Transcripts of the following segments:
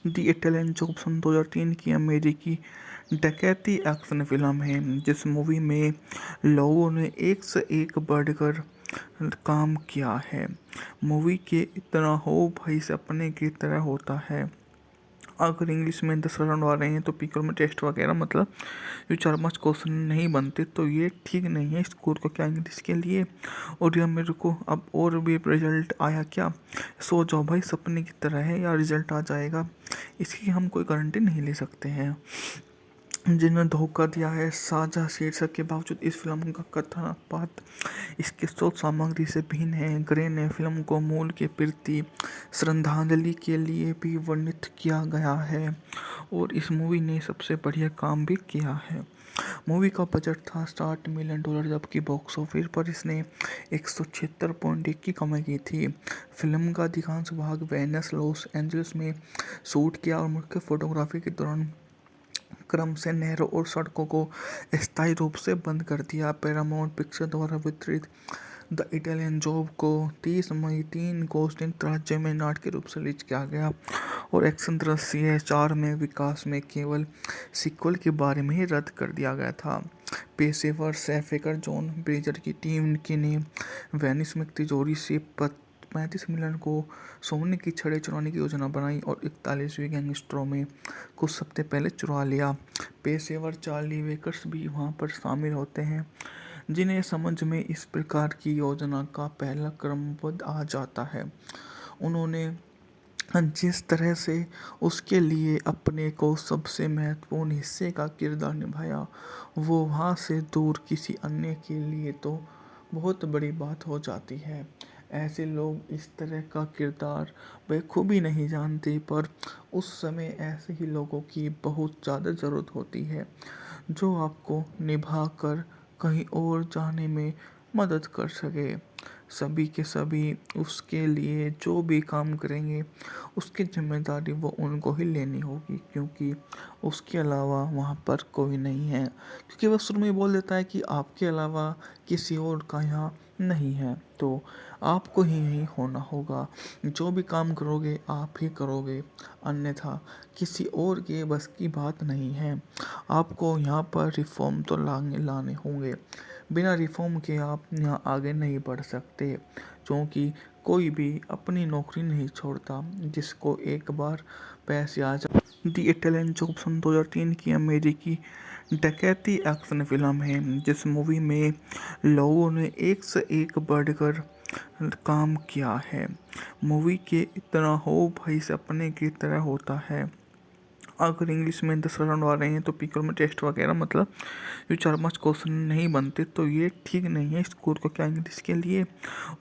दी Italian job सन 2003 की अमेरिकी डकैती एक्शन फिल्म है जिस मूवी में लोगों ने एक से एक बढ़कर काम किया है। मूवी के इतना हो भाई सपने की तरह होता है। अगर इंग्लिश में 10 राउंड आ रहे हैं तो पीकर में टेस्ट वगैरह मतलब जो 4-5 क्वेश्चन नहीं बनते तो ये ठीक नहीं है स्कोर को क्या इंग्लिश के लिए। और यह मेरे को अब और भी रिजल्ट आया क्या, सो जाओ भाई सपने की तरह है या रिजल्ट आ जाएगा, इसकी हम कोई गारंटी नहीं ले सकते हैं। जिन्हें धोखा दिया है साझा शीर्षक के बावजूद इस फिल्म का कथन पात्र इसके स्रोत सामग्री से भिन्न है। ग्रे ने फिल्म को मूल के प्रति श्रद्धांजलि के लिए भी वर्णित किया गया है और इस मूवी ने सबसे बढ़िया काम भी किया है। मूवी का बजट था $60 मिलियन जबकि बॉक्स ऑफिस पर इसने 176.1 की कमाई की थी। फिल्म का अधिकांश भाग वेनिस लॉस एंजल्स में शूट किया और मुख्य फोटोग्राफी के दौरान क्रम से नहरों और सड़कों को स्थायी रूप से बंद कर दिया। पैरामाउंट पिक्चर द्वारा वितरित द इटालियन जॉब को 30 मई 3 को संयुक्त राज्य में नाटकीय रूप से रिलीज किया गया और एक्शन दृश्य 4 में विकास में केवल सीक्वल के बारे में ही रद्द कर दिया गया था। पेशेवर सैफेकर जॉन ब्रेजर की टीम ने वेनिस में तिजोरी से 35 मिलियन को सोने की छड़ें चुराने की योजना बनाई और 41वीं गैंगस्टरों में कुछ हफ्ते पहले चुरा लिया। पेशेवर चार्ली वेकर्स भी वहां पर शामिल होते हैं जिन्हें समझ में इस प्रकार की योजना का पहला क्रमबद्ध आ जाता है। उन्होंने जिस तरह से उसके लिए अपने को सबसे महत्वपूर्ण हिस्से का किरदार निभाया वो वहाँ से दूर किसी अन्य के लिए तो बहुत बड़ी बात हो जाती है। ऐसे लोग इस तरह का किरदार बखूबी नहीं जानते पर उस समय ऐसे ही लोगों की बहुत ज़्यादा ज़रूरत होती है जो आपको निभा कर कहीं और जाने में मदद कर सके। सभी के सभी उसके लिए जो भी काम करेंगे उसकी जिम्मेदारी वो उनको ही लेनी होगी क्योंकि उसके अलावा वहाँ पर कोई नहीं है, क्योंकि वह शुरू में बोल देता है कि आपके अलावा किसी और का यहाँ नहीं है तो आपको ही यही होना होगा। जो भी काम करोगे आप ही करोगे, अन्यथा किसी और के बस की बात नहीं है। आपको यहाँ पर रिफॉर्म तो लाने होंगे, बिना रिफॉर्म के आप यहाँ आगे नहीं बढ़ सकते क्योंकि कोई भी अपनी नौकरी नहीं छोड़ता जिसको एक बार पैसे आ जाए। दी इटालियन जॉब सन 2003 की अमेरिकी डकैती एक्शन फिल्म है जिस मूवी में लोगों ने एक से एक बढ़कर काम किया है। मूवी के इतना हो भाई सपने की तरह होता है। अगर इंग्लिश में 10 राउंड आ रहे हैं तो पीकर में टेस्ट वगैरह मतलब जो 4-5 क्वेश्चन नहीं बनते तो ये ठीक नहीं है स्कोर को क्या इंग्लिश के लिए।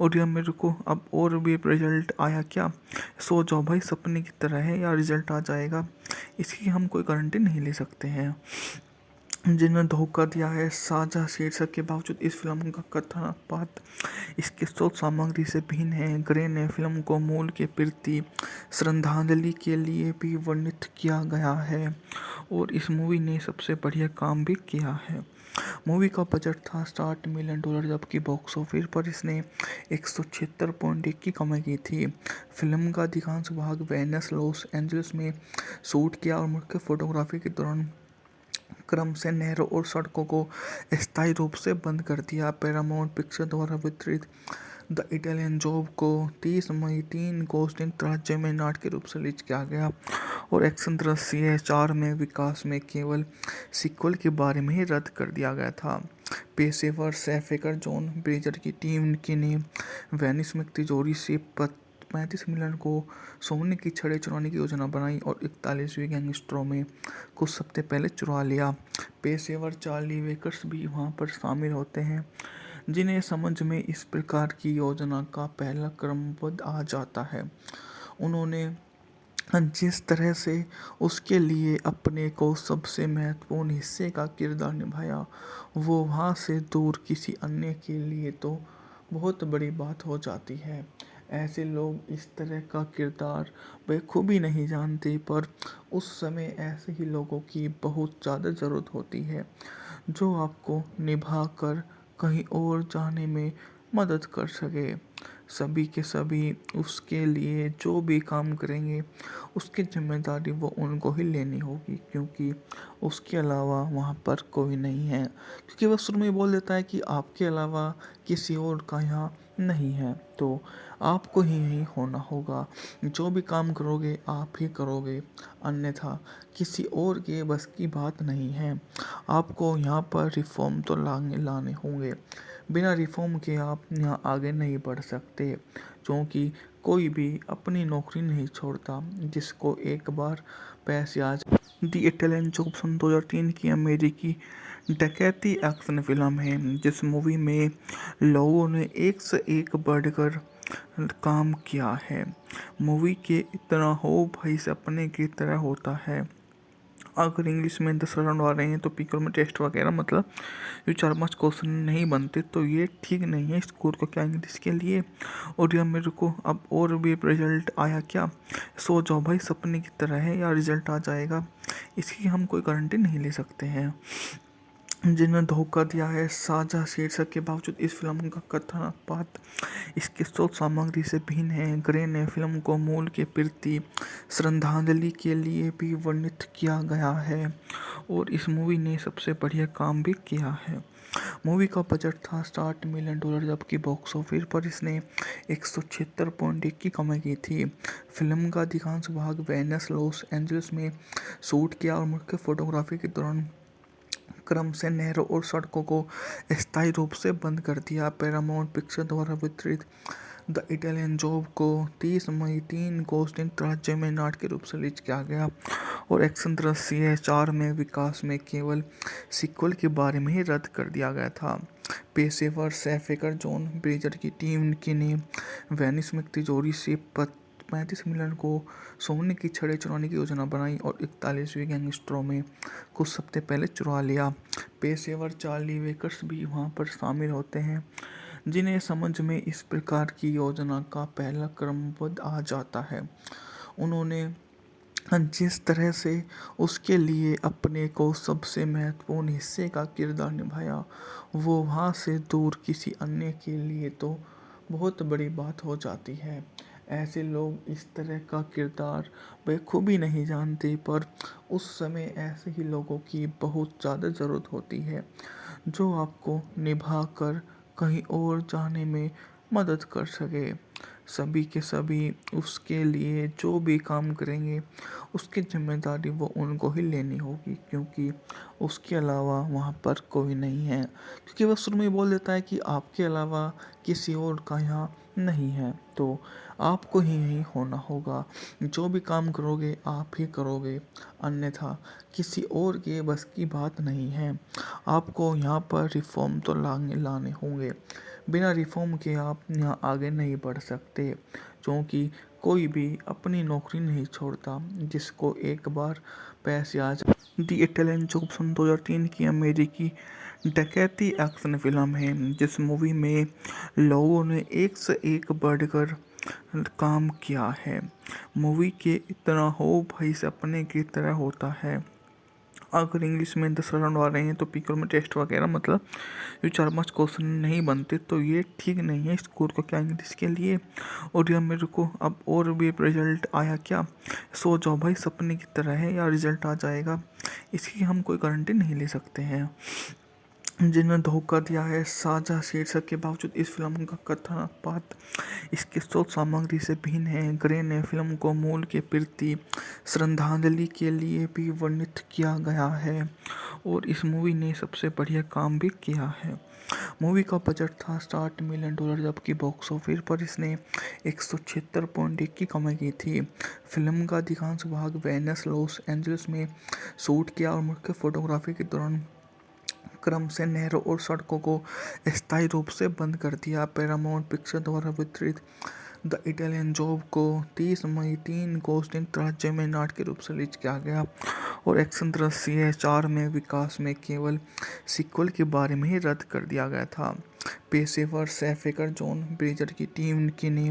और यह मेरे को अब और भी रिजल्ट आया क्या, सो जाओ भाई सपने की तरह है या रिजल्ट आ जाएगा, इसकी हम कोई गारंटी नहीं ले सकते हैं। जिन्हें धोखा दिया है साझा शीर्षक के बावजूद इस फिल्म का कथन पात्र इसके स्रोत सामग्री से भिन्न है। ग्रे ने फिल्म को मूल के प्रति श्रद्धांजलि के लिए भी वर्णित किया गया है और इस मूवी ने सबसे बढ़िया काम भी किया है। मूवी का बजट था $60 मिलियन जबकि बॉक्स ऑफिस पर इसने 176.1 की कमाई की थी। फिल्म का अधिकांश भाग वेनिस लॉस एंजल्स में शूट किया और मुख्य फोटोग्राफी के दौरान क्रम से नहरों और सड़कों को स्थायी रूप से बंद कर दिया। पैरामाउंट पिक्चर द्वारा वितरित द इटालियन जॉब को 30 मई 3 को संयुक्त राज्य में नाटकीय रूप से रिलीज किया गया और एक्शन दृश्य 4 में विकास में केवल सीक्वल के बारे में ही रद्द कर दिया गया था। पेशेवर सैफेकर जॉन ब्रेजर की टीम ने वेनिस में तिजोरी से 35 मिलियन को सोने की छड़ें चुराने की योजना बनाई और 41वीं गैंगस्टरों में कुछ हफ्ते पहले चुरा लिया। पेशेवर चार्ली वेकर्स भी वहां पर शामिल होते हैं जिन्हें समझ में इस प्रकार की योजना का पहला क्रमबद्ध आ जाता है। उन्होंने जिस तरह से उसके लिए अपने को सबसे महत्वपूर्ण हिस्से का किरदार निभाया वो वहाँ से दूर किसी अन्य के लिए तो बहुत बड़ी बात हो जाती है। ऐसे लोग इस तरह का किरदार बखूबी नहीं जानते पर उस समय ऐसे ही लोगों की बहुत ज़्यादा ज़रूरत होती है जो आपको निभा कर कहीं और जाने में मदद कर सके। सभी के सभी उसके लिए जो भी काम करेंगे उसकी जिम्मेदारी वो उनको ही लेनी होगी, क्योंकि उसके अलावा वहाँ पर कोई नहीं है। क्योंकि वो शुरू में ही बोल देता है कि आपके अलावा किसी और का यहाँ नहीं है, तो आपको ही यही होना होगा। जो भी काम करोगे आप ही करोगे, अन्यथा किसी और के बस की बात नहीं है। आपको यहाँ पर रिफॉर्म तो लाने होंगे। बिना रिफॉर्म के आप यहाँ आगे नहीं बढ़ सकते, क्योंकि कोई भी अपनी नौकरी नहीं छोड़ता जिसको एक बार पैसे आ जाए। दी इटालियन जॉब सन 2003 की अमेरिकी डकैती एक्शन फिल्म है, जिस मूवी में लोगों ने एक से एक बढ़कर काम किया है। मूवी के इतना हो भाई सपने की तरह होता है। अगर इंग्लिश में 10 राउंड आ रहे हैं तो पीकर में टेस्ट वगैरह मतलब जो 4-5 क्वेश्चन नहीं बनते तो ये ठीक नहीं है स्कोर को क्या इंग्लिश के लिए। और यह मेरे को अब और भी रिजल्ट आया क्या, सो जाओ भाई सपने की तरह है या रिजल्ट आ जाएगा, इसकी हम कोई गारंटी नहीं ले सकते हैं। जिन्हें धोखा दिया है साझा शीर्षक के बावजूद इस फिल्म का कथन पाठ इसकी स्रोत सामग्री से भिन्न है। ग्रे ने फिल्म को मूल के प्रति श्रद्धांजलि के लिए भी वर्णित किया गया है और इस मूवी ने सबसे बढ़िया काम भी किया है। मूवी का बजट था $60 मिलियन, जबकि बॉक्स ऑफिस पर इसने 176.1 की कमाई की थी। फिल्म का अधिकांश भाग वेनिस, लॉस एंजलिस में शूट किया और मुख्य फोटोग्राफी के दौरान क्रम से नहरों और सड़कों को अस्थायी रूप से बंद कर दिया। पैरामाउंट पिक्चर द्वारा वितरित द इटालियन जॉब को 30 मई 3 को राज्य में नाटक के रूप से रिलीज किया गया और एक्शन दृश्य 4 में विकास में केवल सीक्वल के बारे में ही रद्द कर दिया गया था। पेशेवर सैफेकर जॉन ब्रेजर की टीम की ने वेनिस में तिजोरी से 35 मिलियन को सोने की छड़ें चुराने की योजना बनाई और 41वीं गैंगस्टरों में कुछ हफ्ते पहले चुरा लिया। पेशेवर चार्ली वेकर्स भी वहां पर शामिल होते हैं, जिन्हें समझ में इस प्रकार की योजना का पहला क्रमबद्ध आ जाता है। उन्होंने जिस तरह से उसके लिए अपने को सबसे महत्वपूर्ण हिस्से का किरदार निभाया, वो वहाँ से दूर किसी अन्य के लिए तो बहुत बड़ी बात हो जाती है। ऐसे लोग इस तरह का किरदार बखूबी नहीं जानते, पर उस समय ऐसे ही लोगों की बहुत ज़्यादा ज़रूरत होती है जो आपको निभा कर कहीं और जाने में मदद कर सके। सभी के सभी उसके लिए जो भी काम करेंगे उसकी जिम्मेदारी वो उनको ही लेनी होगी, क्योंकि उसके अलावा वहाँ पर कोई नहीं है। क्योंकि वो शुरू में ही बोल देता है कि आपके अलावा किसी और का यहाँ नहीं है, तो आपको ही यही होना होगा। जो भी काम करोगे आप ही करोगे, अन्यथा किसी और के बस की बात नहीं है। आपको यहाँ पर रिफॉर्म तो लाने होंगे। बिना रिफॉर्म के आप यहाँ आगे नहीं बढ़ सकते, क्योंकि कोई भी अपनी नौकरी नहीं छोड़ता जिसको एक बार पैसे आ जाए। दी इटालियन जॉब सन 2003 की अमेरिकी डकैती एक्शन फिल्म है, जिस मूवी में लोगों ने एक से एक बढ़कर काम किया है। मूवी के इतना हो भाई सपने की तरह होता है। अगर इंग्लिश में 10 राउंड आ रहे हैं तो पीकर में टेस्ट वगैरह मतलब जो 4-5 क्वेश्चन नहीं बनते तो ये ठीक नहीं है स्कोर को क्या इंग्लिश के लिए। और यह मेरे को अब और भी रिजल्ट आया क्या, सो जाओ भाई सपने की तरह है या रिजल्ट आ जाएगा, इसकी हम कोई गारंटी नहीं ले सकते हैं। जिन्हें धोखा दिया है साझा शीर्षक के बावजूद इस फिल्म का कथन पाठ इसकी स्रोत सामग्री से भिन्न है। ग्रे ने फिल्म को मूल के प्रति श्रद्धांजलि के लिए भी वर्णित किया गया है और इस मूवी ने सबसे बढ़िया काम भी किया है। मूवी का बजट था $60 मिलियन, जबकि बॉक्स ऑफिस पर इसने 176.1 की कमाई की थी। फिल्म का अधिकांश भाग वेनिस, लॉस एंजलिस में शूट किया और मुख्य फोटोग्राफी के दौरान क्रम से नहरों और सड़कों को अस्थायी रूप से बंद कर दिया। पैरामाउंट पिक्चर द्वारा वितरित द इटालियन जॉब को 30 मई 3 को राज्य में नाटक के रूप से रिलीज किया गया और एक्शन दृश्य 4 में विकास में केवल सीक्वल के बारे में ही रद्द कर दिया गया था। पेशेवर सैफेकर जॉन ब्रेजर की टीम की ने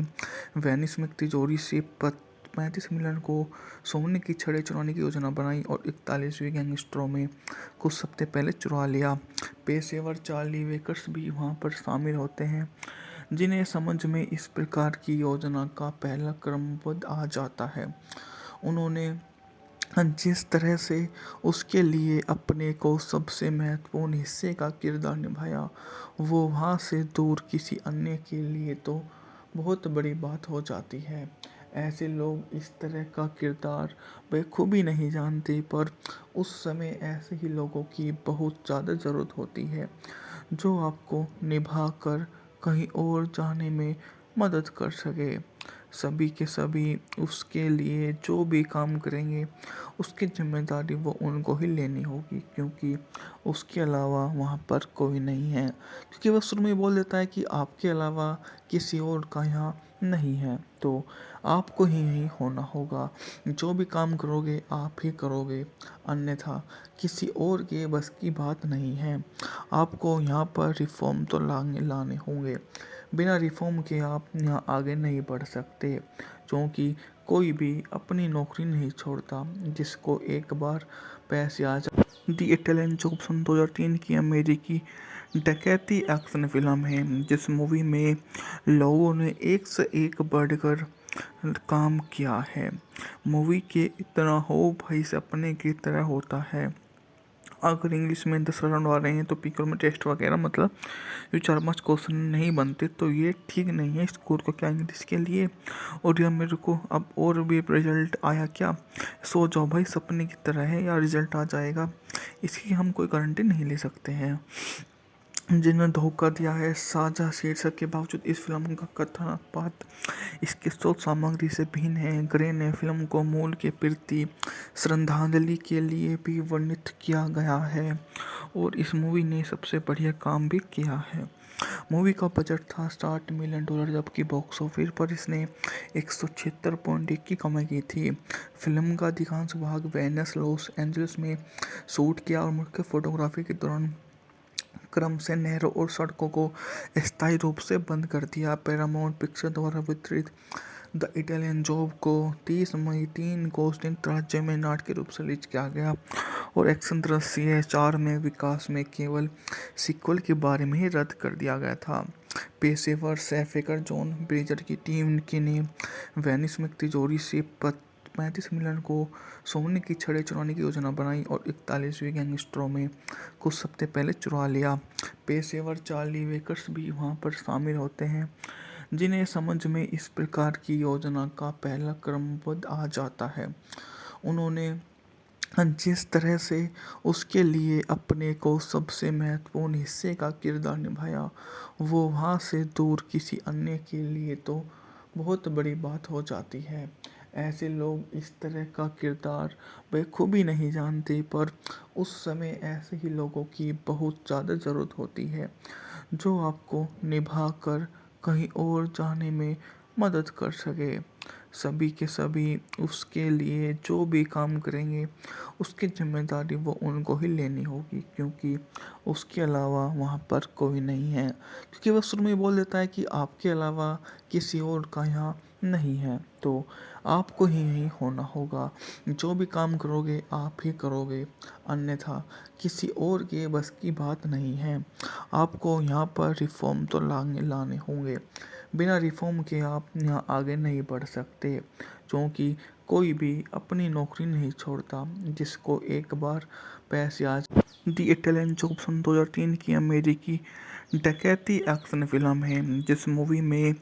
वेनिस में तिजोरी से 35 मिलियन को सोने की छड़ें चुराने की योजना बनाई और 41वीं गैंगस्टरों में कुछ हफ्ते पहले चुरा लिया। पेशेवर चार्ली वेकर्स भी वहां पर शामिल होते हैं, जिन्हें समझ में इस प्रकार की योजना का पहला क्रमबद्ध आ जाता है। उन्होंने जिस तरह से उसके लिए अपने को सबसे महत्वपूर्ण हिस्से का किरदार निभाया, वो वहाँ से दूर किसी अन्य के लिए तो बहुत बड़ी बात हो जाती है। ऐसे लोग इस तरह का किरदार बखूबी नहीं जानते, पर उस समय ऐसे ही लोगों की बहुत ज़्यादा ज़रूरत होती है, जो आपको निभा कर कहीं और जाने में मदद कर सके। सभी के सभी उसके लिए जो भी काम करेंगे, उसकी ज़िम्मेदारी वो उनको ही लेनी होगी, क्योंकि उसके अलावा वहाँ पर कोई नहीं है। क्योंकि वो शुरू में बोल देता है कि आपके अलावा किसी और का यहाँ नहीं है, तो आपको ही यही होना होगा। जो भी काम करोगे आप ही करोगे, अन्यथा किसी और के बस की बात नहीं है। आपको यहाँ पर रिफ़ॉर्म तो लाने होंगे। बिना रिफ़ॉर्म के आप यहाँ आगे नहीं बढ़ सकते, क्योंकि कोई भी अपनी नौकरी नहीं छोड़ता जिसको एक बार पैसे आ जाए। द इटालियन जॉब सन 2003 की अमेरिकी डकैती एक्शन फिल्म है, जिस मूवी में लोगों ने एक से एक बढ़कर काम किया है। मूवी के इतना हो भाई सपने की तरह होता है। अगर इंग्लिश में 10 राउंड आ रहे हैं तो पीकर में टेस्ट वगैरह मतलब ये 4-5 क्वेश्चन नहीं बनते, तो ये ठीक नहीं है स्कूल को क्या इंग्लिश के लिए। और या मेरे को अब और भी रिजल्ट आया क्या, सो जाओ भाई, सपने की तरह है या रिजल्ट आ जाएगा, इसकी हम कोई गारंटी नहीं ले सकते हैं। जिन्हें धोखा दिया है साझा शीर्षक के बावजूद इस फिल्म का कथन पाठ इसकी स्रोत सामग्री से भिन्न है। ग्रे ने फिल्म को मूल के प्रति श्रद्धांजलि के लिए भी वर्णित किया गया है, और इस मूवी ने सबसे बढ़िया काम भी किया है। मूवी का बजट था $60 मिलियन, जबकि बॉक्स ऑफिस पर इसने 176.1 की कमाई की थी। फिल्म का अधिकांश भाग वेनिस, लॉस एंजलिस में शूट किया और मुख्य फोटोग्राफी के दौरान क्रम से नहरों और सड़कों को अस्थायी रूप से बंद कर दिया। पैरामाउंट पिक्चर द्वारा वितरित द इटालियन जॉब को 30 मई 3 को संयुक्त राज्य में नाटक के रूप से रिलीज किया गया, और एक्शन दृश्य 4 में विकास में केवल सीक्वल के बारे में ही रद्द कर दिया गया था। पेशेवर सैफेकर जॉन ब्रेजर की टीम ने वेनिस में तिजोरी से 35 मिलियन को सोने की छड़ें चुराने की योजना बनाई और 41वीं गैंगस्टरों में कुछ हफ्ते पहले चुरा लिया। पेशेवर चार्ली वेकर्स भी वहां पर शामिल होते हैं, जिन्हें समझ में इस प्रकार की योजना का पहला क्रमबद्ध आ जाता है। उन्होंने जिस तरह से उसके लिए अपने को सबसे महत्वपूर्ण हिस्से का किरदार निभाया, वो वहाँ से दूर किसी अन्य के लिए तो बहुत बड़ी बात हो जाती है। ऐसे लोग इस तरह का किरदार बखूबी नहीं जानते, पर उस समय ऐसे ही लोगों की बहुत ज़्यादा ज़रूरत होती है, जो आपको निभा कर कहीं और जाने में मदद कर सके। सभी के सभी उसके लिए जो भी काम करेंगे, उसकी ज़िम्मेदारी वो उनको ही लेनी होगी, क्योंकि उसके अलावा वहाँ पर कोई नहीं है। क्योंकि वो शुरू में बोल देता है कि आपके अलावा किसी और का यहाँ नहीं है, तो आपको ही यही होना होगा। जो भी काम करोगे आप ही करोगे, अन्यथा किसी और के बस की बात नहीं है। आपको यहाँ पर रिफ़ॉर्म तो लाने होंगे। बिना रिफ़ॉर्म के आप यहाँ आगे नहीं बढ़ सकते, क्योंकि कोई भी अपनी नौकरी नहीं छोड़ता जिसको एक बार पैसे आ जाए। द इटालियन जॉब सन 2003 की अमेरिकी डकैती एक्शन फिल्म है, जिस मूवी में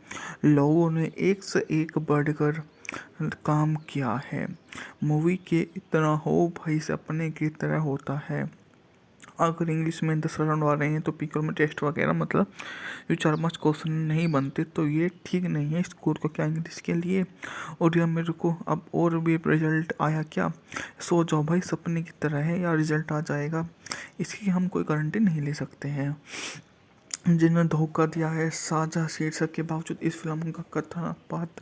लोगों ने एक से एक बढ़कर काम किया है। मूवी के इतना हो भाई सपने की तरह होता है। अगर इंग्लिश में 10 राउंड आ रहे हैं तो पीकर में टेस्ट वगैरह मतलब ये 4-5 क्वेश्चन नहीं बनते, तो ये ठीक नहीं है स्कूल को क्या इंग्लिश के लिए। और या मेरे को अब और भी रिजल्ट आया क्या, सो जाओ भाई, सपने की तरह है या रिजल्ट आ जाएगा, इसकी हम कोई गारंटी नहीं ले सकते हैं। जिन्हें धोखा दिया है साझा शीर्षक के बावजूद इस फिल्म का कथन पाठ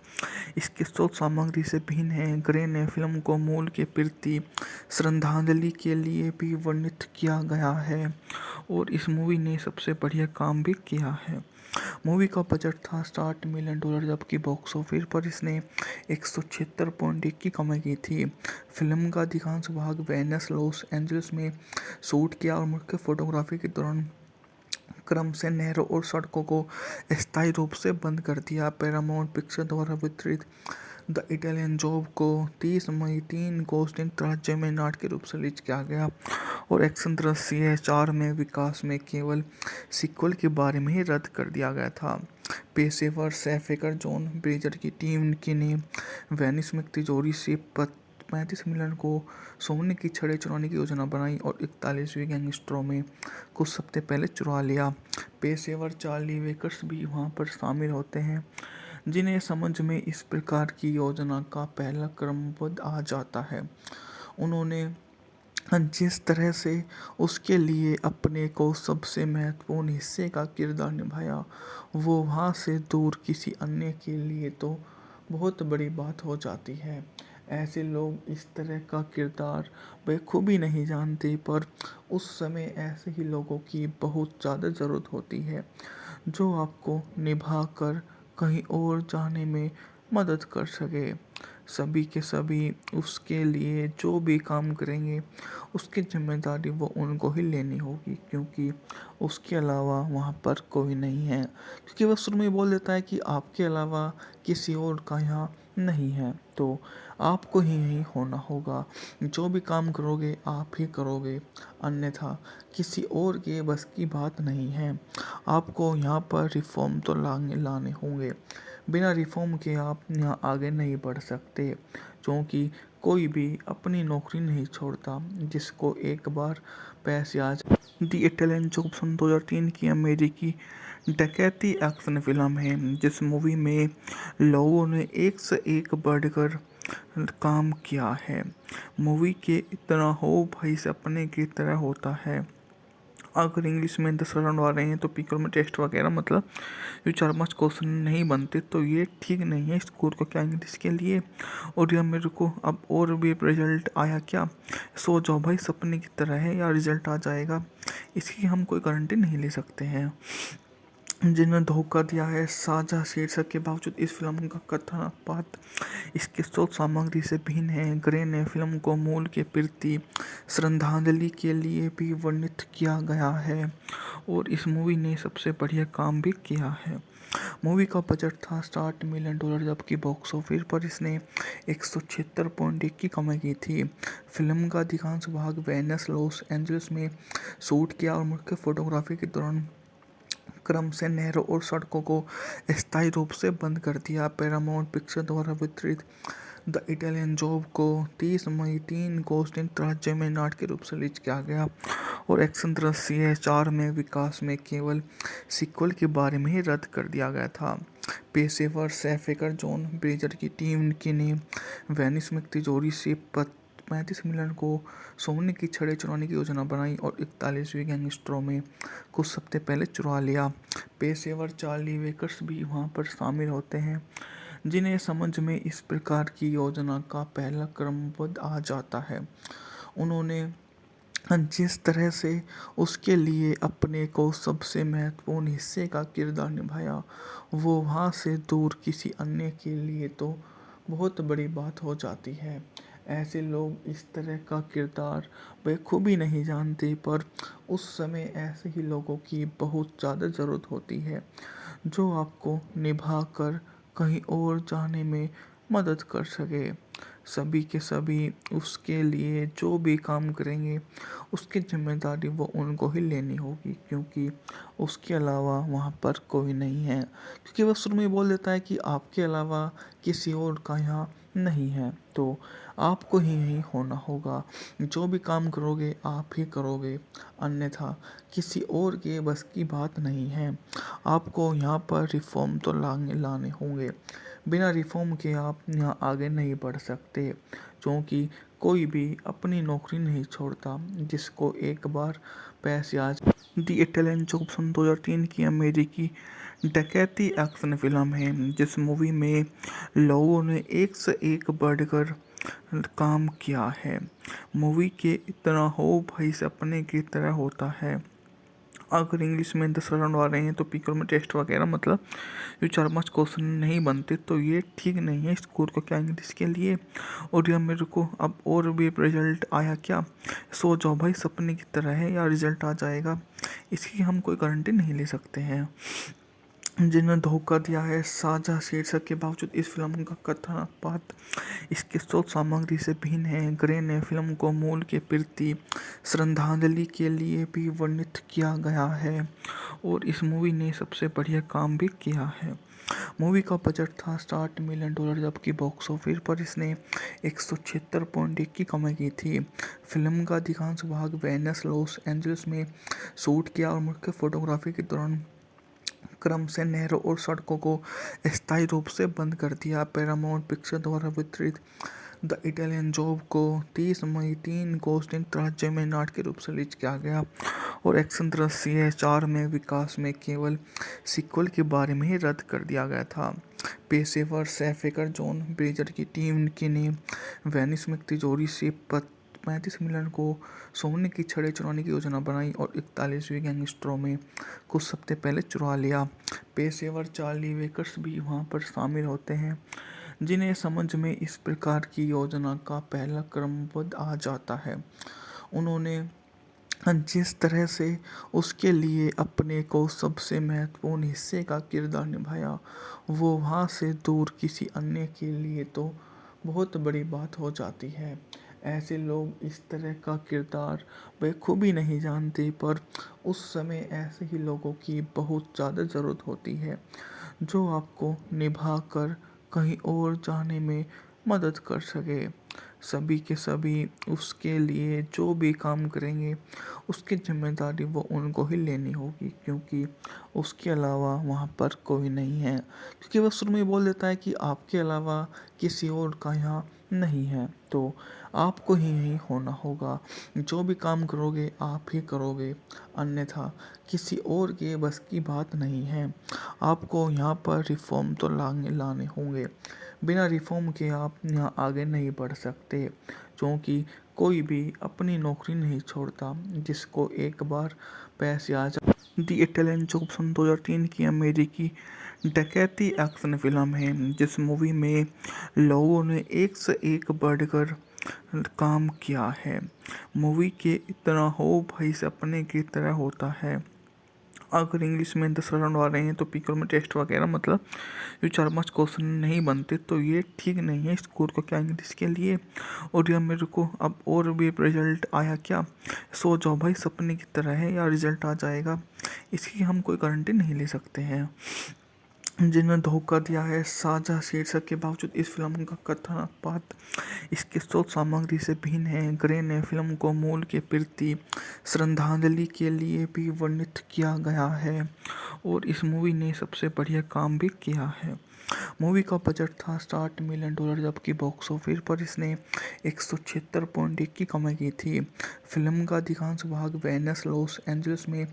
इसकी स्रोत सामग्री से भिन्न है। ग्रे ने फिल्म को मूल के प्रति श्रद्धांजलि के लिए भी वर्णित किया गया है, और इस मूवी ने सबसे बढ़िया काम भी किया है। मूवी का बजट था $60 मिलियन, जबकि बॉक्स ऑफिस पर इसने 176.1 की कमाई की थी। फिल्म का अधिकांश भाग वेनिस, लॉस एंजलिस में शूट किया और मुख्य फोटोग्राफी के दौरान क्रम से नहरों और सड़कों को स्थायी रूप से बंद कर दिया। पैरामाउंट पिक्चर द्वारा वितरित द इटालियन जॉब को 30 मई 3 को संयुक्त राज्य में नाटक के रूप से रिलीज किया गया और एक्शन दृश्य 4 में विकास में केवल सीक्वल के बारे में ही रद्द कर दिया गया था। पेशेवर सैफेकर जॉन ब्रेजर की टीम ने वेनिस में तिजोरी से 35 मिलियन को सोने की छड़ें चुराने की योजना बनाई और 41वीं गैंगस्टरों में कुछ हफ्ते पहले चुरा लिया। पेशेवर चार्ली वेकर्स भी वहां पर शामिल होते हैं, जिन्हें समझ में इस प्रकार की योजना का पहला क्रमबद्ध आ जाता है। उन्होंने जिस तरह से उसके लिए अपने को सबसे महत्वपूर्ण हिस्से का किरदार निभाया, वो वहाँ से दूर किसी अन्य के लिए तो बहुत बड़ी बात हो जाती है। ऐसे लोग इस तरह का किरदार बखूबी नहीं जानते, पर उस समय ऐसे ही लोगों की बहुत ज़्यादा ज़रूरत होती है, जो आपको निभा कर कहीं और जाने में मदद कर सके। सभी के सभी उसके लिए जो भी काम करेंगे, उसकी जिम्मेदारी वो उनको ही लेनी होगी, क्योंकि उसके अलावा वहाँ पर कोई नहीं है। क्योंकि वह शुरू में बोल देता है कि आपके अलावा किसी और का यहाँ नहीं है, तो आपको ही यही होना होगा। जो भी काम करोगे आप ही करोगे, अन्यथा किसी और के बस की बात नहीं है। आपको यहाँ पर रिफॉर्म तो लाने होंगे। बिना रिफॉर्म के आप यहाँ आगे नहीं बढ़ सकते, क्योंकि कोई भी अपनी नौकरी नहीं छोड़ता जिसको एक बार पैसे आ जाए। दी इटालियन जॉब सन 2003 की अमेरिकी डकैती एक्शन फिल्म है, जिस मूवी में लोगों ने एक से एक बढ़कर काम किया है। मूवी के इतना हो भाई सपने की तरह होता है। अगर इंग्लिश में 10 राउंड आ रहे हैं तो पीकर में टेस्ट वगैरह मतलब ये 4-5 क्वेश्चन नहीं बनते, तो ये ठीक नहीं है स्कोर को क्या इंग्लिश के लिए। और या मेरे को अब और भी रिजल्ट आया क्या, सो जाओ भाई, सपने की तरह है, या रिजल्ट आ जाएगा, इसकी हम कोई गारंटी नहीं ले सकते हैं। जिन्हें धोखा दिया है साझा शीर्षक के बावजूद इस फिल्म का कथन पाठ इसके स्रोत सामग्री से भिन्न है। ग्रे ने फिल्म को मूल के प्रति श्रद्धांजलि के लिए भी वर्णित किया गया है और इस मूवी ने सबसे बढ़िया काम भी किया है। मूवी का बजट था $60 मिलियन, जबकि बॉक्स ऑफिस पर इसने 176.1 की कमाई की थी। फिल्म का अधिकांश भाग वेनिस लॉस एंजलिस में शूट किया और मुख्य फोटोग्राफी के दौरान क्रम से नहरों और सड़कों को स्थायी रूप से बंद कर दिया। पैरामाउंट पिक्चर द्वारा वितरित द इटालियन जॉब को 30 मई 3 को संयुक्त राज्य में नाटक के रूप से रिलीज किया गया और एक्शन दृश्य 4 में विकास में केवल सीक्वल के बारे में ही रद्द कर दिया गया था। पेशेवर सैफेकर जॉन ब्रेजर की टीम ने वेनिस में तिजोरी से 35 मिलियन को सोने की छड़ें चुराने की योजना बनाई और 41वीं गैंगस्टरों में कुछ हफ्ते पहले चुरा लिया। पेशेवर चार्ली वेकर्स भी वहां पर शामिल होते हैं, जिन्हें समझ में इस प्रकार की योजना का पहला क्रमबद्ध आ जाता है। उन्होंने जिस तरह से उसके लिए अपने को सबसे महत्वपूर्ण हिस्से का किरदार निभाया, वो वहाँ से दूर किसी अन्य के लिए तो बहुत बड़ी बात हो जाती है। ऐसे लोग इस तरह का किरदार बखूबी नहीं जानते, पर उस समय ऐसे ही लोगों की बहुत ज़्यादा ज़रूरत होती है, जो आपको निभा कर कहीं और जाने में मदद कर सके। सभी के सभी उसके लिए जो भी काम करेंगे, उसकी जिम्मेदारी वो उनको ही लेनी होगी, क्योंकि उसके अलावा वहाँ पर कोई नहीं है। क्योंकि वह शुरू में बोल देता है कि आपके अलावा किसी और का यहाँ नहीं है, तो आपको ही यही होना होगा। जो भी काम करोगे आप ही करोगे, अन्यथा किसी और के बस की बात नहीं है। आपको यहाँ पर रिफॉर्म तो लाने होंगे। बिना रिफॉर्म के आप यहाँ आगे नहीं बढ़ सकते, क्योंकि कोई भी अपनी नौकरी नहीं छोड़ता जिसको एक बार पैसे आ जाए। दी इटालियन जॉब सन 2003 की अमेरिकी डकैती एक्शन फिल्म है, जिस मूवी में लोगों ने एक से एक बढ़कर काम किया है। मूवी के इतना हो भाई सपने की तरह होता है। अगर इंग्लिश में 10 राउंड आ रहे हैं तो पीकर में टेस्ट वगैरह मतलब जो 4-5 क्वेश्चन नहीं बनते तो ये ठीक नहीं है स्कोर को क्या इंग्लिश के लिए। और यह मेरे को अब और भी रिजल्ट आया क्या, सो जाओ भाई, सपने की तरह है या रिजल्ट आ जाएगा, इसकी हम कोई गारंटी नहीं ले सकते हैं। जिन्हें धोखा दिया है, साझा शीर्षक के बावजूद इस फिल्म का कथन पाठ इसकी स्रोत सामग्री से भिन्न है। ग्रे ने फिल्म को मूल के प्रति श्रद्धांजलि के लिए भी वर्णित किया गया है और इस मूवी ने सबसे बढ़िया काम भी किया है। मूवी का बजट था $60 मिलियन, जबकि बॉक्स ऑफिस पर इसने 176.1 की कमाई की थी। फिल्म का अधिकांश भाग वेनिस, लॉस एंजलिस में शूट किया और मुख्य फोटोग्राफी के दौरान क्रम से नहरों और सड़कों को अस्थायी रूप से बंद कर दिया। पैरामाउंट पिक्चर द्वारा वितरित द इटालियन जॉब को 30 मई 3 को संयुक्त राज्य में नाटक के रूप से रिलीज किया गया और एक्शन दृश्य 4 में विकास में केवल सीक्वल के बारे में ही रद्द कर दिया गया था। पेशेवर सैफेकर जॉन ब्रेजर की टीम की ने वेनिस में तिजोरी से 35 मिलियन को सोने की छड़ें चुराने की योजना बनाई और 41वीं गैंगस्टरों में कुछ हफ्ते पहले चुरा लिया। पेशेवर चार्ली वेकर्स भी वहां पर शामिल होते हैं, जिन्हें समझ में इस प्रकार की योजना का पहला क्रमबद्ध आ जाता है। उन्होंने जिस तरह से उसके लिए अपने को सबसे महत्वपूर्ण हिस्से का किरदार निभाया, वो वहाँ से दूर किसी अन्य के लिए तो बहुत बड़ी बात हो जाती है। ऐसे लोग इस तरह का किरदार बखूबी नहीं जानते, पर उस समय ऐसे ही लोगों की बहुत ज़्यादा ज़रूरत होती है जो आपको निभा कर कहीं और जाने में मदद कर सके। सभी के सभी उसके लिए जो भी काम करेंगे उसकी जिम्मेदारी वो उनको ही लेनी होगी, क्योंकि उसके अलावा वहाँ पर कोई नहीं है। क्योंकि वह शुरू में बोल देता है कि आपके अलावा किसी और का यहाँ नहीं है, तो आपको ही यहीं होना होगा। जो भी काम करोगे आप ही करोगे, अन्यथा किसी और के बस की बात नहीं है। आपको यहाँ पर रिफॉर्म तो लाने होंगे, बिना रिफॉर्म के आप यहाँ आगे नहीं बढ़ सकते, क्योंकि कोई भी अपनी नौकरी नहीं छोड़ता जिसको एक बार पैसे आ जाए। दी इटालियन जॉब सन 2003 की अमेरिकी डकैती एक्शन फिल्म है, जिस मूवी में लोगों ने एक से एक बढ़कर काम किया है। मूवी के इतना हो भाई सपने की तरह होता है। अगर इंग्लिश में 10 राउंड आ रहे हैं तो पीकर में टेस्ट वगैरह मतलब जो 4-5 क्वेश्चन नहीं बनते तो ये ठीक नहीं है स्कोर को क्या इंग्लिश के लिए। और यह मेरे को अब और भी रिजल्ट आया क्या, सो जाओ भाई, सपने की तरह है या रिजल्ट आ जाएगा, इसकी हम कोई गारंटी नहीं ले सकते हैं। जिन्हें धोखा दिया है, साझा शीर्षक के बावजूद इस फिल्म का कथन पाठ इसकी स्रोत सामग्री से भिन्न है। ग्रे ने फिल्म को मूल के प्रति श्रद्धांजलि के लिए भी वर्णित किया गया है और इस मूवी ने सबसे बढ़िया काम भी किया है। मूवी का बजट था $60 मिलियन, जबकि बॉक्स ऑफिस पर इसने 176.1 की कमाई की थी। फिल्म का अधिकांश भाग वेनिस, लॉस एंजलिस में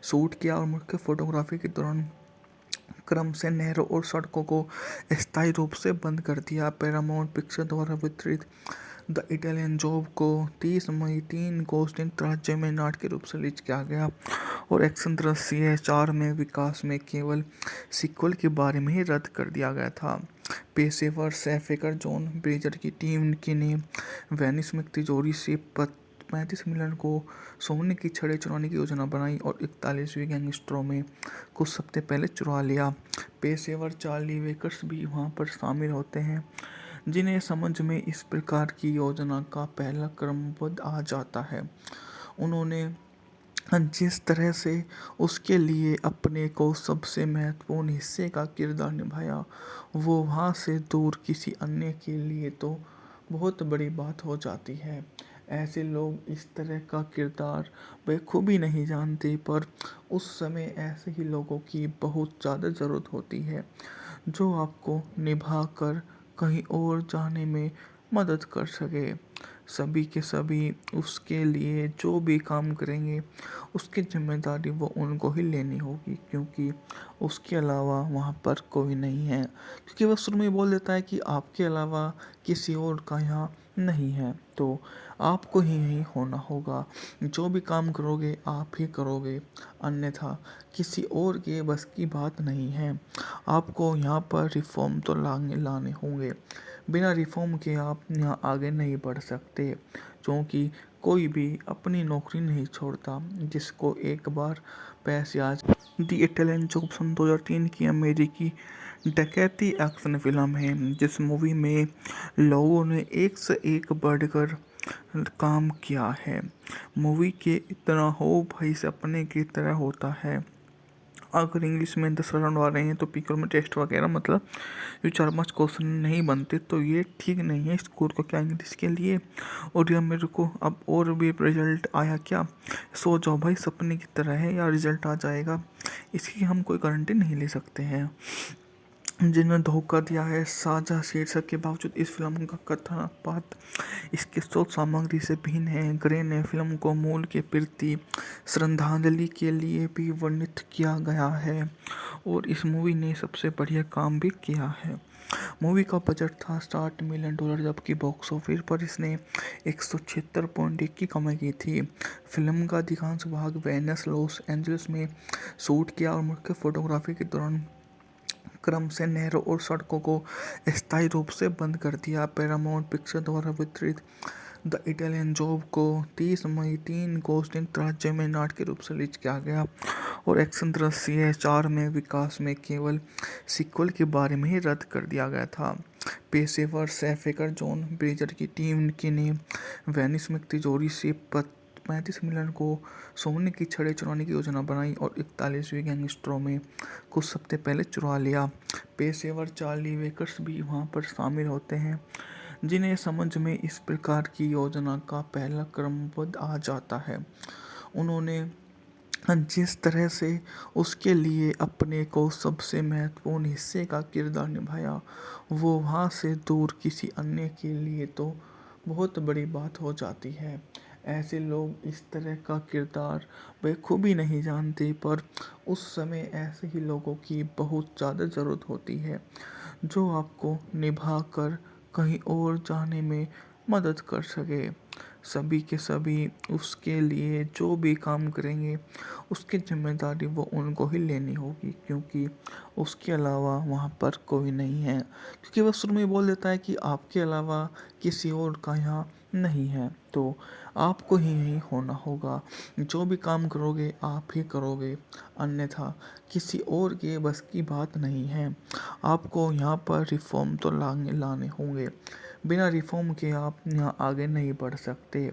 शूट किया और मुख्य फोटोग्राफी के दौरान क्रम से नहरों और सड़कों को अस्थायी रूप से बंद कर दिया। पैरामाउंट पिक्चर द्वारा वितरित द इटालियन जॉब को 30 मई 3 को संयुक्त राज्य में नाटक के रूप से रिलीज किया गया और एक्शन दृश्य 4 में विकास में केवल सीक्वल के बारे में ही रद्द कर दिया गया था। पेशेवर सैफेकर जॉन ब्रेजर की टीम की ने वेनिस में तिजोरी से 35 मिलियन को सोने की छड़ें चुराने की योजना बनाई और 41वीं गैंगस्टरों में कुछ हफ्ते पहले चुरा लिया। पेशेवर चार्ली वेकर्स भी वहां पर शामिल होते हैं, जिन्हें समझ में इस प्रकार की योजना का पहला क्रमबद्ध आ जाता है। उन्होंने जिस तरह से उसके लिए अपने को सबसे महत्वपूर्ण हिस्से का किरदार निभाया, वो वहाँ से दूर किसी अन्य के लिए तो बहुत बड़ी बात हो जाती है। ऐसे लोग इस तरह का किरदार बखूबी नहीं जानते, पर उस समय ऐसे ही लोगों की बहुत ज़्यादा ज़रूरत होती है जो आपको निभा कर कहीं और जाने में मदद कर सके। सभी के सभी उसके लिए जो भी काम करेंगे उसकी जिम्मेदारी वो उनको ही लेनी होगी, क्योंकि उसके अलावा वहाँ पर कोई नहीं है। क्योंकि वह शुरू में बोल देता है कि आपके अलावा किसी और का यहाँ नहीं है, तो आपको ही यही होना होगा। जो भी काम करोगे आप ही करोगे, अन्यथा किसी और के बस की बात नहीं है। आपको यहाँ पर रिफ़ॉर्म तो लाने लाने होंगे। बिना रिफ़ॉर्म के आप यहाँ आगे नहीं बढ़ सकते, क्योंकि कोई भी अपनी नौकरी नहीं छोड़ता जिसको एक बार पैसे आ जाए। दी इटालियन जॉब सन 2003 की अमेरिकी डकैती एक्शन फिल्म है, जिस मूवी में लोगों ने एक से एक बढ़कर काम किया है। मूवी के इतना हो भाई सपने की तरह होता है। अगर इंग्लिश में 10 राउंड आ रहे हैं तो पीकर में टेस्ट वगैरह मतलब ये 4-5 क्वेश्चन नहीं बनते, तो ये ठीक नहीं है स्कूल को क्या इंग्लिश के लिए। और या मेरे को अब और भी रिजल्ट आया क्या, सो जाओ भाई सपने की तरह है या रिजल्ट आ जाएगा, इसकी हम कोई गारंटी नहीं ले सकते हैं। जिन्होंने धोखा दिया है साझा शीर्षक के बावजूद इस फिल्म का कथन पाठ इसके स्रोत सामग्री से भिन्न है। ग्रे ने फिल्म को मूल के प्रति श्रद्धांजलि के लिए भी वर्णित किया गया है और इस मूवी ने सबसे बढ़िया काम भी किया है। मूवी का बजट था $60 मिलियन, जबकि बॉक्स ऑफिस पर इसने 176.1 की कमाई की थी। फिल्म का अधिकांश भाग वेनिस लॉस एंजल्स में शूट किया और मुख्य फोटोग्राफी के दौरान क्रम से नहरों और सड़कों को स्थायी रूप से बंद कर दिया। पैरामाउंट पिक्चर द्वारा वितरित द इटालियन जॉब को 30 मई 3 को संयुक्त राज्य में नाटक के रूप से रिलीज किया गया और एक्शन दृश्य 4 में विकास में केवल सीक्वल के बारे में ही रद्द कर दिया गया था। पेशेवर सैफेकर जॉन ब्रेजर की टीम ने वेनिस में तिजोरी से 35 मिलियन को सोने की छड़ें चुराने की योजना बनाई और 41वीं गैंगस्टरों में कुछ हफ्ते पहले चुरा लिया। पेशेवर चार्ली वेकर्स भी वहां पर शामिल होते हैं, जिन्हें समझ में इस प्रकार की योजना का पहला क्रमबद्ध आ जाता है। उन्होंने जिस तरह से उसके लिए अपने को सबसे महत्वपूर्ण हिस्से का किरदार निभाया, वो वहाँ से दूर किसी अन्य के लिए तो बहुत बड़ी बात हो जाती है। ऐसे लोग इस तरह का किरदार बखूबी नहीं जानते, पर उस समय ऐसे ही लोगों की बहुत ज़्यादा ज़रूरत होती है, जो आपको निभा कर कहीं और जाने में मदद कर सके। सभी के सभी उसके लिए जो भी काम करेंगे उसकी जिम्मेदारी वो उनको ही लेनी होगी, क्योंकि उसके अलावा वहाँ पर कोई नहीं है। क्योंकि वह शुरू में बोल देता है कि आपके अलावा किसी और का यहाँ नहीं है, तो आपको ही यही होना होगा। जो भी काम करोगे आप ही करोगे, अन्यथा किसी और के बस की बात नहीं है। आपको यहाँ पर रिफ़ॉर्म तो लाने होंगे। बिना रिफ़ॉर्म के आप यहाँ आगे नहीं बढ़ सकते,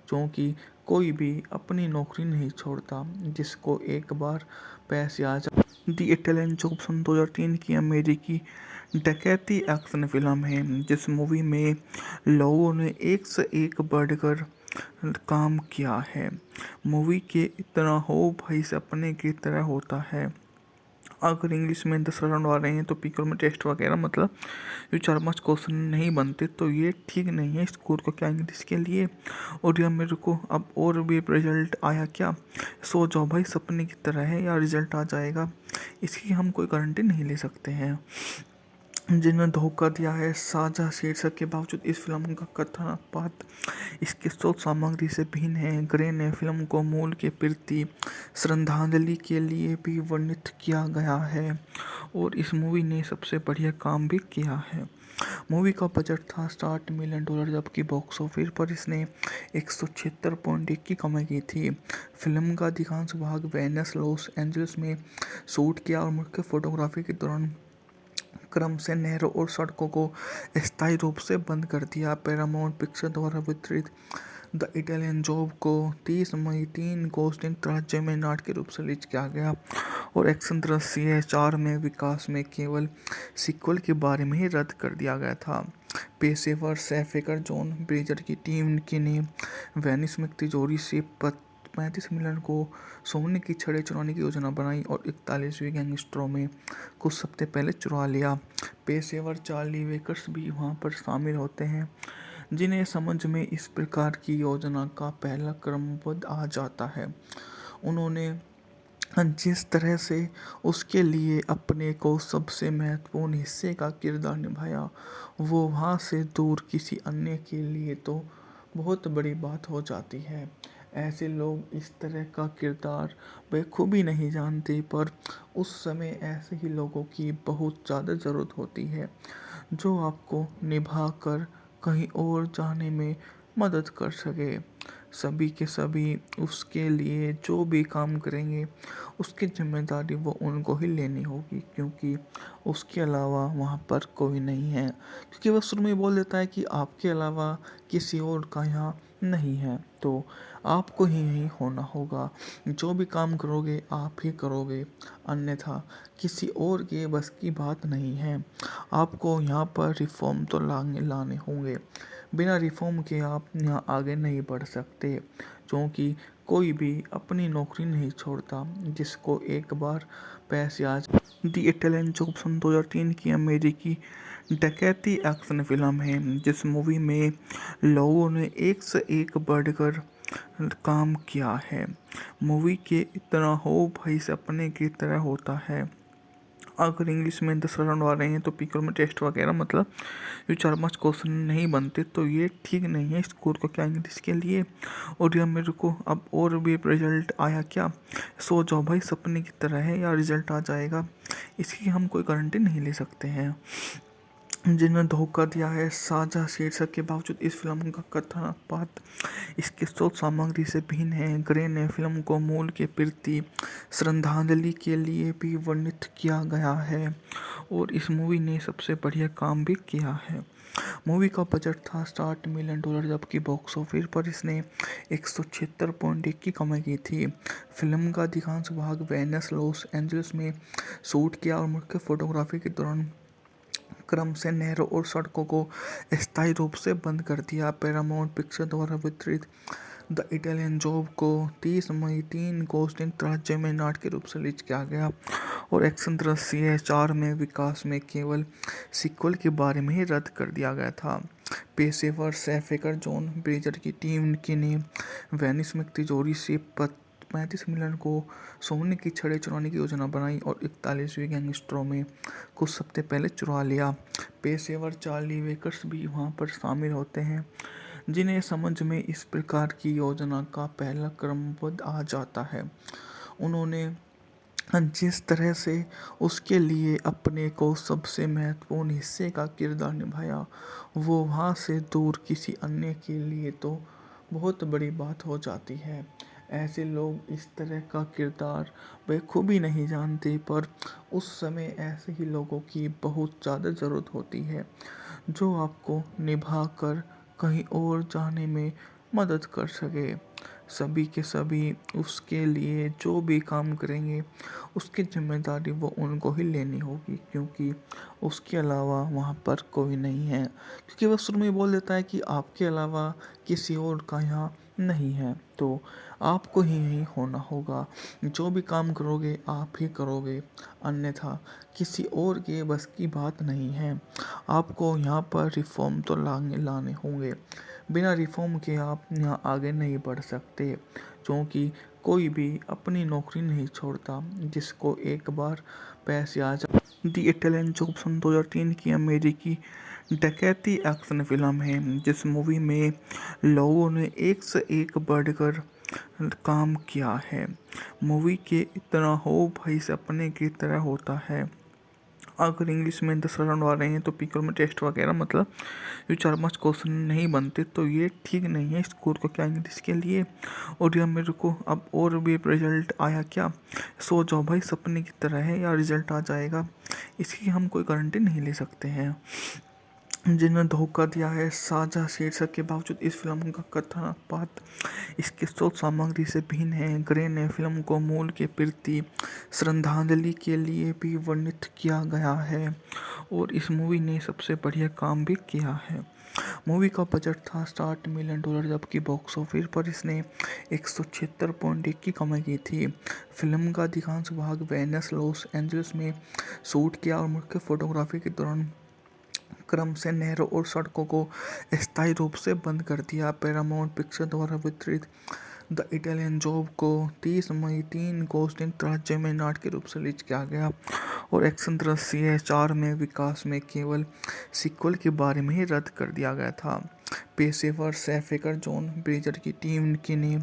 क्योंकि कोई भी अपनी नौकरी नहीं छोड़ता जिसको एक बार पैसे आ जाए। दी इटालियन जॉब सन 2003 की अमेरिकी डकैती एक्शन फिल्म है, जिस मूवी में लोगों ने एक से एक बढ़कर काम किया है। मूवी के इतना हो भाई सपने की तरह होता है। अगर इंग्लिश में 10 राउंड आ रहे हैं तो पीकर में टेस्ट वगैरह मतलब ये 4-5 क्वेश्चन नहीं बनते, तो ये ठीक नहीं है स्कूल को क्या इंग्लिश के लिए। और या मेरे को अब और भी रिजल्ट आया क्या, सो जाओ भाई सपने की तरह है या रिजल्ट आ जाएगा, इसकी हम कोई गारंटी नहीं ले सकते हैं। जिन्होंने धोखा दिया है साझा शीर्षक के बावजूद इस फिल्म का कथन पाठ इसके स्रोत सामग्री से भिन्न है। ग्रे ने फिल्म को मूल के प्रति श्रद्धांजलि के लिए भी वर्णित किया गया है और इस मूवी ने सबसे बढ़िया काम भी किया है। मूवी का बजट था $60 मिलियन, जबकि बॉक्स ऑफिस पर इसने 176.1 की कमाई की थी। फिल्म का अधिकांश भाग वेनिस लॉस एंजल्स में शूट किया और मुख्य फोटोग्राफी के दौरान क्रम से नहरों और सड़कों को स्थायी रूप से बंद कर दिया। पैरामाउंट पिक्चर द्वारा वितरित द इटालियन जॉब को 30 मई 3 को संयुक्त राज्य में नाटक के रूप से रिलीज किया गया और एक्शन दृश्य 4 में विकास में केवल सीक्वल के बारे में ही रद्द कर दिया गया था। पेशेवर सैफेकर जॉन ब्रेजर की टीम ने वेनिस में तिजोरी से 35 मिलियन को सोने की छड़ें चुराने की योजना बनाई और 41वीं गैंगस्टरों में कुछ हफ्ते पहले चुरा लिया। पेशेवर चार्ली वेकर्स भी वहां पर शामिल होते हैं, जिन्हें समझ में इस प्रकार की योजना का पहला क्रमबद्ध आ जाता है। उन्होंने जिस तरह से उसके लिए अपने को सबसे महत्वपूर्ण हिस्से का किरदार निभाया, वो वहाँ से दूर किसी अन्य के लिए तो बहुत बड़ी बात हो जाती है। ऐसे लोग इस तरह का किरदार बखूबी नहीं जानते, पर उस समय ऐसे ही लोगों की बहुत ज़्यादा ज़रूरत होती है, जो आपको निभा कर कहीं और जाने में मदद कर सके। सभी के सभी उसके लिए जो भी काम करेंगे, उसकी ज़िम्मेदारी वो उनको ही लेनी होगी, क्योंकि उसके अलावा वहाँ पर कोई नहीं है। क्योंकि वो शुरू में बोल देता है कि आपके अलावा किसी और का यहाँ नहीं है, तो आपको ही यहीं होना होगा। जो भी काम करोगे आप ही करोगे, अन्यथा किसी और के बस की बात नहीं है। आपको यहाँ पर रिफ़ॉर्म तो लाने होंगे। बिना रिफ़ॉर्म के आप यहाँ आगे नहीं बढ़ सकते, क्योंकि कोई भी अपनी नौकरी नहीं छोड़ता जिसको एक बार पैसे आ जाए। दी इटालियन जॉब सन 2003 की अमेरिकी डकैती एक्शन फिल्म है, जिस मूवी में लोगों ने एक से एक बढ़कर काम किया है। मूवी के इतना हो भाई सपने की तरह होता है। अगर इंग्लिश में 10 राउंड आ रहे हैं तो पीकर में टेस्ट वगैरह मतलब ये 4-5 क्वेश्चन नहीं बनते, तो ये ठीक नहीं है स्कोर को क्या इंग्लिश के लिए। और या मेरे को अब और भी रिजल्ट आया क्या, सो जाओ भाई सपने की तरह है, या रिजल्ट आ जाएगा, इसकी हम कोई गारंटी नहीं ले सकते हैं। जिन्हें धोखा दिया है साझा शीर्षक के बावजूद इस फिल्म का कथन पाठ इसके स्रोत सामग्री से भिन्न है। ग्रे ने फिल्म को मूल के प्रति श्रद्धांजलि के लिए भी वर्णित किया गया है, और इस मूवी ने सबसे बढ़िया काम भी किया है। मूवी का बजट था $60 मिलियन, जबकि बॉक्स ऑफिस पर इसने 176.1 की कमाई की थी। फिल्म का अधिकांश भाग वेनिस लॉस एंजल्स में शूट किया और मुख्य फोटोग्राफी के दौरान क्रम से नहरों और सड़कों को स्थायी रूप से बंद कर दिया। पैरामाउंट पिक्चर द्वारा वितरित द इटालियन जॉब को 30 मई 3 को संयुक्त राज्य में नाटक के रूप से रिलीज किया गया, और एक्शन दृश्य 4 में विकास में केवल सीक्वल के बारे में ही रद्द कर दिया गया था। पेशेवर सैफेकर जॉन ब्रेजर की टीम ने वेनिस में तिजोरी से 35 मिलियन को सोने की छड़ें चुराने की योजना बनाई और 41वीं गैंगस्टरों में कुछ हफ्ते पहले चुरा लिया। पेशेवर चार्ली वेकर्स भी वहां पर शामिल होते हैं, जिन्हें समझ में इस प्रकार की योजना का पहला क्रमबद्ध आ जाता है। उन्होंने जिस तरह से उसके लिए अपने को सबसे महत्वपूर्ण हिस्से का किरदार निभाया, वो वहाँ से दूर किसी अन्य के लिए तो बहुत बड़ी बात हो जाती है। ऐसे लोग इस तरह का किरदार बखूबी नहीं जानते, पर उस समय ऐसे ही लोगों की बहुत ज़्यादा ज़रूरत होती है, जो आपको निभा कर कहीं और जाने में मदद कर सके। सभी के सभी उसके लिए जो भी काम करेंगे, उसकी ज़िम्मेदारी वो उनको ही लेनी होगी, क्योंकि उसके अलावा वहाँ पर कोई नहीं है। क्योंकि वो शुरू में बोल देता है कि आपके अलावा किसी और का यहाँ नहीं है, तो आपको ही यहीं होना होगा। जो भी काम करोगे आप ही करोगे, अन्यथा किसी और के बस की बात नहीं है। आपको यहाँ पर रिफ़ॉर्म तो लाने होंगे। बिना रिफ़ॉर्म के आप यहाँ आगे नहीं बढ़ सकते, क्योंकि कोई भी अपनी नौकरी नहीं छोड़ता जिसको एक बार पैसे आ जाए। दी इटालियन जॉब सन 2003 की अमेरिकी डकैती एक्शन फिल्म है, जिस मूवी में लोगों ने एक से एक बढ़कर काम किया है। मूवी के इतना हो भाई सपने की तरह होता है। अगर इंग्लिश में 10 राउंड आ रहे हैं तो पीकर में टेस्ट वगैरह मतलब ये 4-5 क्वेश्चन नहीं बनते, तो ये ठीक नहीं है स्कोर को क्या इंग्लिश के लिए। और या मेरे को अब और भी रिजल्ट आया क्या, सो जाओ भाई सपने की तरह है, या रिजल्ट आ जाएगा, इसकी हम कोई गारंटी नहीं ले सकते हैं। जिन्हें धोखा दिया है साझा शीर्षक के बावजूद इस फिल्म का कथन पाठ इसके स्रोत सामग्री से भिन्न है। ग्रे ने फिल्म को मूल के प्रति श्रद्धांजलि के लिए भी वर्णित किया गया है, और इस मूवी ने सबसे बढ़िया काम भी किया है। मूवी का बजट था $60 मिलियन, जबकि बॉक्स ऑफिस पर इसने 176.1 की कमाई की थी। फिल्म का अधिकांश भाग वेनिस लॉस एंजल्स में शूट किया और मुख्य फोटोग्राफी के दौरान क्रम से नहरों और सड़कों को स्थायी रूप से बंद कर दिया। पैरामाउंट पिक्चर द्वारा वितरित द इटालियन जॉब को 30 मई 3 को संयुक्त राज्य में नाटक के रूप से रिलीज किया गया और एक्शन दृश्य 4 में विकास में केवल सीक्वल के बारे में ही रद्द कर दिया गया था। पेशेवर सैफेकर जॉन ब्रेजर की टीम ने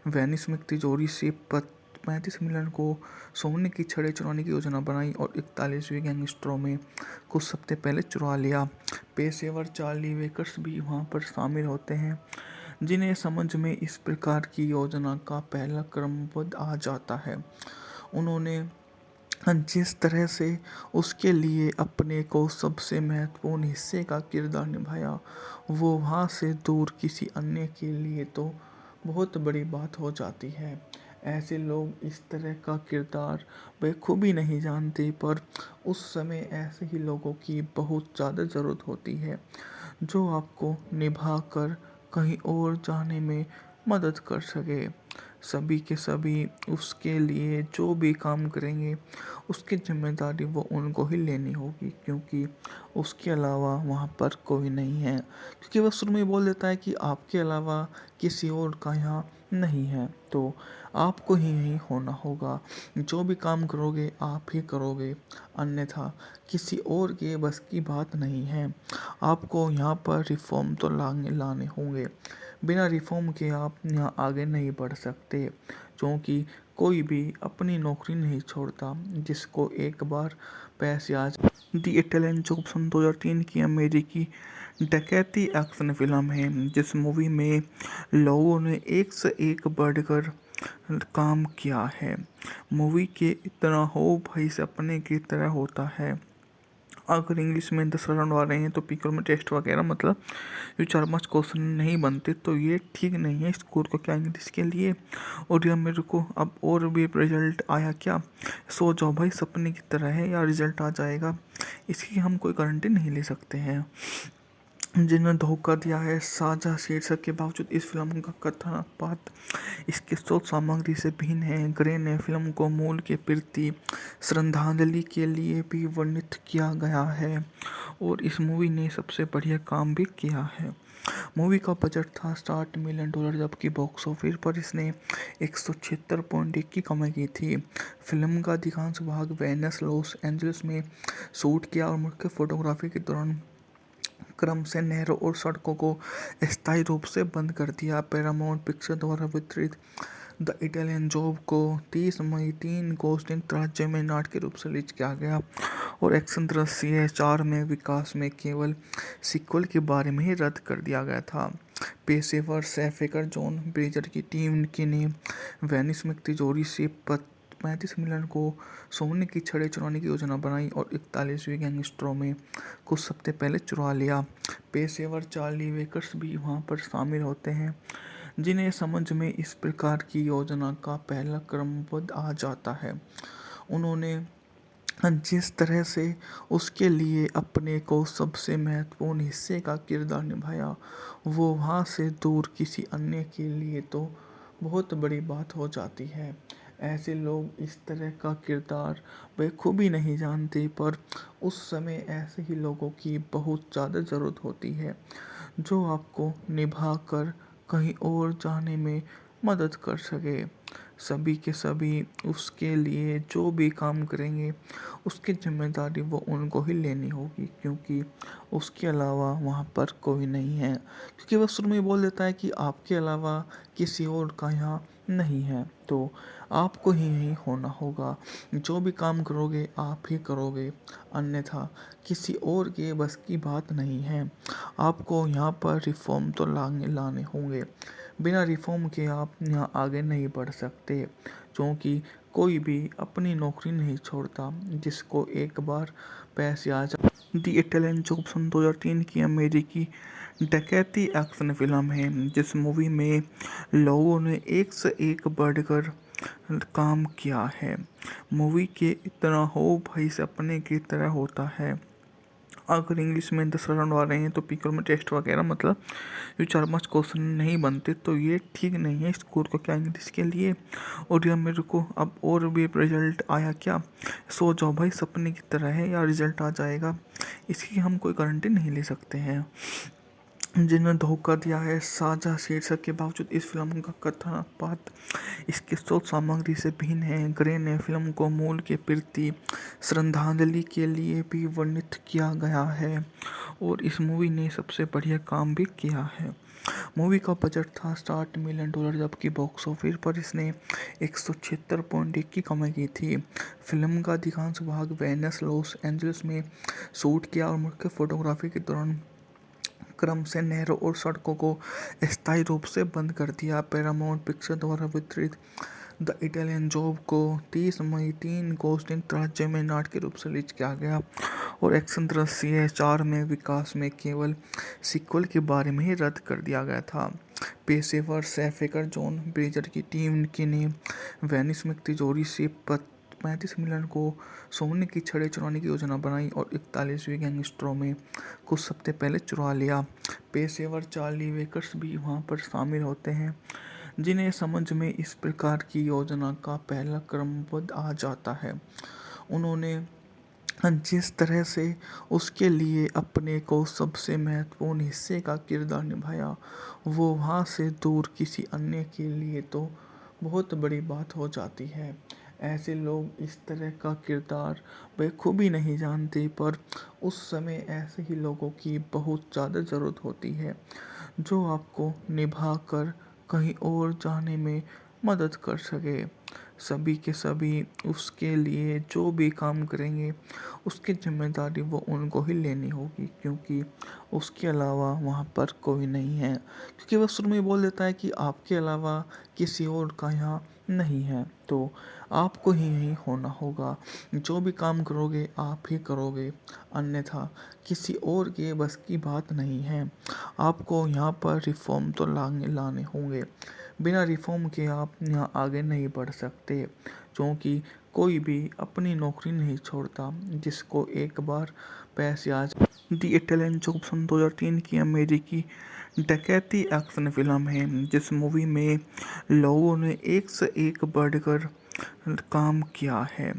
वेनिस में तिजोरी से 35 मिलियन को सोने की छड़ें चुराने की योजना बनाई और 41वें गैंगस्टरों में कुछ हफ्ते पहले चुरा लिया। पेशेवर चार्ली वेकर्स भी वहां पर शामिल होते हैं, जिन्हें समझ में इस प्रकार की योजना का पहला क्रमबद्ध आ जाता है। उन्होंने जिस तरह से उसके लिए अपने को सबसे महत्वपूर्ण हिस्से का किरदार निभाया, वो वहाँ से दूर किसी अन्य के लिए तो बहुत बड़ी बात हो जाती है। ऐसे लोग इस तरह का किरदार बखूबी नहीं जानते, पर उस समय ऐसे ही लोगों की बहुत ज़्यादा ज़रूरत होती है, जो आपको निभा कर कहीं और जाने में मदद कर सके। सभी के सभी उसके लिए जो भी काम करेंगे, उसकी जिम्मेदारी वो उनको ही लेनी होगी, क्योंकि उसके अलावा वहाँ पर कोई नहीं है। क्योंकि वह शुरू में ही बोल देता है कि आपके अलावा किसी और का यहाँ नहीं है, तो आपको ही यही होना होगा। जो भी काम करोगे आप ही करोगे, अन्यथा किसी और के बस की बात नहीं है। आपको यहाँ पर रिफॉर्म तो लाने होंगे। बिना रिफॉर्म के आप यहाँ आगे नहीं बढ़ सकते, क्योंकि कोई भी अपनी नौकरी नहीं छोड़ता जिसको एक बार पैसे आ जाए। द इटालियन जॉब सन 2003 की अमेरिकी डकैती एक्शन फिल्म है, जिस मूवी में लोगों ने एक से एक बढ़कर काम किया है। मूवी के इतना हो भाई सपने की तरह होता है। अगर इंग्लिश में 10 राउंड आ रहे हैं तो पीकर में टेस्ट वगैरह मतलब जो 4-5 क्वेश्चन नहीं बनते, तो ये ठीक नहीं है स्कोर को क्या इंग्लिश के लिए। और यह मेरे को अब और भी रिजल्ट आया क्या, सो जाओ भाई सपने की तरह है या रिजल्ट आ जाएगा, इसकी हम कोई गारंटी नहीं ले सकते हैं। जिन्हें धोखा दिया है साझा शीर्षक के बावजूद इस फिल्म का कथन पात्र इसके स्रोत सामग्री से भिन्न है। ग्रे ने फिल्म को मूल के प्रति श्रद्धांजलि के लिए भी वर्णित किया गया है और इस मूवी ने सबसे बढ़िया काम भी किया है। मूवी का बजट था $60 मिलियन, जबकि बॉक्स ऑफिस पर इसने 176.1 की कमाई की थी। फिल्म का अधिकांश भाग वेनिस, लॉस एंजलिस में शूट किया और मुख्य फोटोग्राफी के दौरान क्रम से नहरों और सड़कों को स्थायी रूप से बंद कर दिया। पैरामाउंट पिक्चर द्वारा वितरित द इटालियन जॉब को 30 मई 3 को संयुक्त राज्य में नाटक के रूप से रिलीज किया गया और एक्शन दृश्य 4 में विकास में केवल सीक्वल के बारे में ही रद्द कर दिया गया था। पेशेवर सैफेकर जॉन ब्रेजर की टीम ने वेनिस में तिजोरी से 35 मिलियन को सोने की छड़ें चुराने की योजना बनाई और 41वें गैंगस्टरों में कुछ हफ्ते पहले चुरा लिया। पेशेवर चार्ली वेकर्स भी वहां पर शामिल होते हैं, जिन्हें समझ में इस प्रकार की योजना का पहला क्रमबद्ध आ जाता है। उन्होंने जिस तरह से उसके लिए अपने को सबसे महत्वपूर्ण हिस्से का किरदार निभाया, वो वहाँ से दूर किसी अन्य के लिए तो बहुत बड़ी बात हो जाती है। ऐसे लोग इस तरह का किरदार बखूबी नहीं जानते, पर उस समय ऐसे ही लोगों की बहुत ज़्यादा ज़रूरत होती है, जो आपको निभा कर कहीं और जाने में मदद कर सके। सभी के सभी उसके लिए जो भी काम करेंगे, उसकी जिम्मेदारी वो उनको ही लेनी होगी, क्योंकि उसके अलावा वहाँ पर कोई नहीं है। क्योंकि वह शुरू में ही बोल देता है कि आपके अलावा किसी और का यहाँ नहीं है, तो आपको ही यही होना होगा। जो भी काम करोगे आप ही करोगे, अन्यथा किसी और के बस की बात नहीं है। आपको यहाँ पर रिफॉर्म तो लाने होंगे। बिना रिफॉर्म के आप यहाँ आगे नहीं बढ़ सकते, क्योंकि कोई भी अपनी नौकरी नहीं छोड़ता जिसको एक बार पैसे आ जाए। द इटालियन जॉब सन 2003 की अमेरिकी डकैती एक्शन फिल्म है, जिस मूवी में लोगों ने एक से एक बढ़कर काम किया है। मूवी के इतना हो भाई सपने की तरह होता है। अगर इंग्लिश में 10 राउंड आ रहे हैं तो पीकर में टेस्ट वगैरह मतलब जो 4-5 क्वेश्चन नहीं बनते, तो ये ठीक नहीं है स्कोर को क्या इंग्लिश के लिए। और यह मेरे को अब और भी रिजल्ट आया क्या, सो जाओ भाई सपने की तरह है या रिजल्ट आ जाएगा, इसकी हम कोई गारंटी नहीं ले सकते हैं। जिन्हें धोखा दिया है। साझा शीर्षक के बावजूद इस फिल्म का कथन पात्र इसकी स्रोत सामग्री से भिन्न है। ग्रे ने फिल्म को मूल के प्रति श्रद्धांजलि के लिए भी वर्णित किया गया है और इस मूवी ने सबसे बढ़िया काम भी किया है। मूवी का बजट था $60 मिलियन, जबकि बॉक्स ऑफिस पर इसने 176.1 की कमाई की थी। फिल्म का अधिकांश भाग वेनिस, लॉस एंजलिस में शूट किया और मुख्य फोटोग्राफी के दौरान क्रम से नहरों और सड़कों को अस्थायी रूप से बंद कर दिया। पैरामाउंट पिक्चर द्वारा वितरित द इटालियन जॉब को 30 मई 3 को संयुक्त राज्य में नाटकीय रूप से रिलीज किया गया और एक्शन दृश्य 4 में विकास में केवल सीक्वल के बारे में ही रद्द कर दिया गया था। पेशेवर सैफेकर जॉन ब्रेजर की टीम ने वेनिस में तिजोरी से 35 मिलियन को सोने की छड़ें चुराने की योजना बनाई और 41वीं गैंगस्टरों में कुछ हफ्ते पहले चुरा लिया। पेशेवर चार्ली वेकर्स भी वहां पर शामिल होते हैं, जिन्हें समझ में इस प्रकार की योजना का पहला क्रमबद्ध आ जाता है। उन्होंने जिस तरह से उसके लिए अपने को सबसे महत्वपूर्ण हिस्से का किरदार निभाया, वो वहाँ से दूर किसी अन्य के लिए तो बहुत बड़ी बात हो जाती है। ऐसे लोग इस तरह का किरदार बखूबी नहीं जानते, पर उस समय ऐसे ही लोगों की बहुत ज़्यादा ज़रूरत होती है, जो आपको निभा कर कहीं और जाने में मदद कर सके। सभी के सभी उसके लिए जो भी काम करेंगे, उसकी जिम्मेदारी वो उनको ही लेनी होगी, क्योंकि उसके अलावा वहाँ पर कोई नहीं है। क्योंकि वह शुरू में बोल देता है कि आपके अलावा किसी और का यहाँ नहीं है, तो आपको ही यही होना होगा। जो भी काम करोगे आप ही करोगे, अन्यथा किसी और के बस की बात नहीं है। आपको यहाँ पर रिफॉर्म तो लाने होंगे। बिना रिफॉर्म के आप यहाँ आगे नहीं बढ़ सकते, क्योंकि कोई भी अपनी नौकरी नहीं छोड़ता जिसको एक बार पैसे आ जाए। द इटालियन जॉब सन 2003 की अमेरिकी डकैती एक्शन फिल्म है, जिस मूवी में लोगों ने एक से एक बढ़कर काम किया है।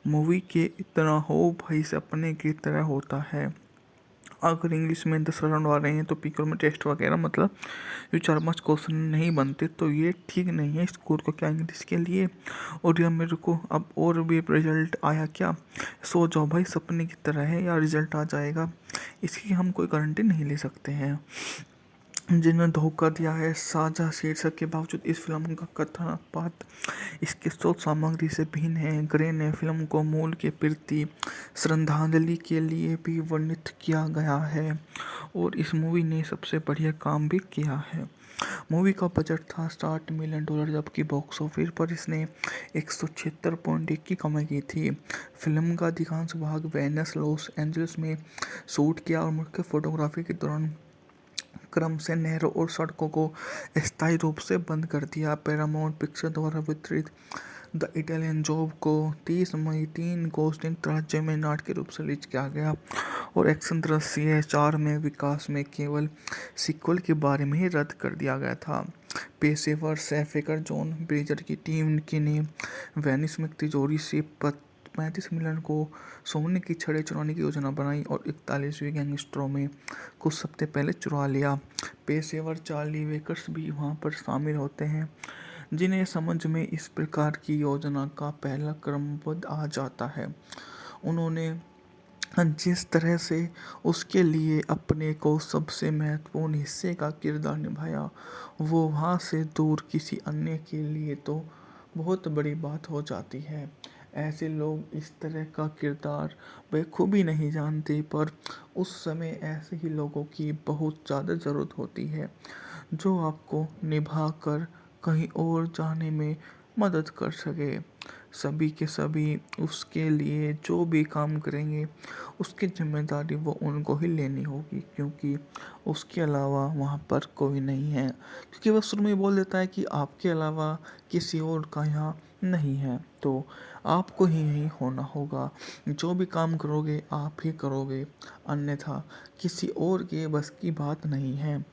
मूवी के इतना हो भाई सपने की तरह होता है। अगर इंग्लिश में 10 राउंड आ रहे हैं तो पीकर में टेस्ट वगैरह मतलब ये 4-5 क्वेश्चन नहीं बनते, तो ये ठीक नहीं है स्कूल को क्या इंग्लिश के लिए। और या मेरे को अब और भी रिजल्ट आया क्या, सो जाओ भाई, सपने की तरह है या रिजल्ट आ जाएगा, इसकी हम कोई गारंटी नहीं ले सकते हैं। जिन्हें धोखा दिया है। साझा शीर्षक के बावजूद इस फिल्म का कथन पात्र इसकी स्रोत सामग्री से भिन्न है। ग्रे ने फिल्म को मूल के प्रति श्रद्धांजलि के लिए भी वर्णित किया गया है और इस मूवी ने सबसे बढ़िया काम भी किया है। मूवी का बजट था $60 मिलियन, जबकि बॉक्स ऑफिस पर इसने 176.1 की कमाई की थी। फिल्म का अधिकांश भाग वेनिस, लॉस एंजलिस में शूट किया और मुख्य फोटोग्राफी के दौरान क्रम से नहरों और सड़कों को अस्थायी रूप से बंद कर दिया। पैरामाउंट पिक्चर द्वारा वितरित द इटालियन जॉब को 30 मई 3 को संयुक्त राज्य में नाटकीय रूप से रिलीज किया गया और एक्शन दृश्य 4 में विकास में केवल सीक्वल के बारे में ही रद्द कर दिया गया था। पेशेवर सैफेकर जॉन ब्रेजर की टीम ने वेनिस में तिजोरी से 35 मिलियन को सोने की छड़ें चुराने की योजना बनाई और 41वीं गैंगस्टरों में कुछ हफ्ते पहले चुरा लिया। पेशेवर चार्ली वेकर्स भी वहां पर शामिल होते हैं, जिन्हें समझ में इस प्रकार की योजना का पहला क्रमबद्ध आ जाता है। उन्होंने जिस तरह से उसके लिए अपने को सबसे महत्वपूर्ण हिस्से का किरदार निभाया, वो वहाँ से दूर किसी अन्य के लिए तो बहुत बड़ी बात हो जाती है। ऐसे लोग इस तरह का किरदार बखूबी नहीं जानते, पर उस समय ऐसे ही लोगों की बहुत ज़्यादा ज़रूरत होती है, जो आपको निभा कर कहीं और जाने में मदद कर सके। सभी के सभी उसके लिए जो भी काम करेंगे, उसकी जिम्मेदारी वो उनको ही लेनी होगी, क्योंकि उसके अलावा वहाँ पर कोई नहीं है। क्योंकि वह शुरू में बोल देता है कि आपके अलावा किसी और का यहाँ नहीं है, तो आपको ही यही होना होगा। जो भी काम करोगे आप ही करोगे, अन्यथा किसी और के बस की बात नहीं है।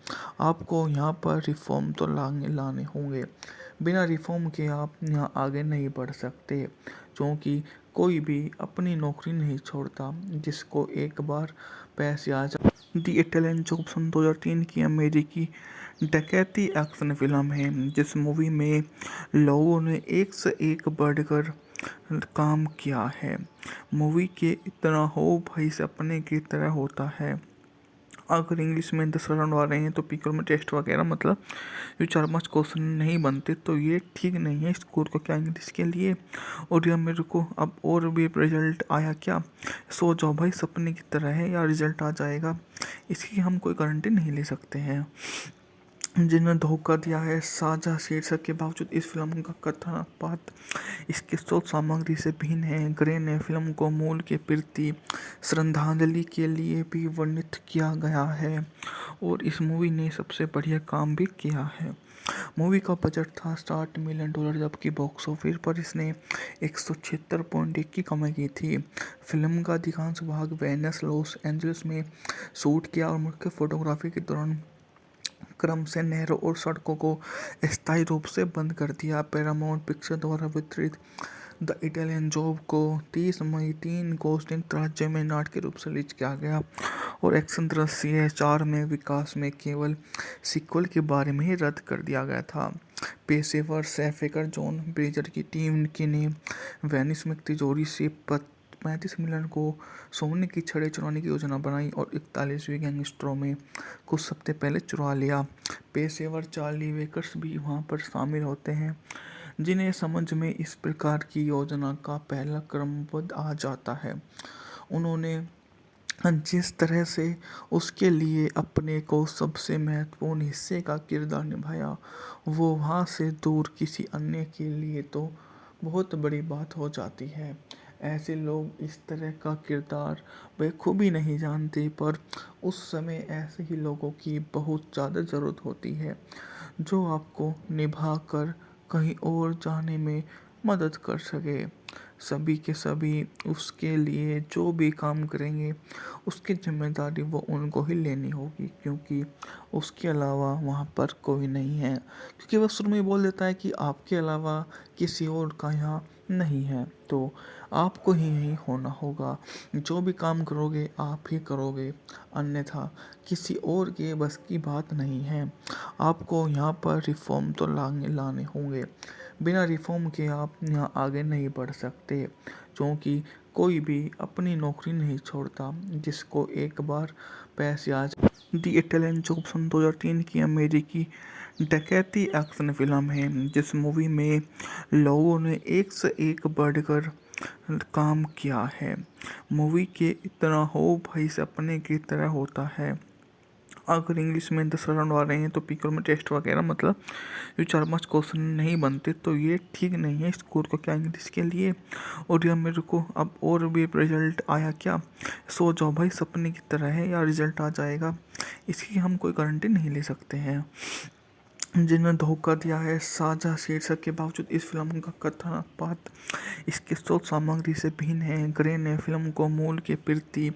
आपको यहाँ पर रिफॉर्म तो लाने होंगे। बिना रिफॉर्म के आप यहाँ आगे नहीं बढ़ सकते, क्योंकि कोई भी अपनी नौकरी नहीं छोड़ता जिसको एक बार पैसे आ जाए। द इटालियन जॉब सन 2003 की अमेरिकी डकैती एक्शन फिल्म है जिस मूवी में लोगों ने एक से एक बढ़कर काम किया है। मूवी के इतना हो भाई सपने की तरह होता है। अगर इंग्लिश में 10 राउंड आ रहे हैं तो पीकर में टेस्ट वगैरह मतलब ये 4-5 क्वेश्चन नहीं बनते तो ये ठीक नहीं है स्कोर को क्या इंग्लिश के लिए। और या मेरे को अब और भी रिजल्ट आया क्या, सो जाओ भाई सपने की तरह है या रिजल्ट आ जाएगा, इसकी हम कोई गारंटी नहीं ले सकते हैं। जिन्हें धोखा दिया है साझा शीर्षक के बावजूद इस फिल्म का कथन पाठ इसके स्रोत सामग्री से भिन्न है। ग्रे ने फिल्म को मूल के प्रति श्रद्धांजलि के लिए भी वर्णित किया गया है और इस मूवी ने सबसे बढ़िया काम भी किया है। मूवी का बजट था $60 मिलियन, जबकि बॉक्स ऑफिस पर इसने 176.1 की कमाई की थी। फिल्म का अधिकांश भाग वेनिस लॉस एंजल्स में शूट किया और मुख्य फोटोग्राफी के दौरान क्रम से नहरों और सड़कों को अस्थायी रूप से बंद कर दिया। पैरामाउंट पिक्चर द्वारा वितरित द इटालियन जॉब को 30 मई 3 को संयुक्त राज्य में नाटक के रूप से रिलीज किया गया और एक्शन दृश्य 4 में विकास में केवल सीक्वल के बारे में ही रद्द कर दिया गया था। पेशेवर सैफेकर जॉन ब्रेजर की टीम की ने वेनिस में तिजोरी से 35 मिलियन को सोने की छड़ें चुराने की योजना बनाई और 41वीं गैंगस्टरों में कुछ हफ्ते पहले चुरा लिया। पेशेवर चार्ली वेकर्स भी वहां पर शामिल होते हैं जिन्हें समझ में इस प्रकार की योजना का पहला क्रमबद्ध आ जाता है। उन्होंने जिस तरह से उसके लिए अपने को सबसे महत्वपूर्ण हिस्से का किरदार निभाया वो वहाँ से दूर किसी अन्य के लिए तो बहुत बड़ी बात हो जाती है। ऐसे लोग इस तरह का किरदार बखूबी नहीं जानते पर उस समय ऐसे ही लोगों की बहुत ज़्यादा ज़रूरत होती है जो आपको निभा कर कहीं और जाने में मदद कर सके। सभी के सभी उसके लिए जो भी काम करेंगे उसकी जिम्मेदारी वो उनको ही लेनी होगी क्योंकि उसके अलावा वहाँ पर कोई नहीं है, क्योंकि वह शुरू में बोल देता है कि आपके अलावा किसी और का यहाँ नहीं है तो आपको ही यहीं होना होगा। जो भी काम करोगे आप ही करोगे, अन्यथा किसी और के बस की बात नहीं है। आपको यहाँ पर रिफॉर्म तो लाने होंगे, बिना रिफॉर्म के आप यहाँ आगे नहीं बढ़ सकते क्योंकि कोई भी अपनी नौकरी नहीं छोड़ता जिसको एक बार पैसे आ जाए। द इटालियन जॉब सन 2003 की अमेरिकी डकैती एक्शन फिल्म है जिस मूवी में लोगों ने एक से एक बढ़कर काम किया है। मूवी के इतना हो भाई सपने की तरह होता है। अगर इंग्लिश में 10 राउंड आ रहे हैं तो पीकर में टेस्ट वगैरह मतलब ये 4-5 क्वेश्चन नहीं बनते तो ये ठीक नहीं है स्कोर को क्या इंग्लिश के लिए। और या मेरे को अब और भी रिजल्ट आया क्या, सो जाओ भाई सपने की तरह है या रिजल्ट आ जाएगा, इसकी हम कोई गारंटी नहीं ले सकते हैं। जिन्हें धोखा दिया है साझा शीर्षक के बावजूद इस फिल्म का कथन पाठ इसके स्रोत सामग्री से भिन्न है। ग्रे ने फिल्म को मूल के प्रति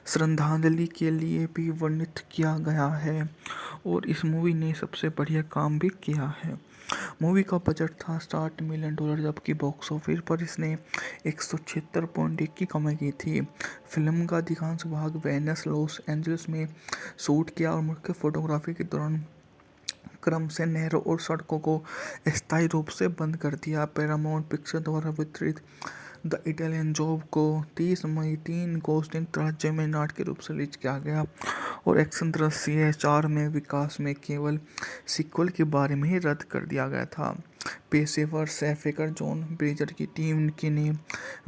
श्रद्धांजलि के लिए भी वर्णित किया गया है और इस मूवी ने सबसे बढ़िया काम भी किया है। मूवी का बजट था $60 मिलियन, जबकि बॉक्स ऑफिस पर इसने 176.1 की कमाई की थी। फिल्म का अधिकांश भाग वेनिस लॉस एंजल्स में शूट किया और मुख्य फोटोग्राफी के दौरान क्रम से नहरों और सड़कों को अस्थायी रूप से बंद कर दिया। पैरामाउंट पिक्चर द्वारा वितरित द इटालियन जॉब को 30 मई 3 को संयुक्त राज्य में नाटक के रूप से रिलीज किया गया और एक्शन दृश्य 4 में विकास में केवल सीक्वल के बारे में ही रद्द कर दिया गया था। पेशेवर सैफेकर जॉन ब्रेजर की टीम की ने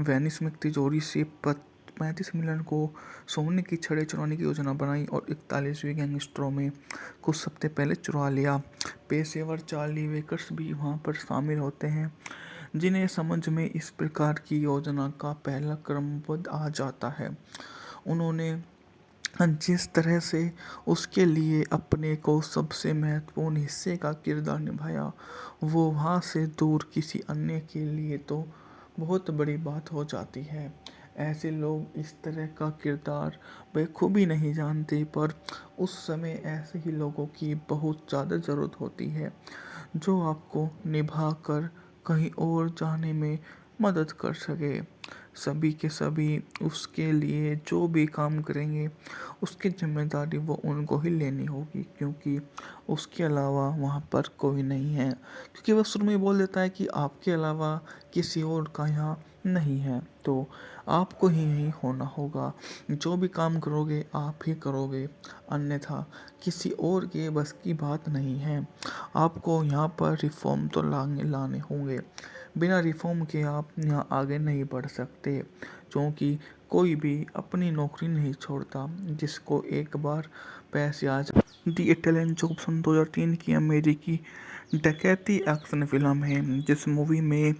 वेनिस में तिजोरी से 35 मिलियन को सोने की छड़ें चुराने की योजना बनाई और 41वीं गैंगस्टरों में कुछ हफ्ते पहले चुरा लिया। पेशेवर चार्ली वेकर्स भी वहां पर शामिल होते हैं जिन्हें समझ में इस प्रकार की योजना का पहला क्रमबद्ध आ जाता है। उन्होंने जिस तरह से उसके लिए अपने को सबसे महत्वपूर्ण हिस्से का किरदार निभाया वो वहाँ से दूर किसी अन्य के लिए तो बहुत बड़ी बात हो जाती है। ऐसे लोग इस तरह का किरदार बखूबी नहीं जानते पर उस समय ऐसे ही लोगों की बहुत ज़्यादा ज़रूरत होती है जो आपको निभा कर कहीं और जाने में मदद कर सके। सभी के सभी उसके लिए जो भी काम करेंगे उसकी जिम्मेदारी वो उनको ही लेनी होगी, क्योंकि उसके अलावा वहाँ पर कोई नहीं है। क्योंकि वह शुरू में ही बोल देता है कि आपके अलावा किसी और का यहाँ नहीं है, तो आपको ही यही होना होगा। जो भी काम करोगे आप ही करोगे, अन्यथा किसी और के बस की बात नहीं है। आपको यहाँ पर रिफॉर्म तो लाने होंगे। बिना रिफॉर्म के आप यहाँ आगे नहीं बढ़ सकते, क्योंकि कोई भी अपनी नौकरी नहीं छोड़ता जिसको एक बार पैसे आ जाए। दी इटालियन जॉब सन 2003 की अमेरिकी डकैती एक्शन फिल्म है, जिस मूवी में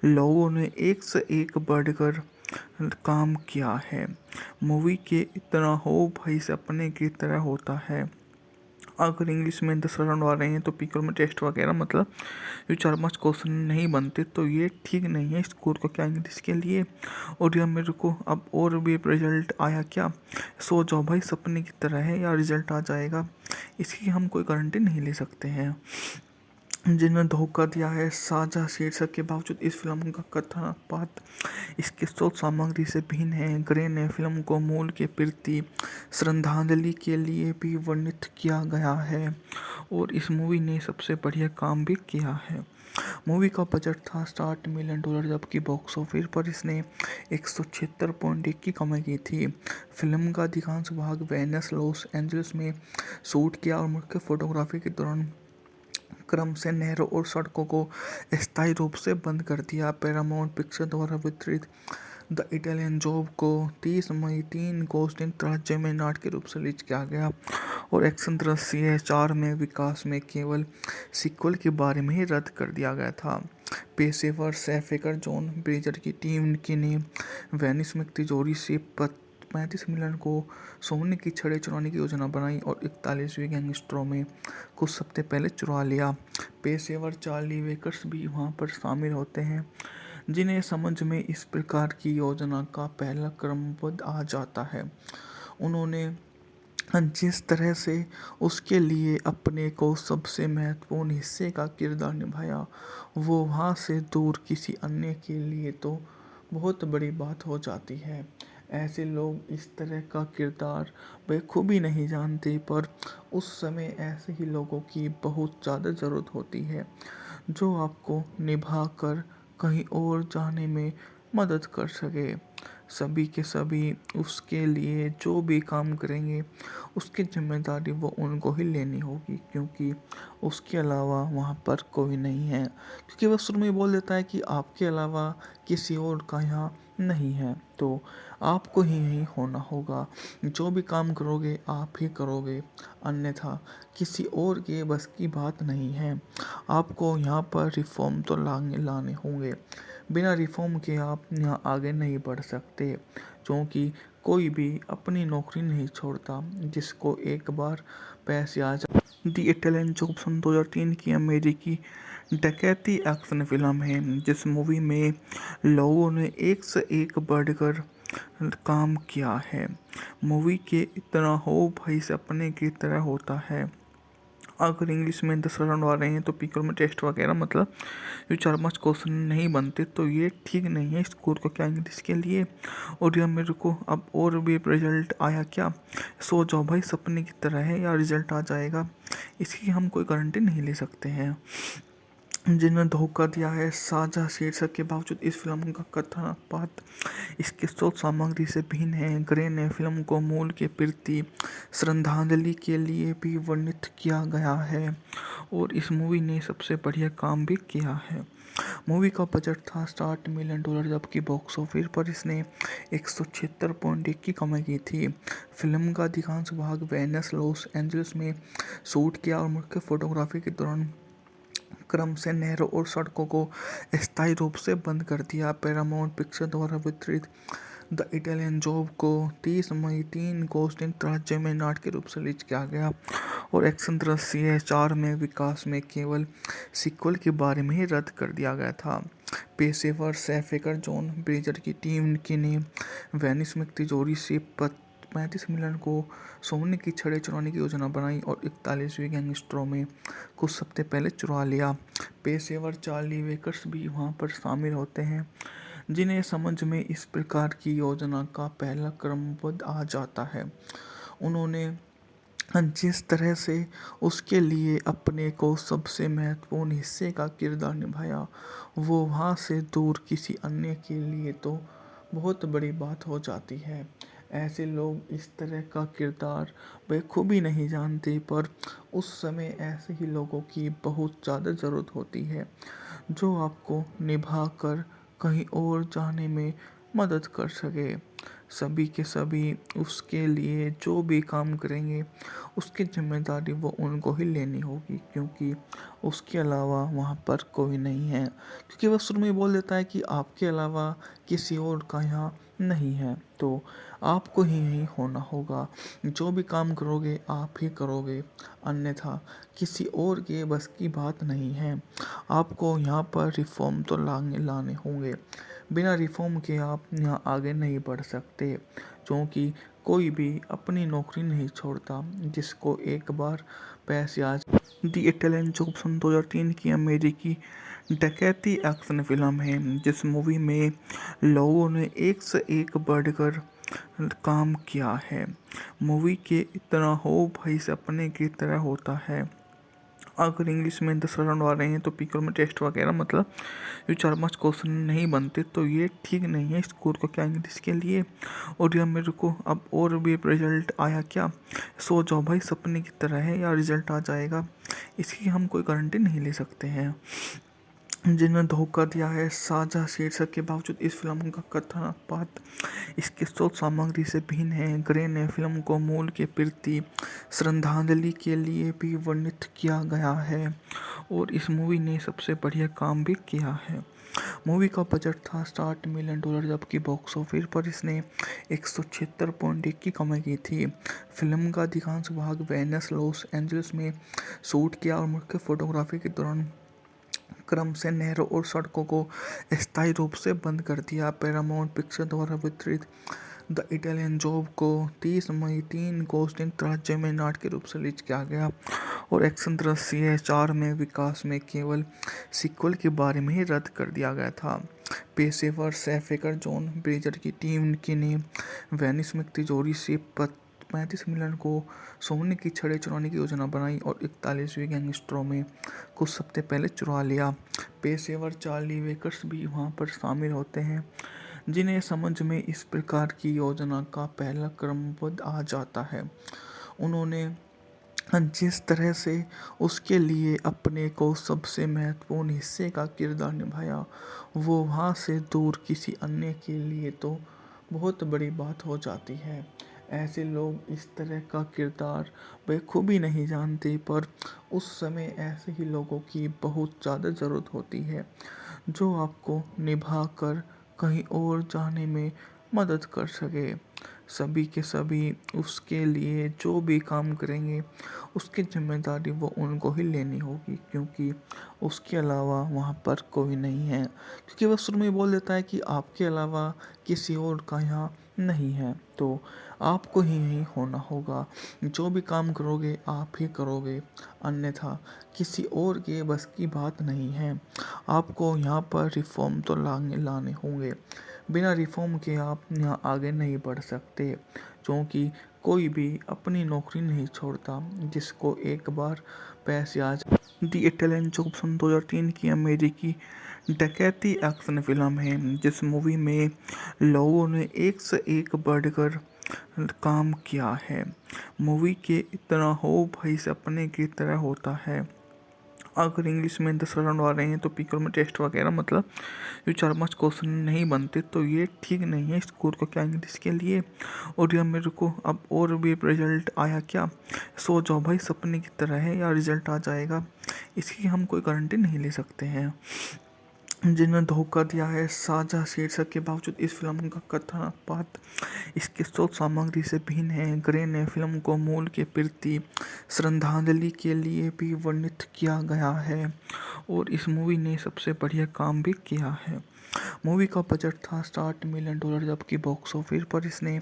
लोगों ने एक से एक बढ़कर काम किया है। मूवी के इतना हो भाई सपने की तरह होता है। अगर इंग्लिश में 10 राउंड आ रहे हैं तो पीकर में टेस्ट वगैरह मतलब ये 4-5 क्वेश्चन नहीं बनते, तो ये ठीक नहीं है स्कोर को क्या इंग्लिश के लिए। और या मेरे को अब और भी रिजल्ट आया क्या, सो जाओ भाई सपने की तरह है, या रिजल्ट आ जाएगा इसकी हम कोई गारंटी नहीं ले सकते हैं। जिन्हें धोखा दिया है साझा शीर्षक के बावजूद इस फिल्म का कथन पाठ इसके स्रोत सामग्री से भिन्न है। ग्रे ने फिल्म को मूल के प्रति श्रद्धांजलि के लिए भी वर्णित किया गया है और इस मूवी ने सबसे बढ़िया काम भी किया है। मूवी का बजट था $60 मिलियन, जबकि बॉक्स ऑफिस पर इसने 176.1 की कमाई की थी। फिल्म का अधिकांश भाग वेनिस लॉस एंजल्स में शूट किया और मुख्य फोटोग्राफी के दौरान क्रम से नहरों और सड़कों को स्थायी रूप से बंद कर दिया। पैरामाउंट पिक्चर द्वारा वितरित द इटालियन जॉब को 30 मई 3 को संयुक्त राज्य में नाटकीय रूप से रिलीज किया गया और एक्शन दृश्य 4 में विकास में केवल सीक्वल के बारे में ही रद्द कर दिया गया था। पेशेवर सैफेकर जॉन ब्रेजर की टीम ने वेनिस में तिजोरी से 35 मिलियन को सोने की छड़ें चुराने की योजना बनाई और 41वीं गैंगस्टरों में कुछ हफ्ते पहले चुरा लिया। पेशेवर चार्ली वेकर्स भी वहां पर शामिल होते हैं, जिन्हें समझ में इस प्रकार की योजना का पहला क्रमबद्ध आ जाता है। उन्होंने जिस तरह से उसके लिए अपने को सबसे महत्वपूर्ण हिस्से का किरदार निभाया, वो वहाँ से दूर किसी अन्य के लिए तो बहुत बड़ी बात हो जाती है। ऐसे लोग इस तरह का किरदार बखूबी नहीं जानते, पर उस समय ऐसे ही लोगों की बहुत ज़्यादा ज़रूरत होती है जो आपको निभा कर कहीं और जाने में मदद कर सके। सभी के सभी उसके लिए जो भी काम करेंगे उसकी जिम्मेदारी वो उनको ही लेनी होगी, क्योंकि उसके अलावा वहाँ पर कोई नहीं है। क्योंकि वह शुरू में ही बोल देता है कि आपके अलावा किसी और का यहाँ नहीं है, तो आपको ही यही होना होगा। जो भी काम करोगे आप ही करोगे, अन्यथा किसी और के बस की बात नहीं है। आपको यहाँ पर रिफॉर्म तो लाने होंगे। बिना रिफॉर्म के आप यहाँ आगे नहीं बढ़ सकते, क्योंकि कोई भी अपनी नौकरी नहीं छोड़ता जिसको एक बार पैसे आ जाए। दी इटालियन जॉब सन 2003 की अमेरिकी डकैती एक्शन फिल्म है, जिस मूवी में लोगों ने एक से एक बढ़कर काम किया है। मूवी के इतना हो भाई सपने की तरह होता है। अगर इंग्लिश में 10 राउंड आ रहे हैं तो पीकर में टेस्ट वगैरह मतलब ये 4-5 क्वेश्चन नहीं बनते, तो ये ठीक नहीं है स्कोर को क्या इंग्लिश के लिए। और या मेरे को अब और भी रिजल्ट आया क्या, सो जाओ भाई सपने की तरह है, या रिजल्ट आ जाएगा इसकी हम कोई गारंटी नहीं ले सकते हैं। जिन्हें धोखा दिया है साझा शीर्षक के बावजूद इस फिल्म का कथन पाठ इसके स्रोत सामग्री से भिन्न है। ग्रे ने फिल्म को मूल के प्रति श्रद्धांजलि के लिए भी वर्णित किया गया है और इस मूवी ने सबसे बढ़िया काम भी किया है। मूवी का बजट था $60 मिलियन, जबकि बॉक्स ऑफिस पर इसने 176.1 की कमाई की थी। फिल्म का अधिकांश भाग वेनिस लॉस एंजल्स में शूट किया और मुख्य फोटोग्राफी के दौरान क्रम से नहरों और सड़कों को स्थायी रूप से बंद कर दिया। पैरामाउंट पिक्चर द्वारा वितरित द इटालियन जॉब को 30 मई 3 को संयुक्त राज्य में नाटकीय रूप से रिलीज किया गया और एक्शन दृश्य 4 में विकास में केवल सीक्वल के बारे में ही रद्द कर दिया गया था। पेशेवर सैफेकर जॉन ब्रेजर की टीम ने वेनिस में तिजोरी से 35 मिलियन को सोने की छड़ें चुराने की योजना बनाई और 41वीं गैंगस्टरों में कुछ हफ्ते पहले चुरा लिया। पेशेवर चार्ली वेकर्स भी वहां पर शामिल होते हैं, जिन्हें समझ में इस प्रकार की योजना का पहला क्रमबद्ध आ जाता है। उन्होंने जिस तरह से उसके लिए अपने को सबसे महत्वपूर्ण हिस्से का किरदार निभाया, वो वहाँ से दूर किसी अन्य के लिए तो बहुत बड़ी बात हो जाती है। ऐसे लोग इस तरह का किरदार बखूबी नहीं जानते, पर उस समय ऐसे ही लोगों की बहुत ज़्यादा ज़रूरत होती है, जो आपको निभा कर कहीं और जाने में मदद कर सके। सभी के सभी उसके लिए जो भी काम करेंगे, उसकी ज़िम्मेदारी वो उनको ही लेनी होगी, क्योंकि उसके अलावा वहाँ पर कोई नहीं है। क्योंकि वह शुरू में ही बोल देता है कि आपके अलावा किसी और का यहाँ नहीं है, तो आपको ही यही होना होगा। जो भी काम करोगे आप ही करोगे, अन्यथा किसी और के बस की बात नहीं है। आपको यहाँ पर रिफ़ॉर्म तो लाने होंगे। बिना रिफ़ॉर्म के आप यहाँ आगे नहीं बढ़ सकते, क्योंकि कोई भी अपनी नौकरी नहीं छोड़ता जिसको एक बार पैसे आ जाए। दी इटालियन जॉब सन 2003 की अमेरिकी डकैती एक्शन फिल्म है, जिस मूवी में लोगों ने एक से एक बढ़कर काम किया है। मूवी के इतना हो भाई सपने की तरह होता है। अगर इंग्लिश में 10 राउंड आ रहे हैं तो पीकर में टेस्ट वगैरह, मतलब जो 4-5 क्वेश्चन नहीं बनते, तो ये ठीक नहीं है स्कोर को क्या इंग्लिश के लिए। और यह मेरे को अब और भी रिजल्ट आया क्या, सो जाओ भाई सपने की तरह है, या रिजल्ट आ जाएगा, इसकी हम कोई गारंटी नहीं ले सकते हैं। जिन्हें धोखा दिया है साझा शीर्षक के बावजूद इस फिल्म का कथन पात्र इसके स्रोत सामग्री से भिन्न है। ग्रे ने फिल्म को मूल के प्रति श्रद्धांजलि के लिए भी वर्णित किया गया है, और इस मूवी ने सबसे बढ़िया काम भी किया है। मूवी का बजट था $60 मिलियन, जबकि बॉक्स ऑफिस पर इसने 176.1 की कमाई की थी। फिल्म का अधिकांश भाग वेनिस, लॉस एंजलिस में शूट किया और मुख्य फोटोग्राफी के दौरान क्रम से नहरों और सड़कों को स्थायी रूप से बंद कर दिया। पैरामाउंट पिक्चर द्वारा वितरित द इटालियन जॉब को 30 मई 3 को संयुक्त राज्य में नाटकीय रूप से रिलीज किया गया, और एक्शन दृश्य 4 में विकास में केवल सीक्वल के बारे में ही रद्द कर दिया गया था। पेशेवर सैफेकर जॉन ब्रेजर की टीम ने वेनिस में तिजोरी से 35 मिलियन को सोने की छड़ें चुराने की योजना बनाई और 41वीं गैंगस्टरों में कुछ हफ्ते पहले चुरा लिया। पेशेवर चार्ली वेकर्स भी वहां पर शामिल होते हैं, जिन्हें समझ में इस प्रकार की योजना का पहला क्रमबद्ध आ जाता है। उन्होंने जिस तरह से उसके लिए अपने को सबसे महत्वपूर्ण हिस्से का किरदार निभाया, वो वहाँ से दूर किसी अन्य के लिए तो बहुत बड़ी बात हो जाती है। ऐसे लोग इस तरह का किरदार बखूबी नहीं जानते, पर उस समय ऐसे ही लोगों की बहुत ज़्यादा ज़रूरत होती है, जो आपको निभा कर कहीं और जाने में मदद कर सके। सभी के सभी उसके लिए जो भी काम करेंगे, उसकी ज़िम्मेदारी वो उनको ही लेनी होगी, क्योंकि उसके अलावा वहाँ पर कोई नहीं है। क्योंकि वह शुरू में ही बोल देता है कि आपके अलावा किसी और का यहाँ नहीं है, तो आपको ही यही होना होगा। जो भी काम करोगे आप ही करोगे, अन्यथा किसी और के बस की बात नहीं है। आपको यहाँ पर रिफ़ॉर्म तो लाने होंगे। बिना रिफ़ॉर्म के आप यहाँ आगे नहीं बढ़ सकते, क्योंकि कोई भी अपनी नौकरी नहीं छोड़ता जिसको एक बार पैसे आ जाए। दी इटालियन जॉब सन 2003 की अमेरिकी डकैती एक्शन फिल्म है, जिस मूवी में लोगों ने एक से एक बढ़कर काम किया है। मूवी के इतना हो भाई सपने की तरह होता है। अगर इंग्लिश में 10 राउंड आ रहे हैं तो पीकर में टेस्ट वगैरह, मतलब जो 4-5 क्वेश्चन नहीं बनते, तो ये ठीक नहीं है स्कोर को क्या इंग्लिश के लिए। और यह मेरे को अब और भी रिजल्ट आया क्या, सो जाओ भाई सपने की तरह है, या रिजल्ट आ जाएगा, इसकी हम कोई गारंटी नहीं ले सकते हैं। जिन्हें धोखा दिया है साझा शीर्षक के बावजूद इस फिल्म का कथन पात्र इसके स्रोत सामग्री से भिन्न है। ग्रे ने फिल्म को मूल के प्रति श्रद्धांजलि के लिए भी वर्णित किया गया है, और इस मूवी ने सबसे बढ़िया काम भी किया है। मूवी का बजट था $60 मिलियन, जबकि बॉक्स ऑफिस पर इसने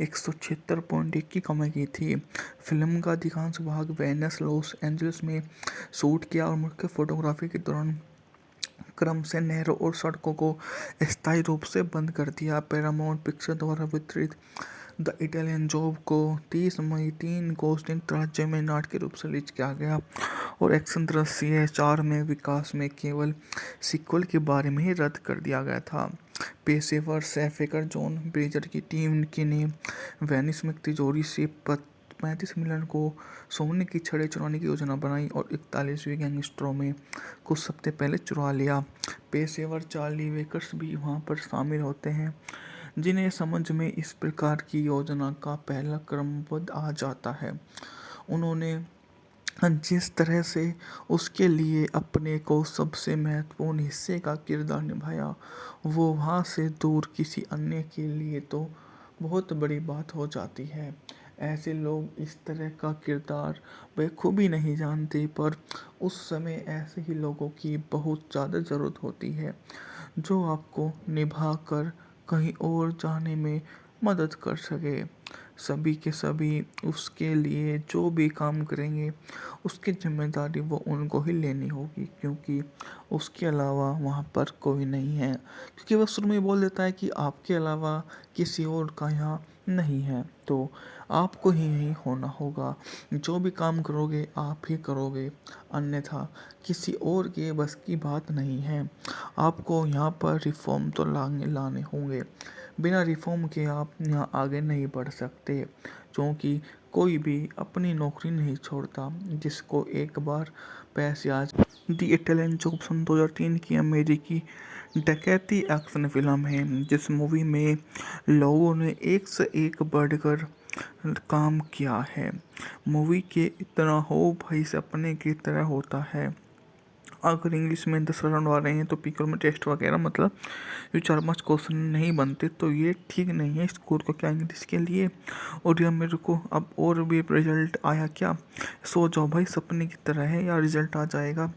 176.1 की कमाई की थी। फिल्म का अधिकांश भाग वेनिस, लॉस एंजलिस में शूट किया और मुख्य फोटोग्राफी के दौरान क्रम से नहरों और सड़कों को स्थायी रूप से बंद कर दिया। पैरामाउंट पिक्चर द्वारा वितरित द इटालियन जॉब को 30 मई 3 को संयुक्त राज्य में नाटक के रूप से रिलीज किया गया और एक्शन दृश्य 4 में विकास में केवल सीक्वल के बारे में ही रद्द कर दिया गया था। पेशेवर सैफेकर जॉन ब्रेजर की टीम की ने वेनिस में तिजोरी से 35 मिलियन को सोने की छड़ें चुराने की योजना बनाई और 41वें गैंगस्टरों में कुछ हफ्ते पहले चुरा लिया। पेशेवर चार्ली वेकर्स भी वहां पर शामिल होते हैं, जिन्हें समझ में इस प्रकार की योजना का पहला क्रमबद्ध आ जाता है। उन्होंने जिस तरह से उसके लिए अपने को सबसे महत्वपूर्ण हिस्से का किरदार निभाया, वो वहाँ से दूर किसी अन्य के लिए तो बहुत बड़ी बात हो जाती है। ऐसे लोग इस तरह का किरदार बखूबी नहीं जानते, पर उस समय ऐसे ही लोगों की बहुत ज़्यादा ज़रूरत होती है जो आपको निभा कर कहीं और जाने में मदद कर सके। सभी के सभी उसके लिए जो भी काम करेंगे उसकी जिम्मेदारी वो उनको ही लेनी होगी, क्योंकि उसके अलावा वहाँ पर कोई नहीं है। क्योंकि वह शुरू में बोल देता है कि आपके अलावा किसी और का यहाँ नहीं है, तो आपको ही यही होना होगा। जो भी काम करोगे आप ही करोगे, अन्यथा किसी और के बस की बात नहीं है। आपको यहाँ पर रिफॉर्म तो लाने होंगे, बिना रिफॉर्म के आप यहाँ आगे नहीं बढ़ सकते, क्योंकि कोई भी अपनी नौकरी नहीं छोड़ता जिसको एक बार पैसे आ जाए। दी इटालियन जॉब सन 2003 की अमेरिकी डकैती एक्शन फिल्म है, जिस मूवी में लोगों ने एक से एक बढ़कर काम किया है। मूवी के इतना हो भाई सपने की तरह होता है। अगर इंग्लिश में 10 राउंड आ रहे हैं तो पीकर में टेस्ट वगैरह मतलब ये 4-5 क्वेश्चन नहीं बनते, तो ये ठीक नहीं है स्कूल को क्या इंग्लिश के लिए। और या मेरे को अब और भी रिजल्ट आया क्या, सो जाओ भाई, सपने की तरह है या रिजल्ट आ जाएगा,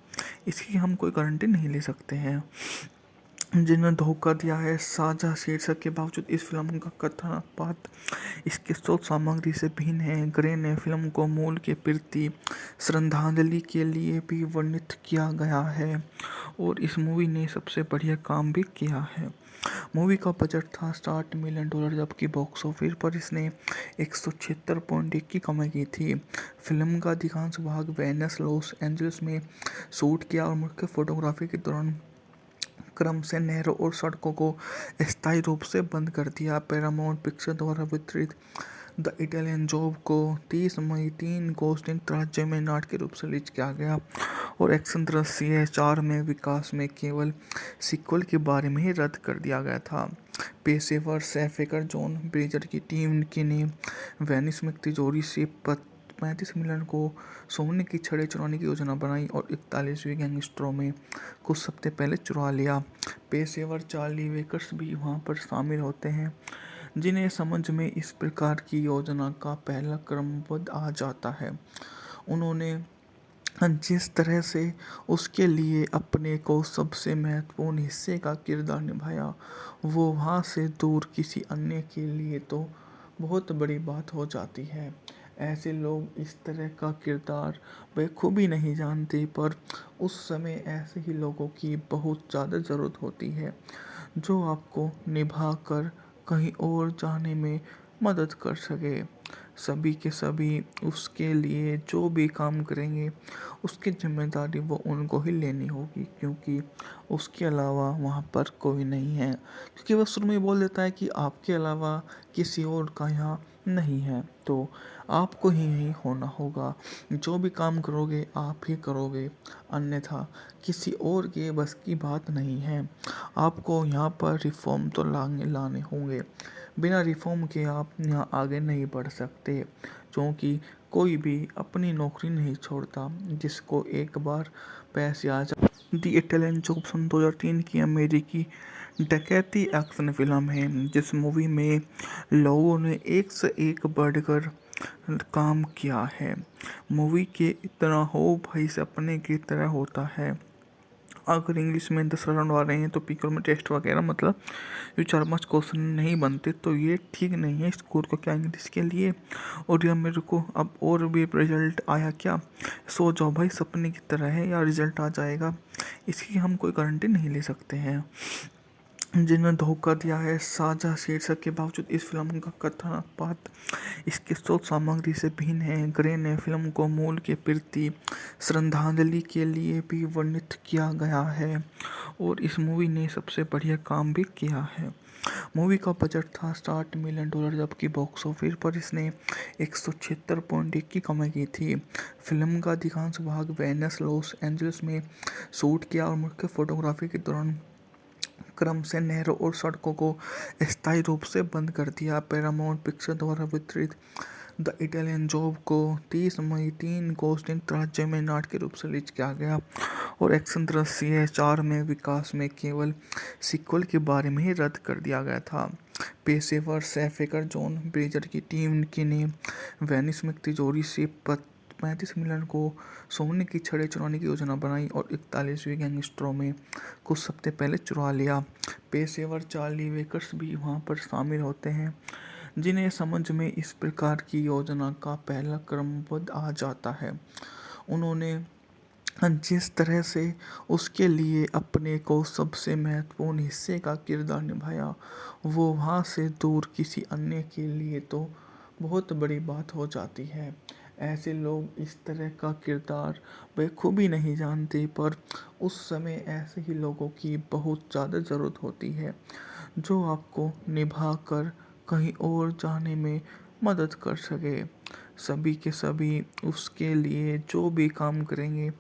इसकी हम कोई गारंटी नहीं ले सकते हैं। जिन्हें धोखा दिया है साझा शीर्षक के बावजूद इस फिल्म का कथन पाठ इसके स्रोत सामग्री से भिन्न है। ग्रे ने फिल्म को मूल के प्रति श्रद्धांजलि के लिए भी वर्णित किया गया है और इस मूवी ने सबसे बढ़िया काम भी किया है। मूवी का बजट था $60 मिलियन, जबकि बॉक्स ऑफिस पर इसने 176.1 की कमाई की थी। फिल्म का अधिकांश भाग वेनिस लॉस एंजलिस में शूट किया और मुख्य फोटोग्राफी के दौरान क्रम से नहरों और सड़कों को स्थायी रूप से बंद कर दिया। पैरामाउंट पिक्चर द्वारा वितरित द इटालियन जॉब को 30 मई 3 को संयुक्त राज्य में नाटक के रूप से रिलीज किया गया और एक्शन दृश्य 4 में विकास में केवल सीक्वल के बारे में ही रद्द कर दिया गया था। पेशेवर सैफेकर जॉन ब्रेजर की टीम की ने वेनिस में तिजोरी से 35 मिलियन को सोने की छड़ें चुराने की योजना बनाई और 41वें गैंगस्टरों में कुछ हफ्ते पहले चुरा लिया। पेशेवर चार्ली वेकर्स भी वहां पर शामिल होते हैं, जिन्हें समझ में इस प्रकार की योजना का पहला क्रमबद्ध आ जाता है। उन्होंने जिस तरह से उसके लिए अपने को सबसे महत्वपूर्ण हिस्से का किरदार निभाया, वो वहाँ से दूर किसी अन्य के लिए तो बहुत बड़ी बात हो जाती है। ऐसे लोग इस तरह का किरदार बखूबी नहीं जानते, पर उस समय ऐसे ही लोगों की बहुत ज़्यादा ज़रूरत होती है जो आपको निभा कर कहीं और जाने में मदद कर सके। सभी के सभी उसके लिए जो भी काम करेंगे उसकी जिम्मेदारी वो उनको ही लेनी होगी, क्योंकि उसके अलावा वहाँ पर कोई नहीं है। क्योंकि वह शुरू में बोल देता है कि आपके अलावा किसी और का यहाँ नहीं है, तो आपको ही यही होना होगा। जो भी काम करोगे आप ही करोगे, अन्यथा किसी और के बस की बात नहीं है। आपको यहाँ पर रिफॉर्म तो लाने होंगे, बिना रिफॉर्म के आप यहाँ आगे नहीं बढ़ सकते, क्योंकि कोई भी अपनी नौकरी नहीं छोड़ता जिसको एक बार पैसे आ जाए। दी इटालियन जॉब सन 2003 की अमेरिकी डकैती एक्शन फिल्म है, जिस मूवी में लोगों ने एक से एक बढ़कर काम किया है। मूवी के इतना हो भाई सपने की तरह होता है। अगर इंग्लिश में 10 राउंड आ रहे हैं तो पीकर में टेस्ट वगैरह मतलब जो 4-5 क्वेश्चन नहीं बनते तो ये ठीक नहीं है स्कूल को क्या इंग्लिश के लिए। और या मेरे को अब और भी रिजल्ट आया क्या, सो जाओ भाई, सपने की तरह है या रिजल्ट आ जाएगा, इसकी हम कोई गारंटी नहीं ले सकते हैं। जिन्होंने धोखा दिया है साझा शीर्षक के बावजूद इस फिल्म का कथन पाठ इसके स्रोत सामग्री से भिन्न है। ग्रे ने फिल्म को मूल के प्रति श्रद्धांजलि के लिए भी वर्णित किया गया है और इस मूवी ने सबसे बढ़िया काम भी किया है। मूवी का बजट था $60 मिलियन, जबकि बॉक्स ऑफिस पर इसने 176.1 की कमाई की थी। फिल्म का अधिकांश भाग वेनिस, लॉस एंजलिस में शूट किया और मुख्य फोटोग्राफी के दौरान क्रम से नहरों और सड़कों को अस्थायी रूप से बंद कर दिया। पैरामाउंट पिक्चर द्वारा वितरित द इटालियन जॉब को 30 मई 3 गोस्टिंग राज्य में नाटक के रूप से रिलीज किया गया और एक्शन दृश्य 4 में विकास में केवल सीक्वल के बारे में ही रद्द कर दिया गया था। पेशेवर सैफेकर जॉन ब्रेजर की टीम ने वेनिस में तिजोरी से 35 मिलियन को सोने की छड़ें चुराने की योजना बनाई और 41वीं गैंगस्टरों में कुछ हफ्ते पहले चुरा लिया। पेशेवर चार्ली वेकर्स भी वहां पर शामिल होते हैं, जिन्हें समझ में इस प्रकार की योजना का पहला क्रमबद्ध आ जाता है। उन्होंने जिस तरह से उसके लिए अपने को सबसे महत्वपूर्ण हिस्से का किरदार निभाया, वो वहाँ से दूर किसी अन्य के लिए तो बहुत बड़ी बात हो जाती है। ऐसे लोग इस तरह का किरदार बखूबी नहीं जानते, पर उस समय ऐसे ही लोगों की बहुत ज़्यादा ज़रूरत होती है जो आपको निभा कर कहीं और जाने में मदद कर सके। सभी के सभी उसके लिए जो भी काम करेंगे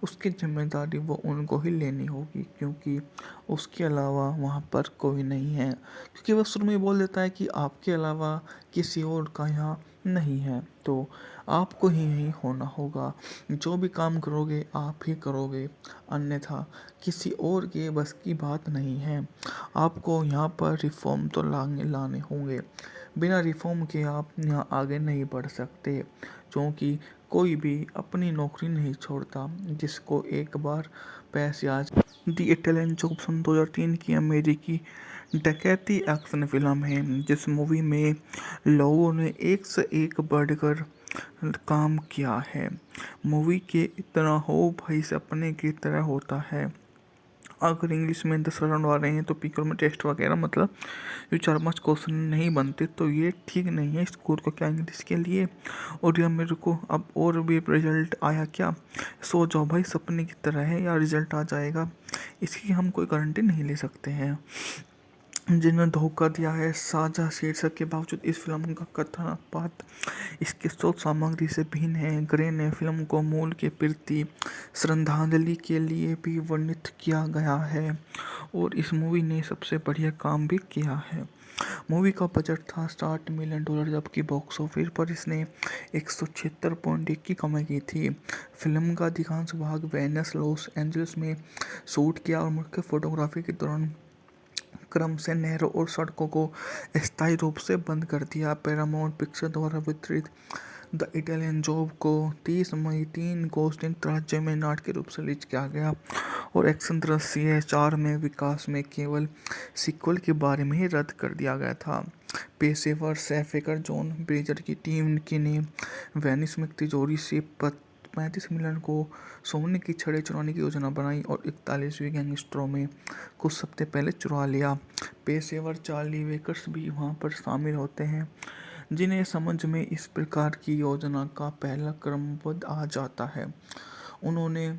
उसकी जिम्मेदारी वो उनको ही लेनी होगी, क्योंकि उसके अलावा वहाँ पर कोई नहीं है। क्योंकि वह शुरू में बोल देता है कि आपके अलावा किसी और का यहाँ नहीं है, तो आपको ही यही होना होगा। जो भी काम करोगे आप ही करोगे, अन्यथा किसी और के बस की बात नहीं है। आपको यहाँ पर रिफॉर्म तो लाने होंगे, बिना रिफॉर्म के आप यहाँ आगे नहीं बढ़ सकते, क्योंकि कोई भी अपनी नौकरी नहीं छोड़ता जिसको एक बार पैसे आ जाए। दी इटालियन जॉब सन 2003 की अमेरिकी डकैती एक्शन फिल्म है, जिस मूवी में लोगों ने एक से एक बढ़कर काम किया है। मूवी के इतना हो भाई सपने की तरह होता है। अगर इंग्लिश में 10 राउंड आ रहे हैं तो पीकर में टेस्ट वगैरह मतलब जो 4-5 क्वेश्चन नहीं बनते तो ये ठीक नहीं है स्कूल को क्या इंग्लिश के लिए। और या मेरे को अब और भी रिजल्ट आया क्या, सो जाओ भाई, सपने की तरह है या रिजल्ट आ जाएगा, इसकी हम कोई गारंटी नहीं ले सकते हैं। जिन्होंने धोखा दिया है साझा शीर्षक के बावजूद इस फिल्म का कथन पाठ इसके स्रोत सामग्री से भिन्न है। ग्रे ने फिल्म को मूल के प्रति श्रद्धांजलि के लिए भी वर्णित किया गया है और इस मूवी ने सबसे बढ़िया काम भी किया है। मूवी का बजट था $60 मिलियन, जबकि बॉक्स ऑफिस पर इसने 176.1 की कमाई की थी। फिल्म का अधिकांश भाग वेनिस, लॉस एंजलिस में शूट किया और मुख्य फोटोग्राफी के दौरान क्रम से नहरों और सड़कों को अस्थायी रूप से बंद कर दिया। पैरामाउंट पिक्चर द्वारा वितरित द इटालियन जॉब को 30 मई 3 गोस्टिंग राज्य में नाटक के रूप से रिलीज किया गया और एक्शन दृश्य 4 में विकास में केवल सीक्वल के बारे में ही रद्द कर दिया गया था। पेशेवर सैफेकर जॉन ब्रेजर की टीम ने वेनिस में तिजोरी से 35 मिलियन को सोने की छड़ें चुराने की योजना बनाई और 41वीं गैंगस्टरों में कुछ हफ्ते पहले चुरा लिया। पेशेवर चार्ली वेकर्स भी वहां पर शामिल होते हैं, जिन्हें समझ में इस प्रकार की योजना का पहला क्रमबद्ध आ जाता है। उन्होंने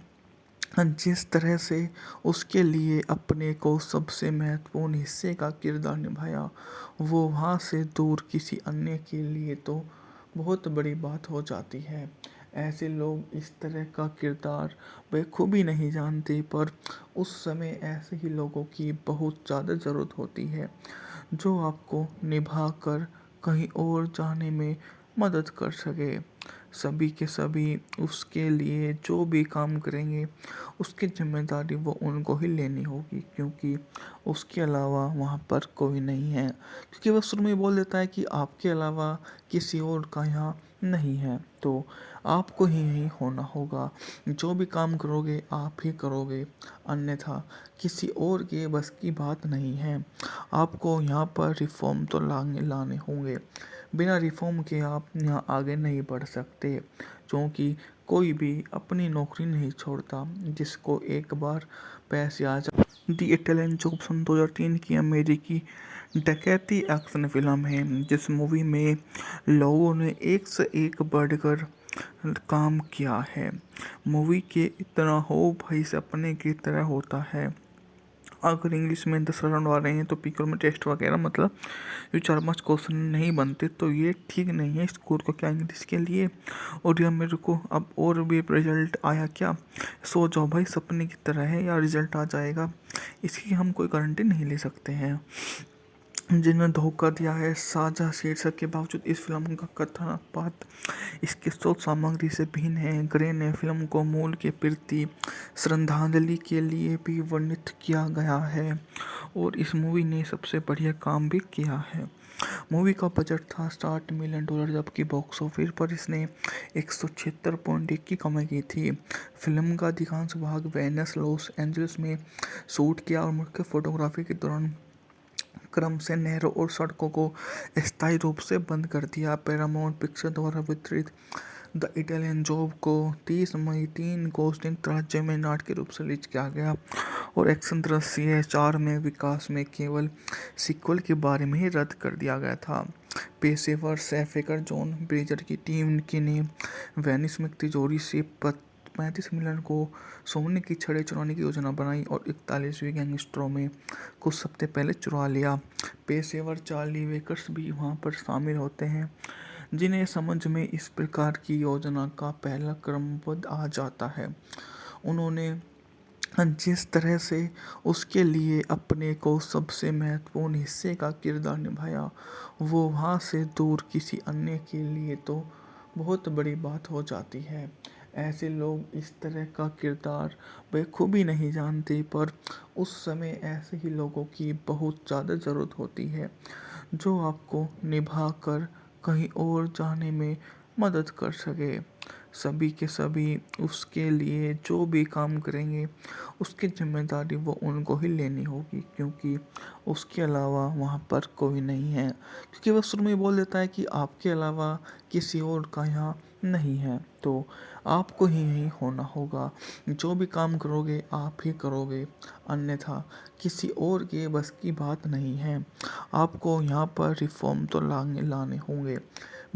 जिस तरह से उसके लिए अपने को सबसे महत्वपूर्ण हिस्से का किरदार निभाया, वो वहाँ से दूर किसी अन्य के लिए तो बहुत बड़ी बात हो जाती है। ऐसे लोग इस तरह का किरदार बखूबी नहीं जानते, पर उस समय ऐसे ही लोगों की बहुत ज़्यादा ज़रूरत होती है जो आपको निभा कर कहीं और जाने में मदद कर सके। सभी के सभी उसके लिए जो भी काम करेंगे उसकी जिम्मेदारी वो उनको ही लेनी होगी, क्योंकि उसके अलावा वहाँ पर कोई नहीं है। क्योंकि वह शुरू में बोल देता है कि आपके अलावा किसी और का यहाँ नहीं है, तो आपको ही यही होना होगा। जो भी काम करोगे आप ही करोगे, अन्यथा किसी और के बस की बात नहीं है। आपको यहाँ पर रिफ़ॉर्म तो लाने लाने होंगे। बिना रिफ़ॉर्म के आप यहाँ आगे नहीं बढ़ सकते, क्योंकि कोई भी अपनी नौकरी नहीं छोड़ता जिसको एक बार पैसे आ जाए। दी इटालियन जॉब सन 2003 की अमेरिकी डकैती एक्शन फिल्म है, जिस मूवी में लोगों ने एक से एक बढ़कर काम किया है। मूवी के इतना हो भाई सपने की तरह होता है। अगर इंग्लिश में 10 राउंड आ रहे हैं तो पीकर में टेस्ट वगैरह मतलब ये 4-5 क्वेश्चन नहीं बनते, तो ये ठीक नहीं है स्कोर को क्या इंग्लिश के लिए। और या मेरे को अब और भी रिजल्ट आया क्या, सो जाओ भाई सपने की तरह है, या रिजल्ट आ जाएगा इसकी हम कोई गारंटी नहीं ले सकते हैं। जिन्हें धोखा दिया है साझा शीर्षक के बावजूद इस फिल्म का कथन पाठ इसके स्रोत सामग्री से भिन्न है। ग्रे ने फिल्म को मूल के प्रति श्रद्धांजलि के लिए भी वर्णित किया गया है और इस मूवी ने सबसे बढ़िया काम भी किया है। मूवी का बजट था $60 मिलियन, जबकि बॉक्स ऑफिस पर इसने 176.1 की कमाई की थी। फिल्म का अधिकांश भाग वेनिस लॉस एंजल्स में शूट किया और मुख्य फोटोग्राफी के दौरान क्रम से नहरों और सड़कों को स्थायी रूप से बंद कर दिया। पैरामाउंट पिक्चर द्वारा वितरित द इटालियन जॉब को 30 मई 3 को संयुक्त राज्य में नाटक के रूप से रिलीज किया गया और एक्शन दृश्य 4 में विकास में केवल सीक्वल के बारे में ही रद्द कर दिया गया था। पेशेवर सैफेकर जॉन ब्रेजर की टीम की ने वेनिस में तिजोरी से 35 मिलियन को सोने की छड़ें चुराने की योजना बनाई और 41वीं गैंगस्टरों में कुछ हफ्ते पहले चुरा लिया। पेशेवर चार्ली वेकर्स भी वहां पर शामिल होते हैं, जिन्हें समझ में इस प्रकार की योजना का पहला क्रमबद्ध आ जाता है। उन्होंने जिस तरह से उसके लिए अपने को सबसे महत्वपूर्ण हिस्से का किरदार निभाया, वो वहाँ से दूर किसी अन्य के लिए तो बहुत बड़ी बात हो जाती है। ऐसे लोग इस तरह का किरदार बखूबी नहीं जानते, पर उस समय ऐसे ही लोगों की बहुत ज़्यादा ज़रूरत होती है जो आपको निभा कर कहीं और जाने में मदद कर सके। सभी के सभी उसके लिए जो भी काम करेंगे उसकी जिम्मेदारी वो उनको ही लेनी होगी, क्योंकि उसके अलावा वहाँ पर कोई नहीं है। क्योंकि वह शुरू में बोल देता है कि आपके अलावा किसी और का यहाँ नहीं है, तो आपको ही यही होना होगा। जो भी काम करोगे आप ही करोगे, अन्यथा किसी और के बस की बात नहीं है। आपको यहाँ पर रिफ़ॉर्म तो लाने होंगे।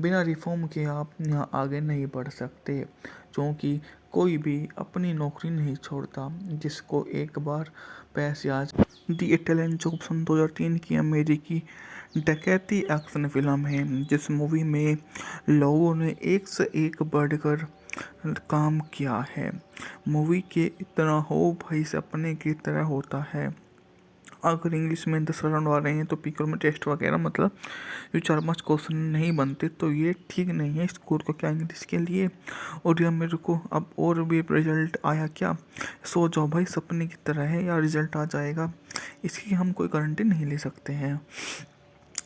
बिना रिफ़ॉर्म के आप यहाँ आगे नहीं बढ़ सकते, क्योंकि कोई भी अपनी नौकरी नहीं छोड़ता जिसको एक बार पैसे आ जाए। दी इटालियन जॉब सन 2003 की अमेरिकी डकैती एक्शन फिल्म है, जिस मूवी में लोगों ने एक से एक बढ़कर काम किया है। मूवी के इतना हो भाई सपने की तरह होता है। अगर इंग्लिश में 10 राउंड आ रहे हैं तो पीकर में टेस्ट वगैरह मतलब ये 4-5 क्वेश्चन नहीं बनते, तो ये ठीक नहीं है स्कोर को क्या इंग्लिश के लिए। और या मेरे को अब और भी रिजल्ट आया क्या, सो जाओ भाई सपने की तरह है, या रिजल्ट आ जाएगा इसकी हम कोई गारंटी नहीं ले सकते हैं।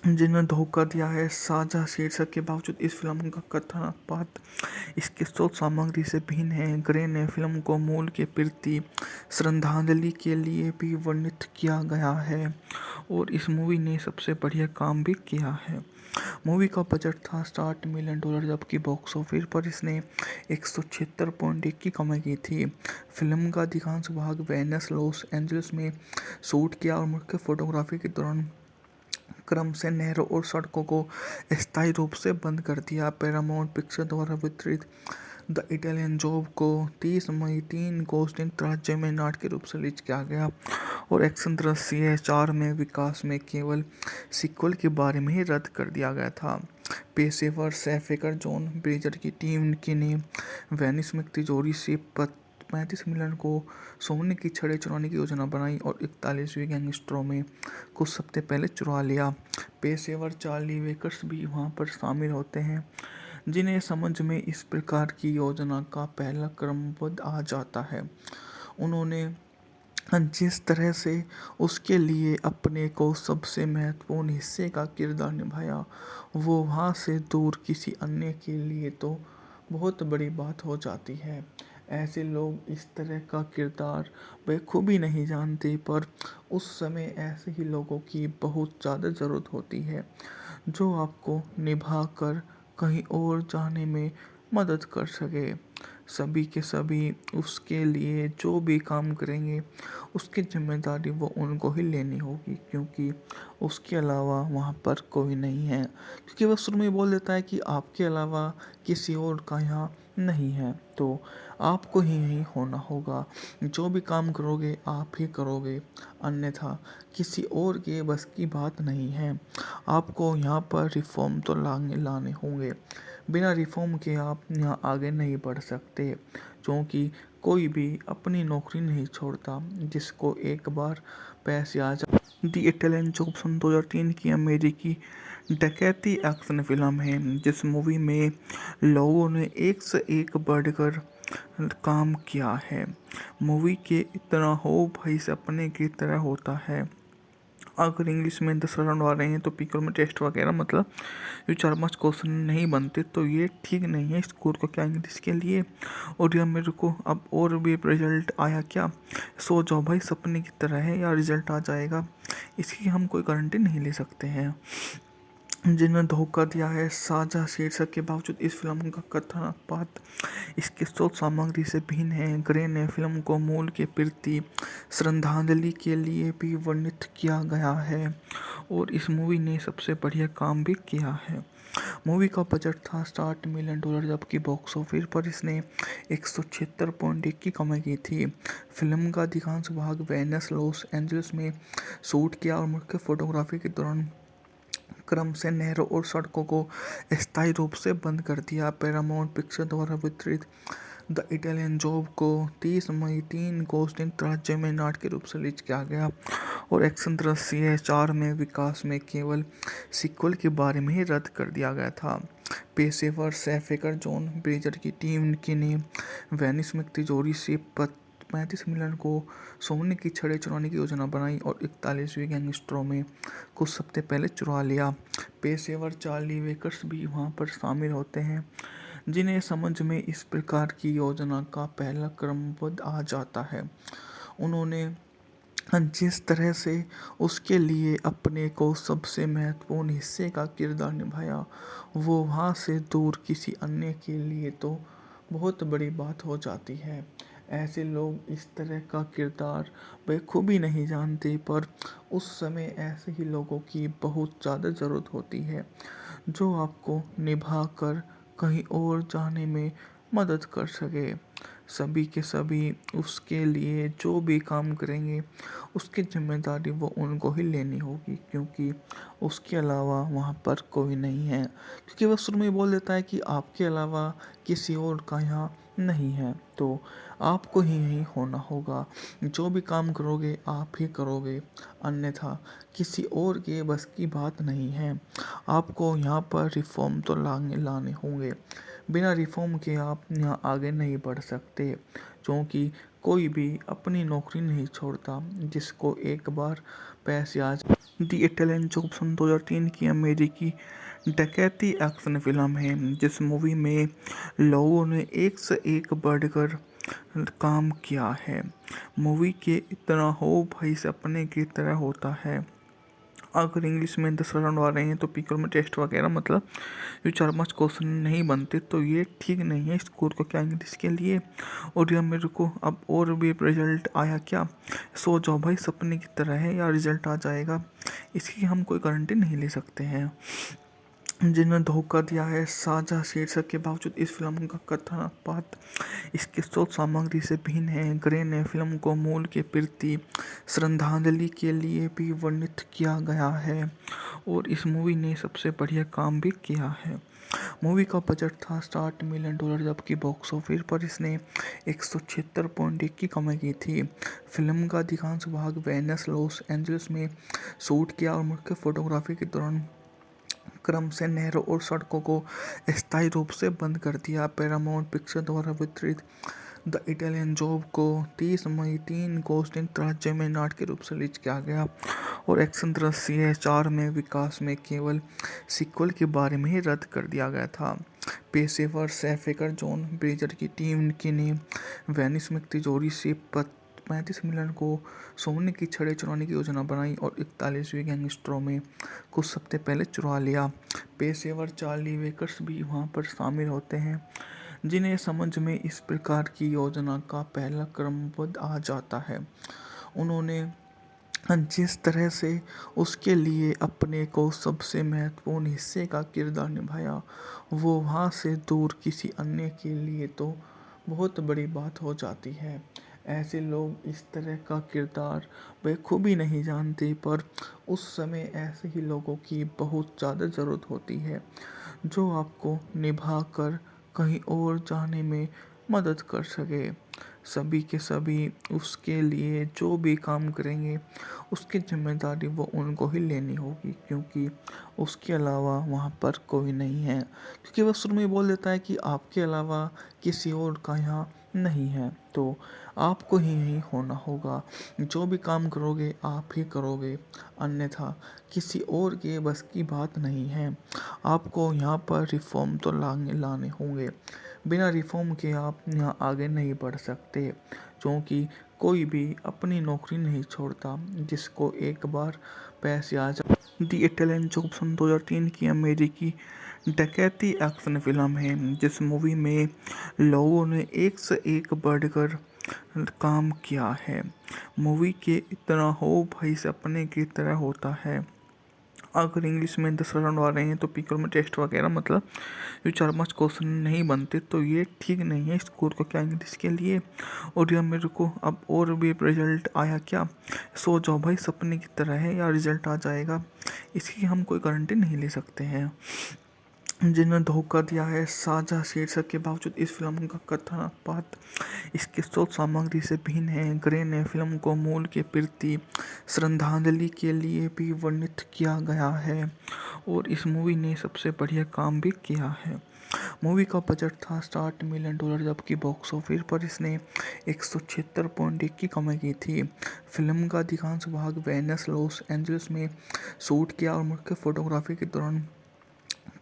जिन्हें धोखा दिया है साझा शीर्षक के बावजूद इस फिल्म का कथन पाठ इसके स्रोत सामग्री से भिन्न है। ग्रे ने फिल्म को मूल के प्रति श्रद्धांजलि के लिए भी वर्णित किया गया है और इस मूवी ने सबसे बढ़िया काम भी किया है। मूवी का बजट था $60 मिलियन, जबकि बॉक्स ऑफिस पर इसने 176.1 की कमाई की थी। फिल्म का अधिकांश भाग वेनिस लॉस एंजल्स में शूट किया और मुख्य फोटोग्राफी के दौरान क्रम से नहरों और सड़कों को स्थायी रूप से बंद कर दिया। पैरामाउंट पिक्चर द्वारा वितरित द इटालियन जॉब को 30 मई 3 को संयुक्त राज्य में नाटक के रूप से रिलीज किया गया और एक्शन दृश्य 4 में विकास में केवल सीक्वल के बारे में ही रद्द कर दिया गया था। पेशेवर सैफेकर जॉन ब्रेजर की टीम की ने वेनिस में तिजोरी से 35 मिलियन को सोने की छड़ें चुराने की योजना बनाई और 41वीं गैंगस्टरों में कुछ हफ्ते पहले चुरा लिया। पेशेवर चार्ली वेकर्स भी वहां पर शामिल होते हैं, जिन्हें समझ में इस प्रकार की योजना का पहला क्रमबद्ध आ जाता है। उन्होंने जिस तरह से उसके लिए अपने को सबसे महत्वपूर्ण हिस्से का किरदार निभाया, वो वहाँ से दूर किसी अन्य के लिए तो बहुत बड़ी बात हो जाती है। ऐसे लोग इस तरह का किरदार बखूबी नहीं जानते, पर उस समय ऐसे ही लोगों की बहुत ज़्यादा ज़रूरत होती है, जो आपको निभा कर कहीं और जाने में मदद कर सके। सभी के सभी उसके लिए जो भी काम करेंगे, उसकी ज़िम्मेदारी वो उनको ही लेनी होगी, क्योंकि उसके अलावा वहाँ पर कोई नहीं है। क्योंकि वो शुरू में ही बोल देता है कि आपके अलावा किसी और का यहाँ नहीं है, तो आपको ही यहीं होना होगा। जो भी काम करोगे आप ही करोगे, अन्यथा किसी और के बस की बात नहीं है। आपको यहाँ पर रिफ़ॉर्म तो लाने होंगे। बिना रिफ़ॉर्म के आप यहाँ आगे नहीं बढ़ सकते, क्योंकि कोई भी अपनी नौकरी नहीं छोड़ता जिसको एक बार पैसे आ जाए। दी इटालियन जॉब सन 2003 की अमेरिकी डकैती एक्शन फिल्म है, जिस मूवी में लोगों ने एक से एक बढ़कर काम किया है। मूवी के इतना हो भाई सपने की तरह होता है। अगर इंग्लिश में 10 राउंड आ रहे हैं तो पीकर में टेस्ट वगैरह मतलब ये 4-5 क्वेश्चन नहीं बनते, तो ये ठीक नहीं है स्कोर को क्या इंग्लिश के लिए। और यह मेरे को अब और भी रिजल्ट आया क्या, सो जाओ भाई सपने की तरह है या रिजल्ट आ जाएगा, इसकी हम कोई गारंटी नहीं ले सकते हैं। जिन्हें धोखा दिया है साझा शीर्षक के बावजूद इस फिल्म का कथन पाठ इसकी स्रोत सामग्री से भिन्न है। ग्रे ने फिल्म को मूल के प्रति श्रद्धांजलि के लिए भी वर्णित किया गया है, और इस मूवी ने सबसे बढ़िया काम भी किया है। मूवी का बजट था $60 मिलियन, जबकि बॉक्स ऑफिस पर इसने 176.1 की कमाई की थी। फिल्म का अधिकांश भाग वेनिस, लॉस एंजलिस में शूट किया और मुख्य फोटोग्राफी के दौरान क्रम से नहरों और सड़कों को अस्थायी रूप से बंद कर दिया। पैरामाउंट पिक्चर द्वारा वितरित द इटालियन जॉब को 30 मई 3 को संयुक्त राज्य में नाटक के रूप से रिलीज किया गया, और एक्शन दृश्य 4 में विकास में केवल सीक्वल के बारे में ही रद्द कर दिया गया था। पेशेवर सैफेकर जॉन ब्रेजर की टीम की ने वेनिस में तिजोरी से 35 मिलियन को सोने की छड़ें चुराने की योजना बनाई और 41वीं गैंगस्टरों में कुछ हफ्ते पहले चुरा लिया। पेशेवर चार्ली वेकर्स भी वहां पर शामिल होते हैं, जिन्हें समझ में इस प्रकार की योजना का पहला क्रमबद्ध आ जाता है। उन्होंने जिस तरह से उसके लिए अपने को सबसे महत्वपूर्ण हिस्से का किरदार निभाया, वो वहाँ से दूर किसी अन्य के लिए तो बहुत बड़ी बात हो जाती है। ऐसे लोग इस तरह का किरदार बखूबी नहीं जानते, पर उस समय ऐसे ही लोगों की बहुत ज़्यादा ज़रूरत होती है, जो आपको निभा कर कहीं और जाने में मदद कर सके। सभी के सभी उसके लिए जो भी काम करेंगे, उसकी ज़िम्मेदारी वो उनको ही लेनी होगी, क्योंकि उसके अलावा वहाँ पर कोई नहीं है। क्योंकि वो शुरू में ही बोल देता है कि आपके अलावा किसी और का यहाँ नहीं है, तो आपको ही यहीं होना होगा। जो भी काम करोगे आप ही करोगे, अन्यथा किसी और के बस की बात नहीं है। आपको यहाँ पर रिफ़ॉर्म तो लाने होंगे। बिना रिफ़ॉर्म के आप यहाँ आगे नहीं बढ़ सकते, क्योंकि कोई भी अपनी नौकरी नहीं छोड़ता जिसको एक बार पैसे आ जाए। दी इटालियन जॉब सन 2003 की अमेरिकी डकैती एक्शन फिल्म है, जिस मूवी में लोगों ने एक से एक बढ़कर काम किया है। मूवी के इतना हो भाई सपने की तरह होता है। अगर इंग्लिश में 10 राउंड आ रहे हैं तो पीकर में टेस्ट वगैरह मतलब ये 4-5 क्वेश्चन नहीं बनते, तो ये ठीक नहीं है स्कोर को क्या इंग्लिश के लिए। और यह मेरे को अब और भी रिजल्ट आया क्या, सो जाओ भाई सपने की तरह है या रिजल्ट आ जाएगा, इसकी हम कोई गारंटी नहीं ले सकते हैं। जिन्हें धोखा दिया है साझा शीर्षक के बावजूद इस फिल्म का कथन पाठ इसकी स्रोत सामग्री से भिन्न है। ग्रे ने फिल्म को मूल के प्रति श्रद्धांजलि के लिए भी वर्णित किया गया है, और इस मूवी ने सबसे बढ़िया काम भी किया है। मूवी का बजट था $60 मिलियन, जबकि बॉक्स ऑफिस पर इसने 176.1 की कमाई की थी। फिल्म का अधिकांश भाग वेनिस, लॉस एंजलिस में शूट किया और मुख्य फोटोग्राफी के दौरान क्रम से नहरों और सड़कों को अस्थायी रूप से बंद कर दिया। पैरामाउंट पिक्चर द्वारा वितरित द इटालियन जॉब को 30 मई 3 को संयुक्त राज्य में नाटक के रूप से रिलीज किया गया और एक्शन दृश्य 4 में विकास में केवल सीक्वल के बारे में ही रद्द कर दिया गया था। पेशेवर सैफेकर जॉन ब्रेजर की टीम ने वेनिस में तिजोरी से 35 मिलियन को सोने की छड़ें चुराने की योजना बनाई और 41वीं गैंगस्टरों में कुछ हफ्ते पहले चुरा लिया। पेशेवर चार्ली वेकर्स भी वहां पर शामिल होते हैं, जिन्हें समझ में इस प्रकार की योजना का पहला क्रमबद्ध आ जाता है। उन्होंने जिस तरह से उसके लिए अपने को सबसे महत्वपूर्ण हिस्से का किरदार निभाया, वो वहाँ से दूर किसी अन्य के लिए तो बहुत बड़ी बात हो जाती है। ऐसे लोग इस तरह का किरदार बखूबी नहीं जानते, पर उस समय ऐसे ही लोगों की बहुत ज़्यादा ज़रूरत होती है, जो आपको निभा कर कहीं और जाने में मदद कर सके। सभी के सभी उसके लिए जो भी काम करेंगे, उसकी जिम्मेदारी वो उनको ही लेनी होगी, क्योंकि उसके अलावा वहाँ पर कोई नहीं है। क्योंकि वह शुरू में बोल देता है कि आपके अलावा किसी और का यहाँ नहीं है, तो आपको ही यही होना होगा। जो भी काम करोगे आप ही करोगे, अन्यथा किसी और के बस की बात नहीं है। आपको यहाँ पर रिफॉर्म तो लाने होंगे, बिना रिफॉर्म के आप यहाँ आगे नहीं बढ़ सकते, क्योंकि कोई भी अपनी नौकरी नहीं छोड़ता जिसको एक बार पैसे आ जाए। दी इटालियन जॉब सन 2003 की अमेरिकी डकैती एक्शन फिल्म है, जिस मूवी में लोगों ने एक से एक बढ़कर काम किया है। मूवी के इतना हो भाई सपने की तरह होता है। अगर इंग्लिश में 10 राउंड आ रहे हैं तो पीकर में टेस्ट वगैरह मतलब ये 4-5 क्वेश्चन नहीं बनते, तो ये ठीक नहीं है स्कूल को क्या इंग्लिश के लिए। और या मेरे को अब और भी रिजल्ट आया क्या, सो जाओ भाई, सपने की तरह है या रिजल्ट आ जाएगा, इसकी हम कोई गारंटी नहीं ले सकते हैं। जिन्होंने धोखा दिया है साझा शीर्षक के बावजूद इस फिल्म का कथन पाठ इसकी स्रोत सामग्री से भिन्न है। ग्रे ने फिल्म को मूल के प्रति श्रद्धांजलि के लिए भी वर्णित किया गया है और इस मूवी ने सबसे बढ़िया काम भी किया है। मूवी का बजट था $60 मिलियन, जबकि बॉक्स ऑफिस पर इसने 176.1 की कमाई की थी। फिल्म का अधिकांश भाग वेनिस, लॉस एंजलिस में शूट किया और मुख्य फोटोग्राफी के दौरान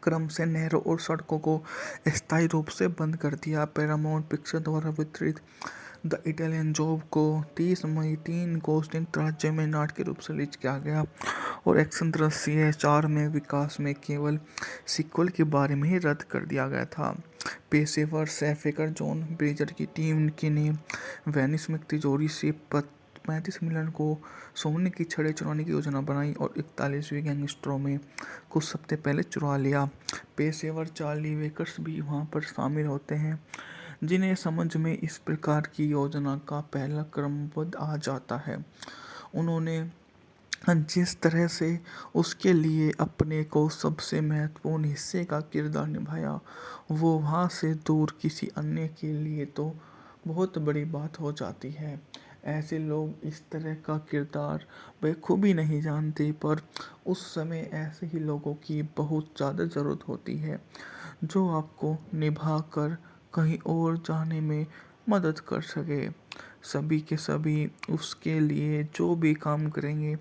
क्रम से नहरों और सड़कों को अस्थायी रूप से बंद कर दिया। पैरामाउंट पिक्चर द्वारा वितरित द इटालियन जॉब को 30 मई 3 को संयुक्त राज्य में नाटक के रूप से रिलीज किया गया और एक्शन दृश्य 4 में विकास में केवल सीक्वल के बारे में ही रद्द कर दिया गया था। पेशेवर सैफेकर जॉन ब्रेजर की टीम ने वेनिस में तिजोरी से 35 मिलियन को सोने की छड़ें चुराने की योजना बनाई और 41वीं गैंगस्टरों में कुछ हफ्ते पहले चुरा लिया। पेशेवर चार्ली वेकर्स भी वहां पर शामिल होते हैं, जिन्हें समझ में इस प्रकार की योजना का पहला क्रमबद्ध आ जाता है। उन्होंने जिस तरह से उसके लिए अपने को सबसे महत्वपूर्ण हिस्से का किरदार निभाया, वो वहाँ से दूर किसी अन्य के लिए तो बहुत बड़ी बात हो जाती है। ऐसे लोग इस तरह का किरदार बखूबी नहीं जानते, पर उस समय ऐसे ही लोगों की बहुत ज़्यादा ज़रूरत होती है, जो आपको निभा कर कहीं और जाने में मदद कर सके। सभी के सभी उसके लिए जो भी काम करेंगे,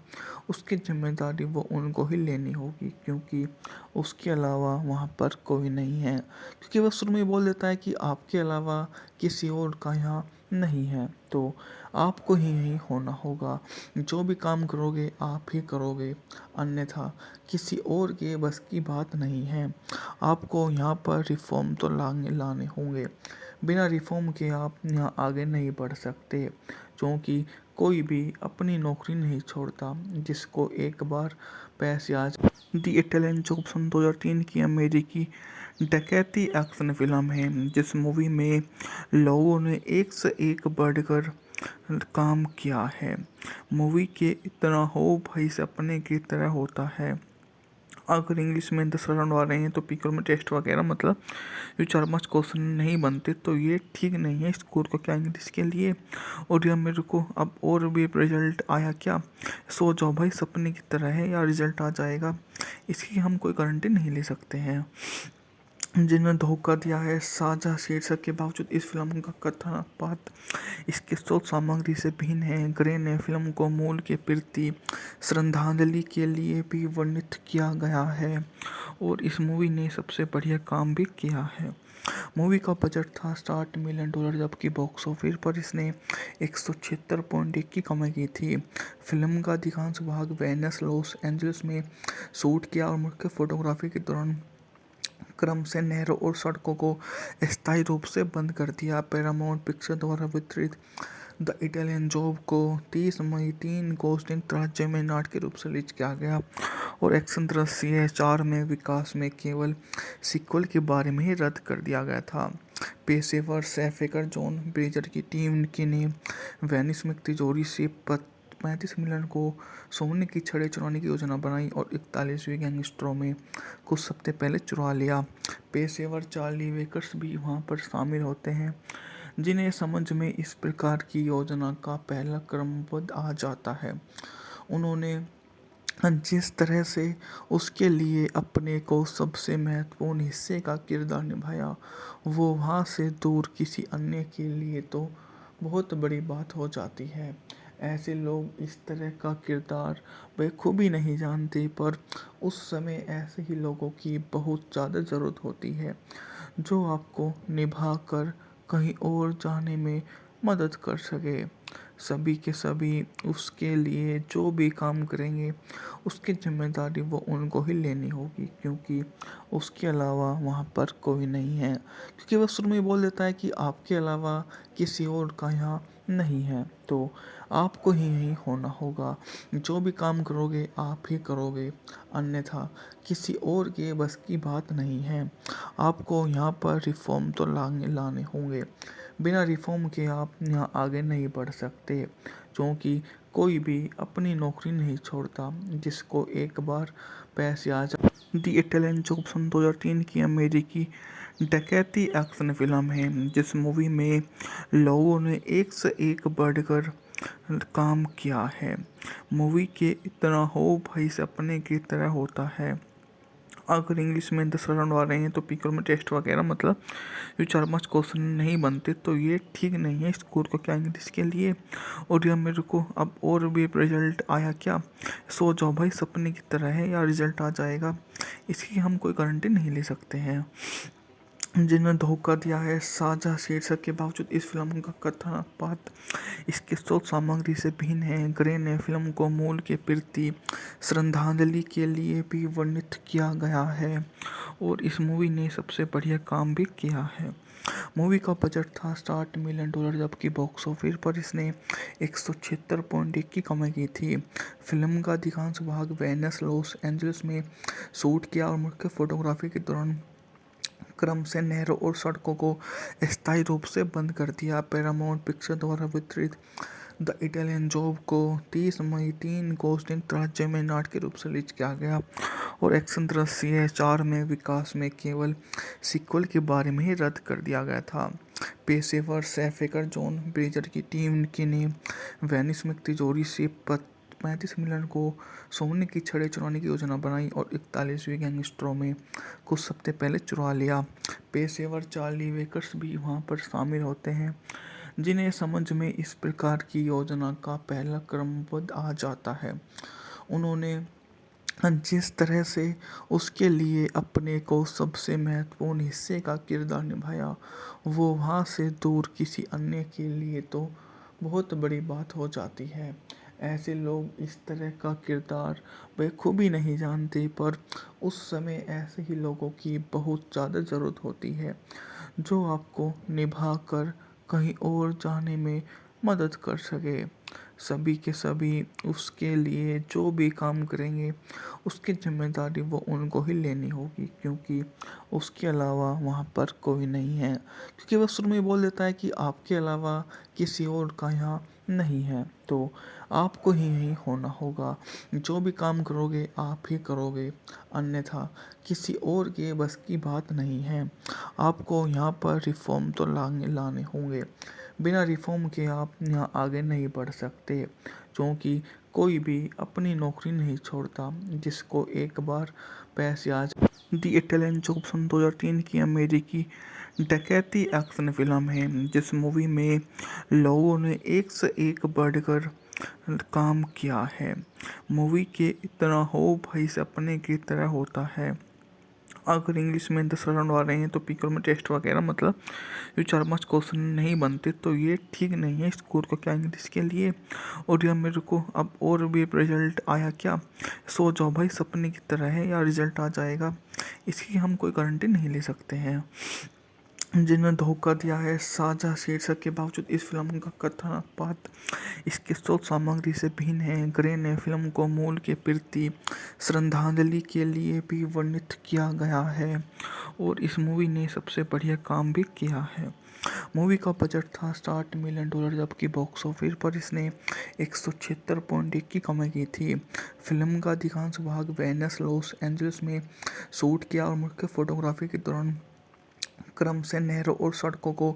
उसकी जिम्मेदारी वो उनको ही लेनी होगी, क्योंकि उसके अलावा वहाँ पर कोई नहीं है। क्योंकि वह शुरू में बोल देता है कि आपके अलावा किसी और का यहाँ नहीं है, तो आपको ही यही होना होगा। जो भी काम करोगे आप ही करोगे, अन्यथा किसी और के बस की बात नहीं है। आपको यहाँ पर रिफॉर्म तो लाने होंगे, बिना रिफॉर्म के आप यहाँ आगे नहीं बढ़ सकते, क्योंकि कोई भी अपनी नौकरी नहीं छोड़ता जिसको एक बार पैसे आ जाए। दी इटालियन जॉब सन 2003 की अमेरिकी डकैती एक्शन फिल्म है, जिस मूवी में लोगों ने एक से एक बढ़कर काम किया है। मूवी के इतना हो भाई सपने की तरह होता है। अगर इंग्लिश में 10 राउंड आ रहे हैं तो पीकर में टेस्ट वगैरह मतलब ये 4-5 क्वेश्चन नहीं बनते, तो ये ठीक नहीं है स्कूल को क्या इंग्लिश के लिए। और या मेरे को अब और भी रिजल्ट आया क्या, सो जाओ भाई, सपने की तरह है या रिजल्ट आ जाएगा, इसकी हम कोई गारंटी नहीं ले सकते हैं। जिन्हें धोखा दिया है। साझा शीर्षक के बावजूद इस फिल्म का कथन पाठ इसके स्रोत सामग्री से भिन्न है। ग्रे ने फिल्म को मूल के प्रति श्रद्धांजलि के लिए भी वर्णित किया गया है और इस मूवी ने सबसे बढ़िया काम भी किया है। मूवी का बजट था $60 मिलियन, जबकि बॉक्स ऑफिस पर इसने 176.1 की कमाई की थी। फिल्म का अधिकांश भाग वेनिस, लॉस एंजलिस में शूट किया और मुख्य फोटोग्राफी के दौरान क्रम से नहरों और सड़कों को स्थायी रूप से बंद कर दिया। पैरामाउंट पिक्चर द्वारा वितरित द इटालियन जॉब को 30 मई 3 को संयुक्त राज्य में नाटक के रूप से रिलीज किया गया और एक्शन दृश्य 4 में विकास में केवल सीक्वल के बारे में ही रद्द कर दिया गया था। पेशेवर सैफेकर जॉन ब्रेजर की टीम ने वेनिस में तिजोरी से 35 मिलियन को सोने की छड़ें चुराने की योजना बनाई और 41वीं गैंगस्टरों में कुछ हफ्ते पहले चुरा लिया। पेशेवर चार्ली वेकर्स भी वहां पर शामिल होते हैं, जिन्हें समझ में इस प्रकार की योजना का पहला क्रमबद्ध आ जाता है। उन्होंने जिस तरह से उसके लिए अपने को सबसे महत्वपूर्ण हिस्से का किरदार निभाया, वो वहाँ से दूर किसी अन्य के लिए तो बहुत बड़ी बात हो जाती है। ऐसे लोग इस तरह का किरदार बखूबी नहीं जानते, पर उस समय ऐसे ही लोगों की बहुत ज़्यादा ज़रूरत होती है, जो आपको निभा कर कहीं और जाने में मदद कर सके। सभी के सभी उसके लिए जो भी काम करेंगे, उसकी जिम्मेदारी वो उनको ही लेनी होगी, क्योंकि उसके अलावा वहाँ पर कोई नहीं है। क्योंकि वह शुरू में ही बोल देता है कि आपके अलावा किसी और का यहाँ नहीं है, तो आपको ही यही होना होगा। जो भी काम करोगे आप ही करोगे, अन्यथा किसी और के बस की बात नहीं है। आपको यहाँ पर रिफॉर्म तो लाने होंगे। बिना रिफॉर्म के आप यहाँ आगे नहीं बढ़ सकते, क्योंकि कोई भी अपनी नौकरी नहीं छोड़ता जिसको एक बार पैसे आ जाए। दी इटालियन जॉब सन 2003 की अमेरिकी डकैती एक्शन फिल्म है, जिस मूवी में लोगों ने एक से एक बढ़कर काम किया है। मूवी के इतना हो भाई सपने की तरह होता है। अगर इंग्लिश में 10 राउंड आ रहे हैं तो पीकर में टेस्ट वगैरह मतलब ये 4-5 क्वेश्चन नहीं बनते, तो ये ठीक नहीं है स्कोर को क्या इंग्लिश के लिए। और या मेरे को अब और भी रिजल्ट आया क्या, सो जाओ भाई, सपने की तरह है, या रिजल्ट आ जाएगा, इसकी हम कोई गारंटी नहीं ले सकते हैं। जिन्हें धोखा दिया है। साझा शीर्षक के बावजूद इस फिल्म का कथन पाठ इसके स्रोत सामग्री से भिन्न है। ग्रे ने फिल्म को मूल के प्रति श्रद्धांजलि के लिए भी वर्णित किया गया है और इस मूवी ने सबसे बढ़िया काम भी किया है। मूवी का बजट था $60 मिलियन, जबकि बॉक्स ऑफिस पर इसने 176.1 की कमाई की थी। फिल्म का अधिकांश भाग वेनिस, लॉस एंजलिस में शूट किया और मुख्य फोटोग्राफी के दौरान क्रम से नहरों और सड़कों को स्थायी रूप से बंद कर दिया। पैरामाउंट पिक्चर द्वारा वितरित द इटालियन जॉब को 30 मई 3 को संयुक्त राज्य में नाटक के रूप से रिलीज किया गया और एक्शन दृश्य 4 में विकास में केवल सीक्वल के बारे में ही रद्द कर दिया गया था। पेशेवर सैफेकर जॉन ब्रेजर की टीम ने वेनिस में तिजोरी से 35 मिलियन को सोने की छड़ें चुराने की योजना बनाई और 41वीं गैंगस्टरों में कुछ हफ्ते पहले चुरा लिया। पेशेवर चार्ली वेकर्स भी वहां पर शामिल होते हैं, जिन्हें समझ में इस प्रकार की योजना का पहला क्रमबद्ध आ जाता है। उन्होंने जिस तरह से उसके लिए अपने को सबसे महत्वपूर्ण हिस्से का किरदार निभाया, वो वहाँ से दूर किसी अन्य के लिए तो बहुत बड़ी बात हो जाती है। ऐसे लोग इस तरह का किरदार बखूबी नहीं जानते, पर उस समय ऐसे ही लोगों की बहुत ज़्यादा ज़रूरत होती है, जो आपको निभा कर कहीं और जाने में मदद कर सके। सभी के सभी उसके लिए जो भी काम करेंगे, उसकी जिम्मेदारी वो उनको ही लेनी होगी, क्योंकि उसके अलावा वहाँ पर कोई नहीं है। क्योंकि वह शुरू में ही बोल देता है कि आपके अलावा किसी और का यहाँ नहीं है, तो आपको ही यही होना होगा। जो भी काम करोगे आप ही करोगे, अन्यथा किसी और के बस की बात नहीं है। आपको यहाँ पर रिफॉर्म तो लाने होंगे। बिना रिफॉर्म के आप यहाँ आगे नहीं बढ़ सकते, क्योंकि कोई भी अपनी नौकरी नहीं छोड़ता जिसको एक बार पैसे आ जाए। दी इटालियन जॉब सन 2003 की अमेरिकी डकैती एक्शन फिल्म है जिस मूवी में लोगों ने एक से एक बढ़कर काम किया है। मूवी के इतना हो भाई सपने की तरह होता है। अगर इंग्लिश में 10 राउंड आ रहे हैं तो पीकर में टेस्ट वगैरह मतलब ये 4-5 क्वेश्चन नहीं बनते तो ये ठीक नहीं है स्कोर को क्या इंग्लिश के लिए। और या मेरे को अब और भी रिजल्ट आया क्या, सो जाओ भाई सपने की तरह है या रिजल्ट आ जाएगा, इसकी हम कोई गारंटी नहीं ले सकते हैं। जिन्हें धोखा दिया है साझा शीर्षक के बावजूद इस फिल्म का कथन पात्र इसकी स्रोत सामग्री से भिन्न है। ग्रे ने फिल्म को मूल के प्रति श्रद्धांजलि के लिए भी वर्णित किया गया है और इस मूवी ने सबसे बढ़िया काम भी किया है। मूवी का बजट था $60 मिलियन, जबकि बॉक्स ऑफिस पर इसने 176.1 की कमाई की थी। फिल्म का अधिकांश भाग वेनिस लॉस एंजल्स में शूट किया और मुख्य फोटोग्राफी के दौरान क्रम से नहरों और सड़कों को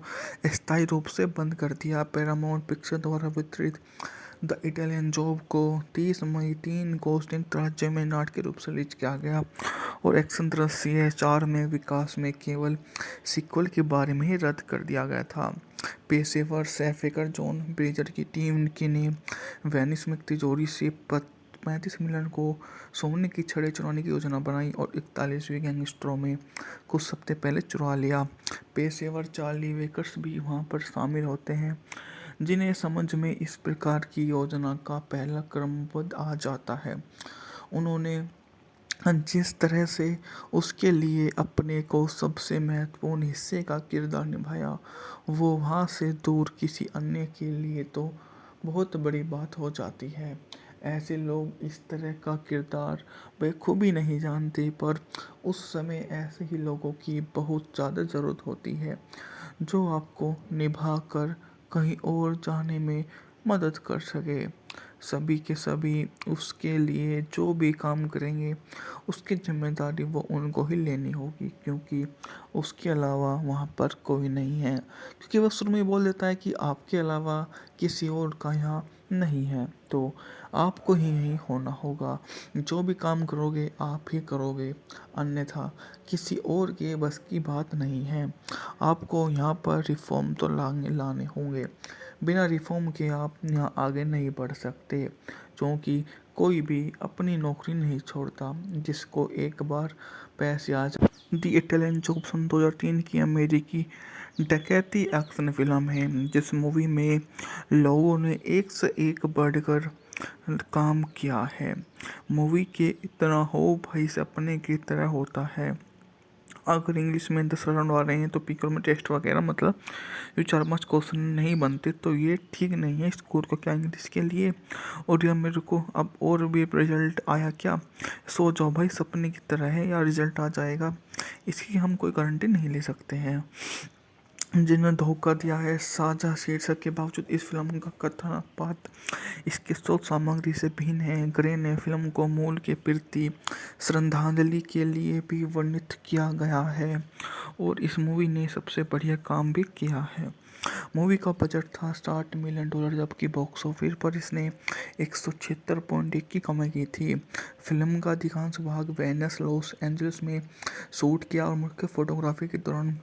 स्थायी रूप से बंद कर दिया। पैरामाउंट पिक्चर द्वारा वितरित द इटालियन जॉब को 30 मई 3 को संयुक्त राज्य में नाटकीय रूप से रिलीज किया गया और एक्शन दृश्य 4 में विकास में केवल सीक्वल के बारे में ही रद्द कर दिया गया था। पेशेवर सैफेकर जॉन ब्रेजर की टीम ने वेनिस में तिजोरी से 35 मिलियन को सोने की छड़ें चुराने की योजना बनाई और 41वीं गैंगस्टरों में कुछ हफ्ते पहले चुरा लिया। पेशेवर चार्ली वेकर्स भी वहां पर शामिल होते हैं जिन्हें समझ में इस प्रकार की योजना का पहला क्रमबद्ध आ जाता है। उन्होंने जिस तरह से उसके लिए अपने को सबसे महत्वपूर्ण हिस्से का किरदार निभाया वो वहाँ से दूर किसी अन्य के लिए तो बहुत बड़ी बात हो जाती है। ऐसे लोग इस तरह का किरदार बखूबी नहीं जानते पर उस समय ऐसे ही लोगों की बहुत ज़्यादा ज़रूरत होती है जो आपको निभा कर कहीं और जाने में मदद कर सके। सभी के सभी उसके लिए जो भी काम करेंगे उसकी जिम्मेदारी वो उनको ही लेनी होगी क्योंकि उसके अलावा वहाँ पर कोई नहीं है, क्योंकि वह शुरू में बोल देता है कि आपके अलावा किसी और का यहाँ नहीं है तो आपको ही यही होना होगा। जो भी काम करोगे आप ही करोगे, अन्यथा किसी और के बस की बात नहीं है। आपको यहाँ पर रिफॉर्म तो लाने होंगे, बिना रिफॉर्म के आप यहाँ आगे नहीं बढ़ सकते क्योंकि कोई भी अपनी नौकरी नहीं छोड़ता जिसको एक बार पैसे आ जाए। दी इटालियन जॉब सन 2003 की अमेरिकी डकैती एक्शन फिल्म है जिस मूवी में लोगों ने एक से एक बढ़कर काम किया है। मूवी के इतना हो भाई सपने की तरह होता है। अगर इंग्लिश में 10 राउंड आ रहे हैं तो पीकर में टेस्ट वगैरह मतलब ये 4-5 क्वेश्चन नहीं बनते तो ये ठीक नहीं है स्कोर को क्या इंग्लिश के लिए। और या मेरे को अब और भी रिजल्ट आया क्या, सो जाओ भाई सपने की तरह है या रिजल्ट आ जाएगा, इसकी हम कोई गारंटी नहीं ले सकते हैं। जिन्हें धोखा दिया है साझा शीर्षक के बावजूद इस फिल्म का कथन पात्र इसकी स्रोत सामग्री से भिन्न है। ग्रे ने फिल्म को मूल के प्रति श्रद्धांजलि के लिए भी वर्णित किया गया है और इस मूवी ने सबसे बढ़िया काम भी किया है। मूवी का बजट था $60 मिलियन, जबकि बॉक्स ऑफिस पर इसने 176.1 की कमाई की थी। फिल्म का अधिकांश भाग वेनिस लॉस एंजल्स में शूट किया और मुख्य फोटोग्राफी के दौरान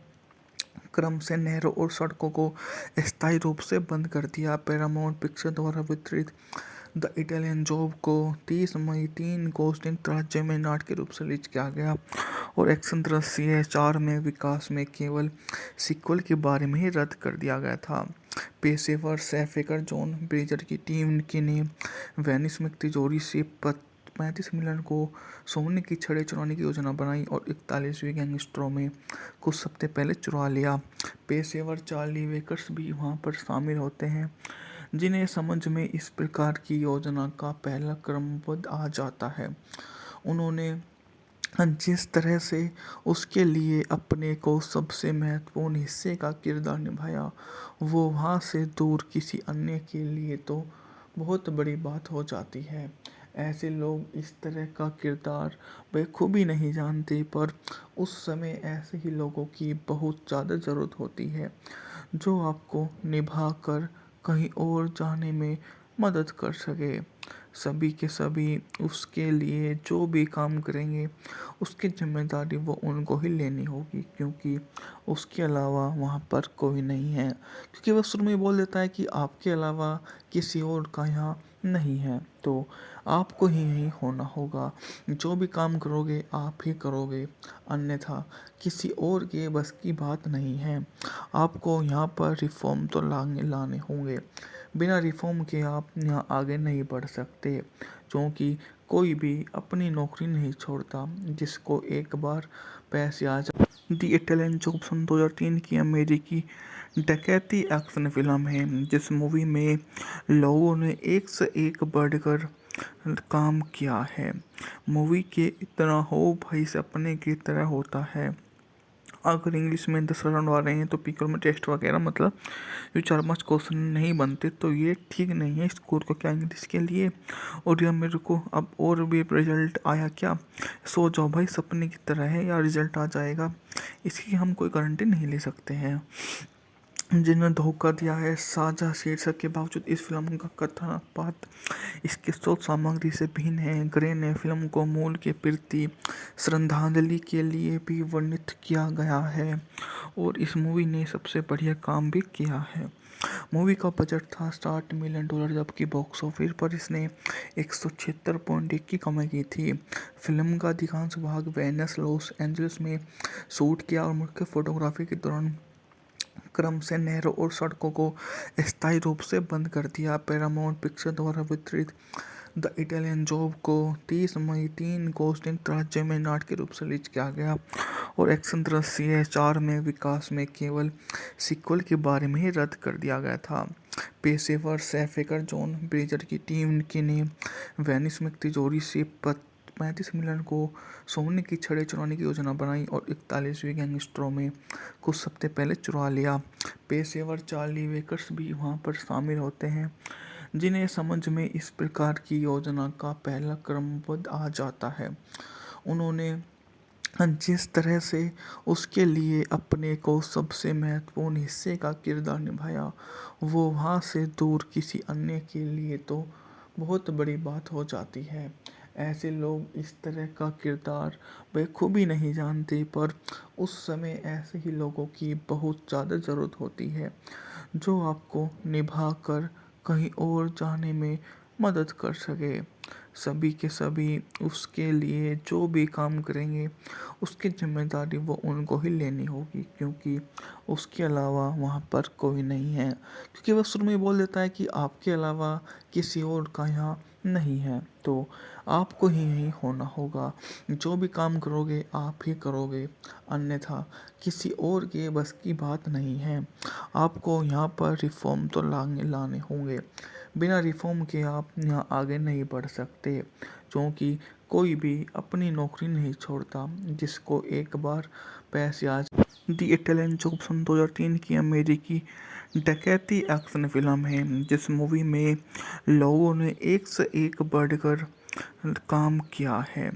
क्रम से नहरों और सड़कों को स्थायी रूप से बंद कर दिया। पैरामाउंट पिक्चर द्वारा वितरित द इटालियन जॉब को 30 मई 3 को संयुक्त राज्य में नाटकीय रूप से रिलीज किया गया और एक्शन दृश्य 4 में विकास में केवल सीक्वल के बारे में ही रद्द कर दिया गया था। पेशेवर सैफेकर जॉन ब्रेजर की टीम ने वेनिस में तिजोरी से 35 मिलियन को सोने की छड़ें चुराने की योजना बनाई और 41वीं गैंगस्टरों में कुछ हफ्ते पहले चुरा लिया। पेशेवर चार्ली वेकर्स भी वहां पर शामिल होते हैं जिन्हें समझ में इस प्रकार की योजना का पहला क्रमबद्ध आ जाता है। उन्होंने जिस तरह से उसके लिए अपने को सबसे महत्वपूर्ण हिस्से का किरदार निभाया वो वहाँ से दूर किसी अन्य के लिए तो बहुत बड़ी बात हो जाती है। ऐसे लोग इस तरह का किरदार बखूबी नहीं जानते पर उस समय ऐसे ही लोगों की बहुत ज़्यादा ज़रूरत होती है जो आपको निभा कर कहीं और जाने में मदद कर सके। सभी के सभी उसके लिए जो भी काम करेंगे उसकी जिम्मेदारी वो उनको ही लेनी होगी, क्योंकि उसके अलावा वहाँ पर कोई नहीं है। क्योंकि वो शुरू में ही बोल देता है कि आपके अलावा किसी और का यहाँ नहीं है, तो आपको ही यहीं होना होगा। जो भी काम करोगे आप ही करोगे, अन्यथा किसी और के बस की बात नहीं है। आपको यहाँ पर रिफॉर्म तो लाने होंगे। बिना रिफॉर्म के आप यहाँ आगे नहीं बढ़ सकते, क्योंकि कोई भी अपनी नौकरी नहीं छोड़ता जिसको एक बार पैसे आ जाए। दी इटालियन जॉब सन 2003 की अमेरिकी डकैती एक्शन फिल्म है, जिस मूवी में लोगों ने एक से एक बढ़कर काम किया है। मूवी के इतना हो भाई सपने की तरह होता है। अगर इंग्लिश में 10 राउंड आ रहे हैं तो पीकर में टेस्ट वगैरह मतलब ये 4-5 क्वेश्चन नहीं बनते, तो ये ठीक नहीं है स्कोर को क्या इंग्लिश के लिए। और यह मेरे को अब और भी रिजल्ट आया क्या, सो जाओ भाई सपने की तरह है या रिजल्ट आ जाएगा, इसकी हम कोई गारंटी नहीं ले सकते हैं। जिन्हें धोखा दिया है साझा शीर्षक के बावजूद इस फिल्म का कथन पाठ इसके स्रोत सामग्री से भिन्न है। ग्रे ने फिल्म को मूल के प्रति श्रद्धांजलि के लिए भी वर्णित किया गया है और इस मूवी ने सबसे बढ़िया काम भी किया है। मूवी का बजट था $60 मिलियन, जबकि बॉक्स ऑफिस पर इसने 176.1 की कमाई की थी। फिल्म का अधिकांश भाग वेनिस लॉस एंजलिस में शूट किया और मुख्य फोटोग्राफी के दौरान क्रम से नहरों और सड़कों को अस्थायी रूप से बंद कर दिया। पैरामाउंट पिक्चर द्वारा वितरित द इटालियन जॉब को 30 मई 3 को संयुक्त राज्य में नाटक के रूप से रिलीज किया गया और एक्शन दृश्य 4 में विकास में केवल सीक्वल के बारे में ही रद्द कर दिया गया था। पेशेवर सैफेकर जॉन ब्रेजर की टीम की ने वेनिस में तिजोरी से 35 मिलियन को सोने की छड़ें चुराने की योजना बनाई और 41वीं गैंगस्टरों में कुछ हफ्ते पहले चुरा लिया। पेशेवर चार्ली वेकर्स भी वहां पर शामिल होते हैं, जिन्हें समझ में इस प्रकार की योजना का पहला क्रमबद्ध आ जाता है। उन्होंने जिस तरह से उसके लिए अपने को सबसे महत्वपूर्ण हिस्से का किरदार निभाया, वो वहाँ से दूर किसी अन्य के लिए तो बहुत बड़ी बात हो जाती है। ऐसे लोग इस तरह का किरदार बखूबी नहीं जानते, पर उस समय ऐसे ही लोगों की बहुत ज़्यादा ज़रूरत होती है जो आपको निभा कर कहीं और जाने में मदद कर सके। सभी के सभी उसके लिए जो भी काम करेंगे उसकी जिम्मेदारी वो उनको ही लेनी होगी, क्योंकि उसके अलावा वहाँ पर कोई नहीं है। क्योंकि वह शुरू में ही बोल देता है कि आपके अलावा किसी और का यहाँ नहीं है, तो आपको ही यहीं होना होगा। जो भी काम करोगे आप ही करोगे, अन्यथा किसी और के बस की बात नहीं है। आपको यहाँ पर रिफॉर्म तो लाने होंगे। बिना रिफॉर्म के आप यहाँ आगे नहीं बढ़ सकते, क्योंकि कोई भी अपनी नौकरी नहीं छोड़ता जिसको एक बार पैसे आ जाए। दी इटालियन जॉब सन 2003 की अमेरिकी डकैती एक्शन फिल्म है, जिस मूवी में लोगों ने एक से एक बढ़कर काम किया है।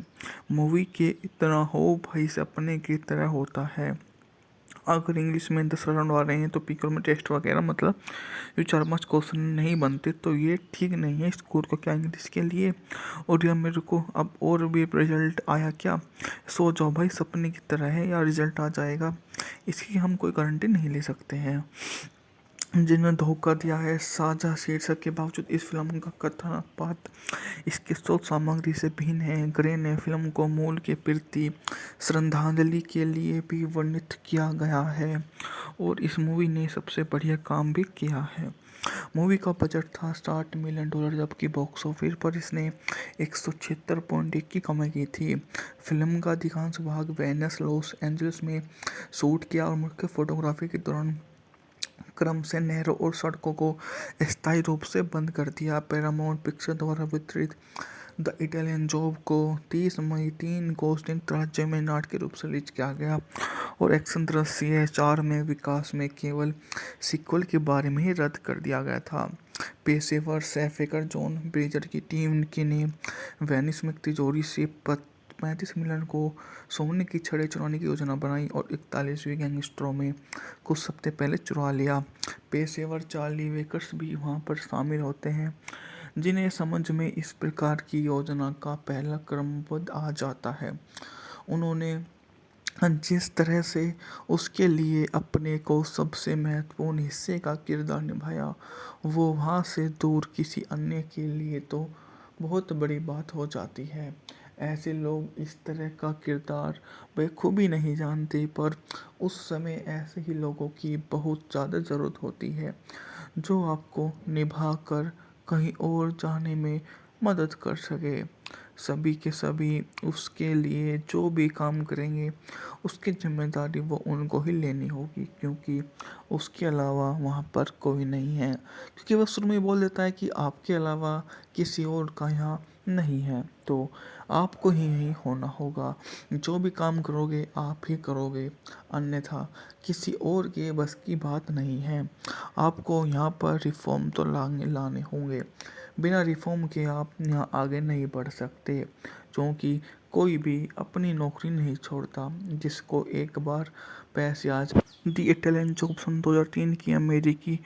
मूवी के इतना हो भाई सपने की तरह होता है। अगर इंग्लिश में 10 राउंड आ रहे हैं तो पीकर में टेस्ट वगैरह मतलब ये 4-5 क्वेश्चन नहीं बनते, तो ये ठीक नहीं है स्कोर को क्या इंग्लिश के लिए। और यह मेरे को अब और भी रिजल्ट आया क्या, सो जाओ भाई सपने की तरह है या रिजल्ट आ जाएगा, इसकी हम कोई गारंटी नहीं ले सकते हैं। जिन्हें धोखा दिया है साझा शीर्षक के बावजूद इस फिल्म का कथन पाठ इसके स्रोत सामग्री से भिन्न है। ग्रे ने फिल्म को मूल के प्रति श्रद्धांजलि के लिए भी वर्णित किया गया है और इस मूवी ने सबसे बढ़िया काम भी किया है। मूवी का बजट था $60 मिलियन, जबकि बॉक्स ऑफिस पर इसने 176.1 की कमाई की थी। फिल्म का अधिकांश भाग वेनिस लॉस एंजलिस में शूट किया और मुख्य फोटोग्राफी के दौरान क्रम से नहरों और सड़कों को अस्थायी रूप से बंद कर दिया। पैरामाउंट पिक्चर द्वारा वितरित द इटालियन जॉब को 30 मई 3 को संयुक्त राज्य में नाटक के रूप से रिलीज किया गया और एक्शन दृश्य 4 में विकास में केवल सीक्वल के बारे में ही रद्द कर दिया गया था। पेशेवर सैफेकर जॉन ब्रेजर की टीम की ने वेनिस में तिजोरी से 35 मिलियन को सोने की छड़ें चुराने की योजना बनाई और 41वीं गैंगस्टरों में कुछ हफ्ते पहले चुरा लिया। पेशेवर चार्ली वेकर्स भी वहां पर शामिल होते हैं, जिन्हें समझ में इस प्रकार की योजना का पहला क्रमबद्ध आ जाता है। उन्होंने जिस तरह से उसके लिए अपने को सबसे महत्वपूर्ण हिस्से का किरदार निभाया, वो वहाँ से दूर किसी अन्य के लिए तो बहुत बड़ी बात हो जाती है। ऐसे लोग इस तरह का किरदार बखूबी नहीं जानते, पर उस समय ऐसे ही लोगों की बहुत ज़्यादा ज़रूरत होती है, जो आपको निभा कर कहीं और जाने में मदद कर सके। सभी के सभी उसके लिए जो भी काम करेंगे, उसकी ज़िम्मेदारी वो उनको ही लेनी होगी, क्योंकि उसके अलावा वहाँ पर कोई नहीं है। क्योंकि वो शुरू में बोल देता है कि आपके अलावा किसी और का यहाँ नहीं है, तो आपको ही यहीं होना होगा। जो भी काम करोगे आप ही करोगे, अन्यथा किसी और के बस की बात नहीं है। आपको यहाँ पर रिफ़ॉर्म तो लाने होंगे। बिना रिफ़ॉर्म के आप यहाँ आगे नहीं बढ़ सकते, क्योंकि कोई भी अपनी नौकरी नहीं छोड़ता। जिसको एक बार पैसे आ जाए। दी इटालियन जॉब सन 2003 की अमेरिकी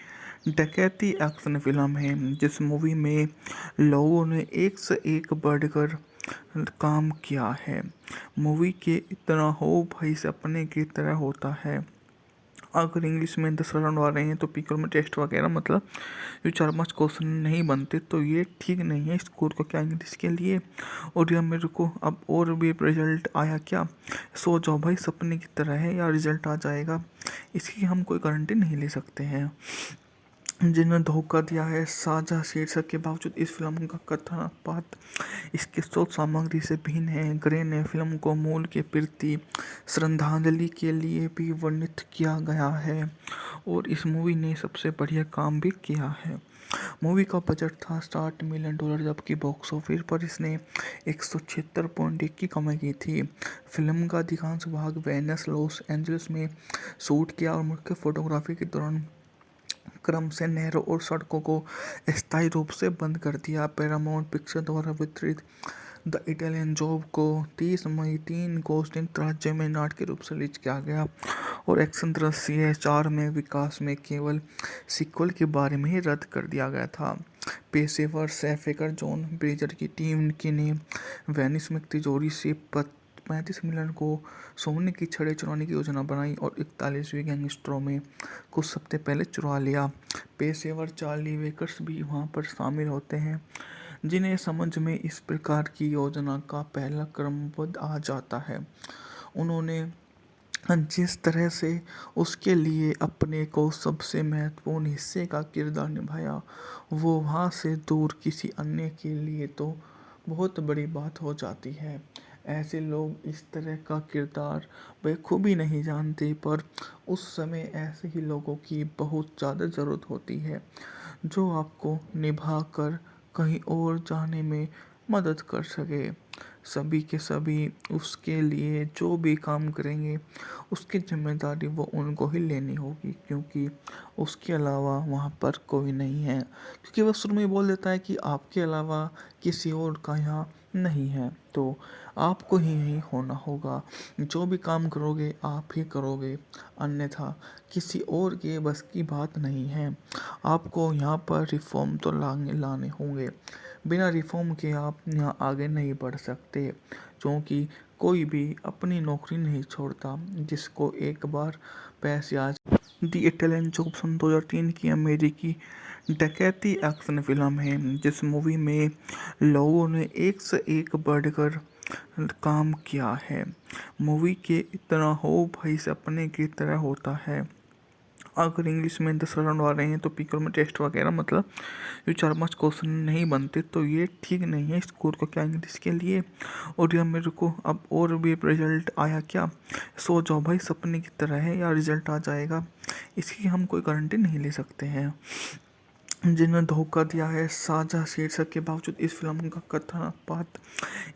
डकैती एक्शन फिल्म है, जिस मूवी में लोगों ने एक से एक बढ़कर काम किया है। मूवी के इतना हो भाई सपने की तरह होता है। अगर इंग्लिश में 10 राउंड आ रहे हैं तो पीकर में टेस्ट वगैरह मतलब जो 4-5 क्वेश्चन नहीं बनते, तो ये ठीक नहीं है स्कोर को क्या इंग्लिश के लिए। और यह मेरे को अब और भी रिजल्ट आया क्या, सो जाओ भाई सपने की तरह है या रिजल्ट आ जाएगा, इसकी हम कोई गारंटी नहीं ले सकते हैं। जिन्हें धोखा दिया है साझा शीर्षक के बावजूद इस फिल्म का कथन पात्र इसके स्रोत सामग्री से भिन्न है। ग्रे ने फिल्म को मूल के प्रति श्रद्धांजलि के लिए भी वर्णित किया गया है, और इस मूवी ने सबसे बढ़िया काम भी किया है। मूवी का बजट था $60 मिलियन, जबकि बॉक्स ऑफिस पर इसने 176.1 की कमाई की थी। फिल्म का अधिकांश भाग वेनिस, लॉस एंजलिस में शूट किया और मुख्य फोटोग्राफी के दौरान क्रम से नहरों और सड़कों को अस्थायी रूप से बंद कर दिया। पैरामाउंट पिक्चर द्वारा वितरित द इटालियन जॉब को 30 मई 3 को संयुक्त राज्य में नाटक के रूप से रिलीज किया गया, और एक्शन दृश्य 4 में विकास में केवल सीक्वल के बारे में ही रद्द कर दिया गया था। पेशेवर सैफेकर जॉन ब्रेजर की टीम की ने वेनिस में तिजोरी से 35 मिलियन को सोने की छड़ें चुराने की योजना बनाई और 41वीं गैंगस्टरों में कुछ हफ्ते पहले चुरा लिया। पेशेवर चार्ली वेकर्स भी वहां पर शामिल होते हैं, जिन्हें समझ में इस प्रकार की योजना का पहला क्रमबद्ध आ जाता है। उन्होंने जिस तरह से उसके लिए अपने को सबसे महत्वपूर्ण हिस्से का किरदार निभाया, वो वहाँ से दूर किसी अन्य के लिए तो बहुत बड़ी बात हो जाती है। ऐसे लोग इस तरह का किरदार बखूबी नहीं जानते, पर उस समय ऐसे ही लोगों की बहुत ज़्यादा ज़रूरत होती है, जो आपको निभा कर कहीं और जाने में मदद कर सके। सभी के सभी उसके लिए जो भी काम करेंगे, उसकी ज़िम्मेदारी वो उनको ही लेनी होगी, क्योंकि उसके अलावा वहाँ पर कोई नहीं है। क्योंकि वो शुरू में बोल देता है कि आपके अलावा किसी और का यहाँ नहीं है, तो आपको ही यहीं होना होगा। जो भी काम करोगे आप ही करोगे, अन्यथा किसी और के बस की बात नहीं है। आपको यहाँ पर रिफ़ॉर्म तो लाने होंगे। बिना रिफ़ॉर्म के आप यहाँ आगे नहीं बढ़ सकते, क्योंकि कोई भी अपनी नौकरी नहीं छोड़ता। जिसको एक बार पैसे आ जाए। दी इटालियन जॉब सन 2003 की अमेरिकी डकैती एक्शन फिल्म है, जिस मूवी में लोगों ने एक से एक बढ़कर काम किया है। मूवी के इतना हो भाई सपने की तरह होता है। अगर इंग्लिश में 10 राउंड आ रहे हैं तो पीकर में टेस्ट वगैरह मतलब जो 4-5 क्वेश्चन नहीं बनते, तो ये ठीक नहीं है स्कोर को क्या इंग्लिश के लिए। और यह मेरे को अब और भी रिजल्ट आया क्या, सो जाओ भाई सपने की तरह है या रिजल्ट आ जाएगा, इसकी हम कोई गारंटी नहीं ले सकते हैं। जिन्हें धोखा दिया है साझा शीर्षक के बावजूद इस फिल्म का कथन पात्र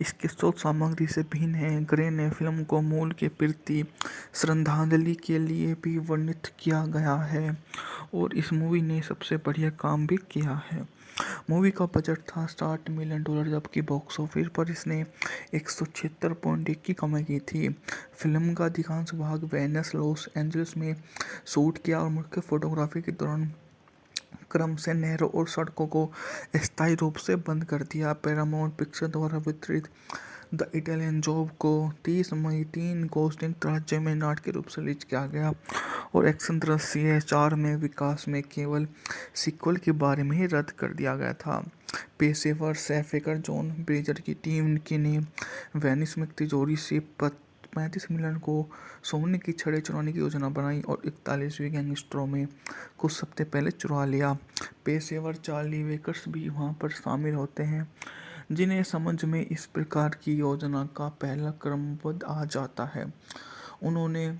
इसके स्रोत सामग्री से भिन्न है। ग्रे ने फिल्म को मूल के प्रति श्रद्धांजलि के लिए भी वर्णित किया गया है, और इस मूवी ने सबसे बढ़िया काम भी किया है। मूवी का बजट था $60 मिलियन, जबकि बॉक्स ऑफिस पर इसने 176.1 की कमाई की थी। फिल्म का अधिकांश भाग वेनिस, लॉस एंजलिस में शूट किया और मुख्य फोटोग्राफी के दौरान क्रम से नहरों और सड़कों को स्थायी रूप से बंद कर दिया। पैरामाउंट पिक्चर द्वारा वितरित द इटालियन जॉब को 30 मई 3 को संयुक्त राज्य में नाटकीय रूप से रिलीज किया गया और एक्शन दृश्य 4 में विकास में केवल सीक्वल के बारे में ही रद्द कर दिया गया था। पेशेवर सैफेकर जॉन ब्रेजर की टीम ने वेनिस में तिजोरी से 35 मिलियन को सोने की छड़ें चुराने की योजना बनाई और 41वीं गैंगस्टरों में कुछ हफ्ते पहले चुरा लिया। पेशेवर चार्ली वेकर्स भी वहां पर शामिल होते हैं, जिन्हें समझ में इस प्रकार की योजना का पहला क्रमबद्ध आ जाता है। उन्होंने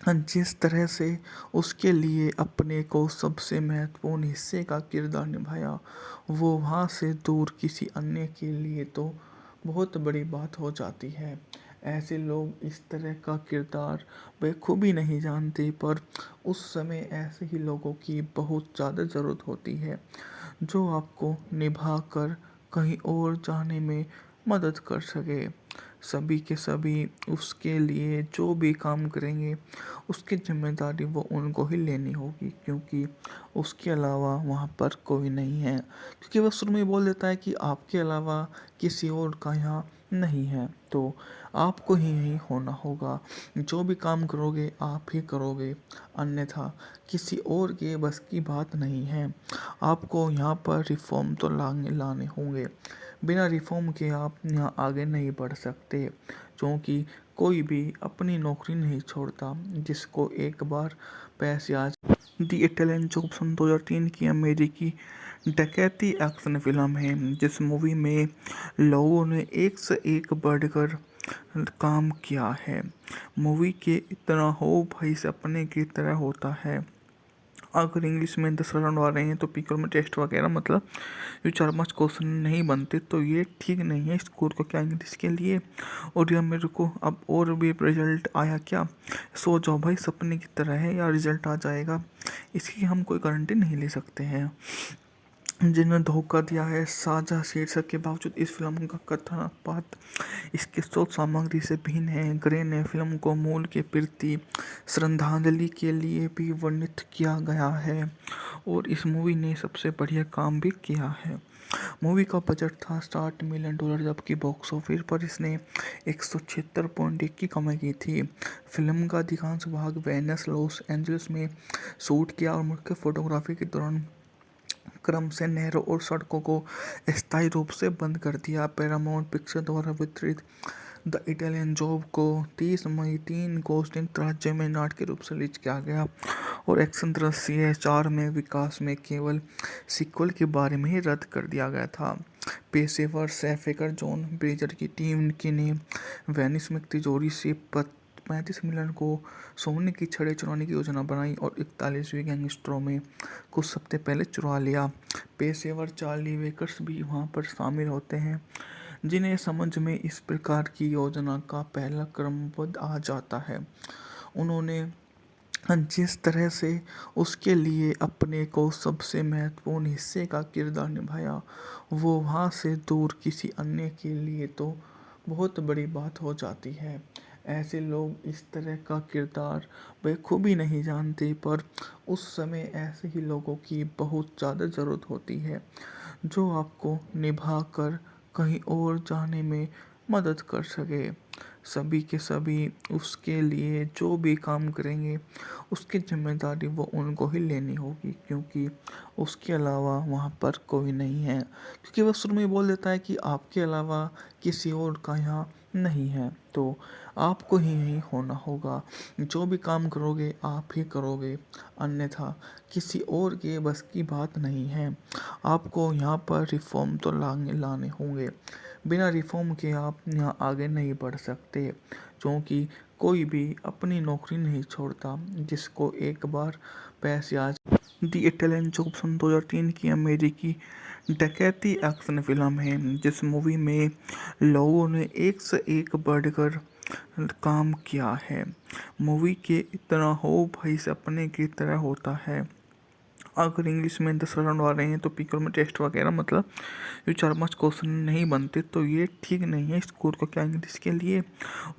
जिस तरह से उसके लिए अपने को सबसे महत्वपूर्ण हिस्से का किरदार निभाया, वो वहाँ से दूर किसी अन्य के लिए तो बहुत बड़ी बात हो जाती है। ऐसे लोग इस तरह का किरदार बखूबी नहीं जानते, पर उस समय ऐसे ही लोगों की बहुत ज़्यादा ज़रूरत होती है, जो आपको निभा कर कहीं और जाने में मदद कर सके। सभी के सभी उसके लिए जो भी काम करेंगे, उसकी जिम्मेदारी वो उनको ही लेनी होगी, क्योंकि उसके अलावा वहाँ पर कोई नहीं है। क्योंकि वह शुरू में बोल देता है कि आपके अलावा किसी और का यहाँ नहीं है, तो आपको ही यही होना होगा। जो भी काम करोगे आप ही करोगे, अन्यथा किसी और के बस की बात नहीं है। आपको यहाँ पर रिफॉर्म तो लाने होंगे। बिना रिफॉर्म के आप यहाँ आगे नहीं बढ़ सकते, क्योंकि कोई भी अपनी नौकरी नहीं छोड़ता जिसको एक बार पैसे आ जाए। दी इटालियन जॉब सन 2003 की अमेरिकी डकैती एक्शन फिल्म है, जिस मूवी में लोगों ने एक से एक बढ़कर काम किया है। मूवी के इतना हो भाई सपने की तरह होता है। अगर इंग्लिश में 10 राउंड आ रहे हैं तो पीकर में टेस्ट वगैरह मतलब ये 4-5 क्वेश्चन नहीं बनते, तो ये ठीक नहीं है स्कोर को क्या इंग्लिश के लिए। और या मेरे को अब और भी रिजल्ट आया क्या, सो जाओ भाई, सपने की तरह है या रिजल्ट आ जाएगा, इसकी हम कोई गारंटी नहीं ले सकते हैं। जिन्हें धोखा दिया है साझा शीर्षक के बावजूद इस फिल्म का कथन पाठ इसके स्रोत सामग्री से भिन्न है। ग्रे ने फिल्म को मूल के प्रति श्रद्धांजलि के लिए भी वर्णित किया गया है और इस मूवी ने सबसे बढ़िया काम भी किया है। मूवी का बजट था $60 मिलियन, जबकि बॉक्स ऑफिस पर इसने 176.1 की कमाई की थी। फिल्म का अधिकांश भाग वेनिस लॉस एंजलिस में शूट किया और मुख्य फोटोग्राफी के दौरान क्रम से नहरों और सड़कों को स्थायी रूप से बंद कर दिया। पैरामाउंट पिक्चर द्वारा वितरित द इटालियन जॉब को 30 मई 3 को संयुक्त राज्य में नाटकीय रूप से रिलीज किया गया और एक्शन दृश्य 4 में विकास में केवल सीक्वल के बारे में ही रद्द कर दिया गया था। पेशेवर सैफेकर जॉन ब्रेजर की टीम ने वेनिस में तिजोरी से 35 मिलियन को सोने की छड़ें चुराने की योजना बनाई और 41वीं गैंगस्टरों में कुछ हफ्ते पहले चुरा लिया। पेशेवर चार्ली वेकर्स भी वहां पर शामिल होते हैं, जिन्हें समझ में इस प्रकार की योजना का पहला क्रमबद्ध आ जाता है। उन्होंने जिस तरह से उसके लिए अपने को सबसे महत्वपूर्ण हिस्से का किरदार निभाया, वो वहाँ से दूर किसी अन्य के लिए तो बहुत बड़ी बात हो जाती है। ऐसे लोग इस तरह का किरदार बखूबी नहीं जानते, पर उस समय ऐसे ही लोगों की बहुत ज़्यादा ज़रूरत होती है, जो आपको निभा कर कहीं और जाने में मदद कर सके। सभी के सभी उसके लिए जो भी काम करेंगे, उसकी जिम्मेदारी वो उनको ही लेनी होगी, क्योंकि उसके अलावा वहाँ पर कोई नहीं है। क्योंकि वह शुरू में बोल देता है कि आपके अलावा किसी और का यहाँ नहीं है, तो आपको ही यही होना होगा। जो भी काम करोगे आप ही करोगे, अन्यथा किसी और के बस की बात नहीं है। आपको यहाँ पर रिफॉर्म तो लाने होंगे। बिना रिफॉर्म के आप यहाँ आगे नहीं बढ़ सकते, क्योंकि कोई भी अपनी नौकरी नहीं छोड़ता जिसको एक बार पैसे आ जाए। दी इटालियन जॉब सन 2003 की अमेरिकी डकैती एक्शन फिल्म है, जिस मूवी में लोगों ने एक से एक बढ़कर काम किया है। मूवी के इतना हो भाई सपने की तरह होता है। अगर इंग्लिश में 10 राउंड आ रहे हैं तो पीकर में टेस्ट वगैरह मतलब ये 4-5 क्वेश्चन नहीं बनते, तो ये ठीक नहीं है स्कूल को क्या इंग्लिश के लिए।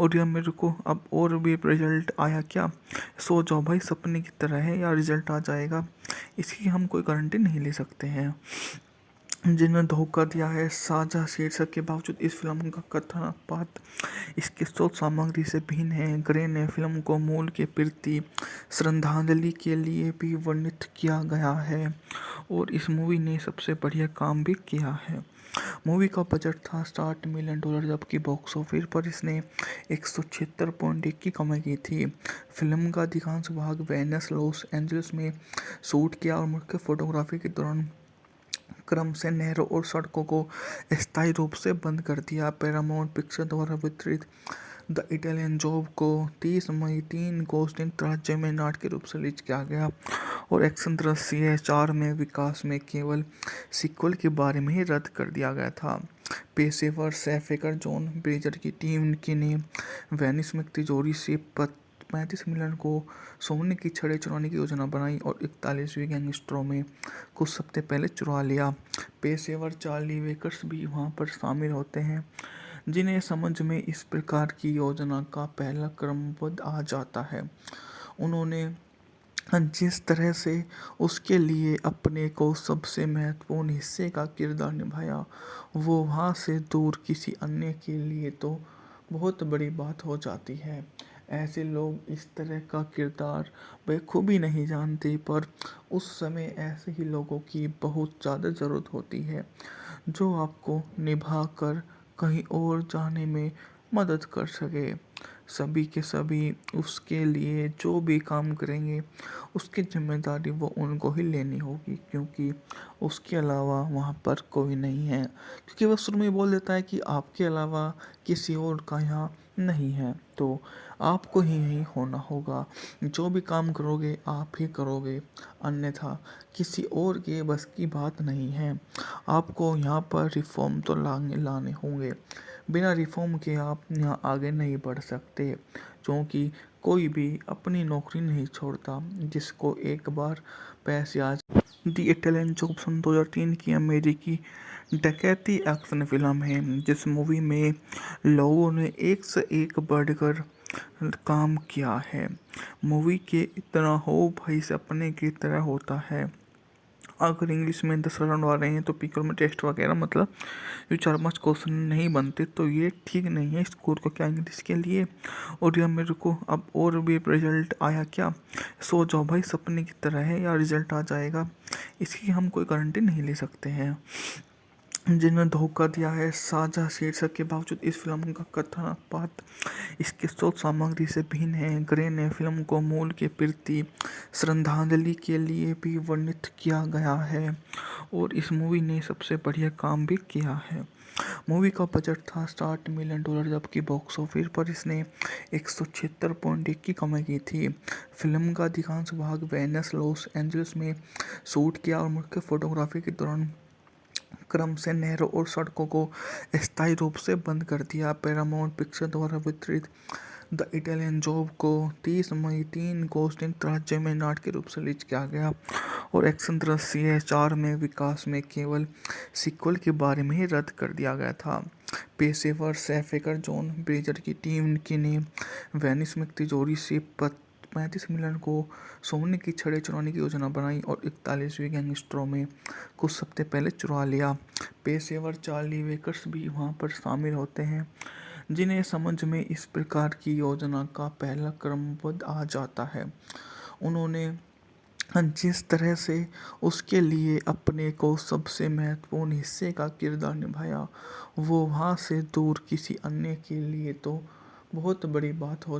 और या मेरे को अब और भी रिजल्ट आया क्या, सो जाओ भाई, सपने की तरह है या रिजल्ट आ जाएगा, इसकी हम कोई गारंटी नहीं ले सकते हैं। जिन्हें धोखा दिया है, साझा शीर्षक के बावजूद इस फिल्म का कथन पाठ इसके स्रोत सामग्री से भिन्न है। ग्रे ने फिल्म को मूल के प्रति श्रद्धांजलि के लिए भी वर्णित किया गया है और इस मूवी ने सबसे बढ़िया काम भी किया है। मूवी का बजट था $60 मिलियन, जबकि बॉक्स ऑफिस पर इसने 176.1 की कमाई की थी। फिल्म का अधिकांश भाग वेनिस, लॉस एंजलिस में शूट किया और मुख्य फोटोग्राफी के दौरान क्रम से नहरों और सड़कों को अस्थायी रूप से बंद कर दिया। पैरामाउंट पिक्चर द्वारा वितरित द इटालियन जॉब को 30 मई 3 गोस्टिन राज्य में नाटक के रूप से रिलीज किया गया और एक्शन दृश्य 4 में विकास में केवल सीक्वल के बारे में ही रद्द कर दिया गया था। पेशेवर सैफेकर जॉन ब्रेजर की टीम की ने वेनिस में तिजोरी से 35 मिलियन को सोने की छड़ें चुराने की योजना बनाई और 41वीं गैंगस्टरों में कुछ हफ्ते पहले चुरा लिया। पेशेवर चार्ली वेकर्स भी वहां पर शामिल होते हैं, जिन्हें समझ में इस प्रकार की योजना का पहला क्रमबद्ध आ जाता है। उन्होंने जिस तरह से उसके लिए अपने को सबसे महत्वपूर्ण हिस्से का किरदार निभाया, वो वहाँ से दूर किसी अन्य के लिए तो बहुत बड़ी बात हो जाती है। ऐसे लोग इस तरह का किरदार बखूबी नहीं जानते, पर उस समय ऐसे ही लोगों की बहुत ज़्यादा ज़रूरत होती है जो आपको निभा कर कहीं और जाने में मदद कर सके। सभी के सभी उसके लिए जो भी काम करेंगे उसकी जिम्मेदारी वो उनको ही लेनी होगी, क्योंकि उसके अलावा वहाँ पर कोई नहीं है। क्योंकि वह शुरू में बोल देता है कि आपके अलावा किसी और का यहाँ नहीं है, तो आपको ही यहीं होना होगा। जो भी काम करोगे आप ही करोगे, अन्यथा किसी और के बस की बात नहीं है। आपको यहाँ पर रिफॉर्म तो लाने होंगे, बिना रिफॉर्म के आप यहाँ आगे नहीं बढ़ सकते, क्योंकि कोई भी अपनी नौकरी नहीं छोड़ता। जिसको एक बार पैसे आ द इटालियन जॉब सन 2003 की अमेरिकी डकैती एक्शन फिल्म है, जिस मूवी में लोगों ने एक से एक बढ़कर काम किया है। मूवी के इतना हो भाई सपने की तरह होता है। अगर इंग्लिश में 10 राउंड आ रहे हैं तो पीकर में टेस्ट वगैरह मतलब ये 4-5 क्वेश्चन नहीं बनते, तो ये ठीक नहीं है स्कूल को क्या इंग्लिश के लिए। और या मेरे को अब और भी रिजल्ट आया क्या, सो जाओ भाई, सपने की तरह है या रिजल्ट आ जाएगा, इसकी हम कोई गारंटी नहीं ले सकते हैं। जिन्हें धोखा दिया है, साझा शीर्षक के बावजूद इस फिल्म का कथन पाठ इसके स्रोत सामग्री से भिन्न है। ग्रे ने फिल्म को मूल के प्रति श्रद्धांजलि के लिए भी वर्णित किया गया है और इस मूवी ने सबसे बढ़िया काम भी किया है। मूवी का बजट था $60 मिलियन, जबकि बॉक्स ऑफिस पर इसने 176.1 की कमाई की थी। फिल्म का अधिकांश भाग वेनिस, लॉस एंजलिस में शूट किया और मुख्य फोटोग्राफी के दौरान क्रम से नहरों और सड़कों को अस्थायी रूप से बंद कर दिया। पैरामाउंट पिक्चर द्वारा वितरित द इटालियन जॉब को 30 मई 3 गोस्टिन राज्य में नाटक के रूप से रिलीज किया गया और एक्शन दृश्य 4 में विकास में केवल सीक्वल के बारे में ही रद्द कर दिया गया था। पेशेवर सैफेकर जॉन ब्रेजर की टीम की ने वेनिस में तिजोरी से 35 मिलियन को सोने की छड़ें चुराने की योजना बनाई और 41वीं गैंगस्टरों में कुछ हफ्ते पहले चुरा लिया। पेशेवर चार्ली वेकर्स भी वहां पर शामिल होते हैं, जिन्हें समझ में इस प्रकार की योजना का पहला क्रमबद्ध आ जाता है। उन्होंने जिस तरह से उसके लिए अपने को सबसे महत्वपूर्ण हिस्से का किरदार निभाया, वो वहाँ से दूर किसी अन्य के लिए तो बहुत बड़ी बात हो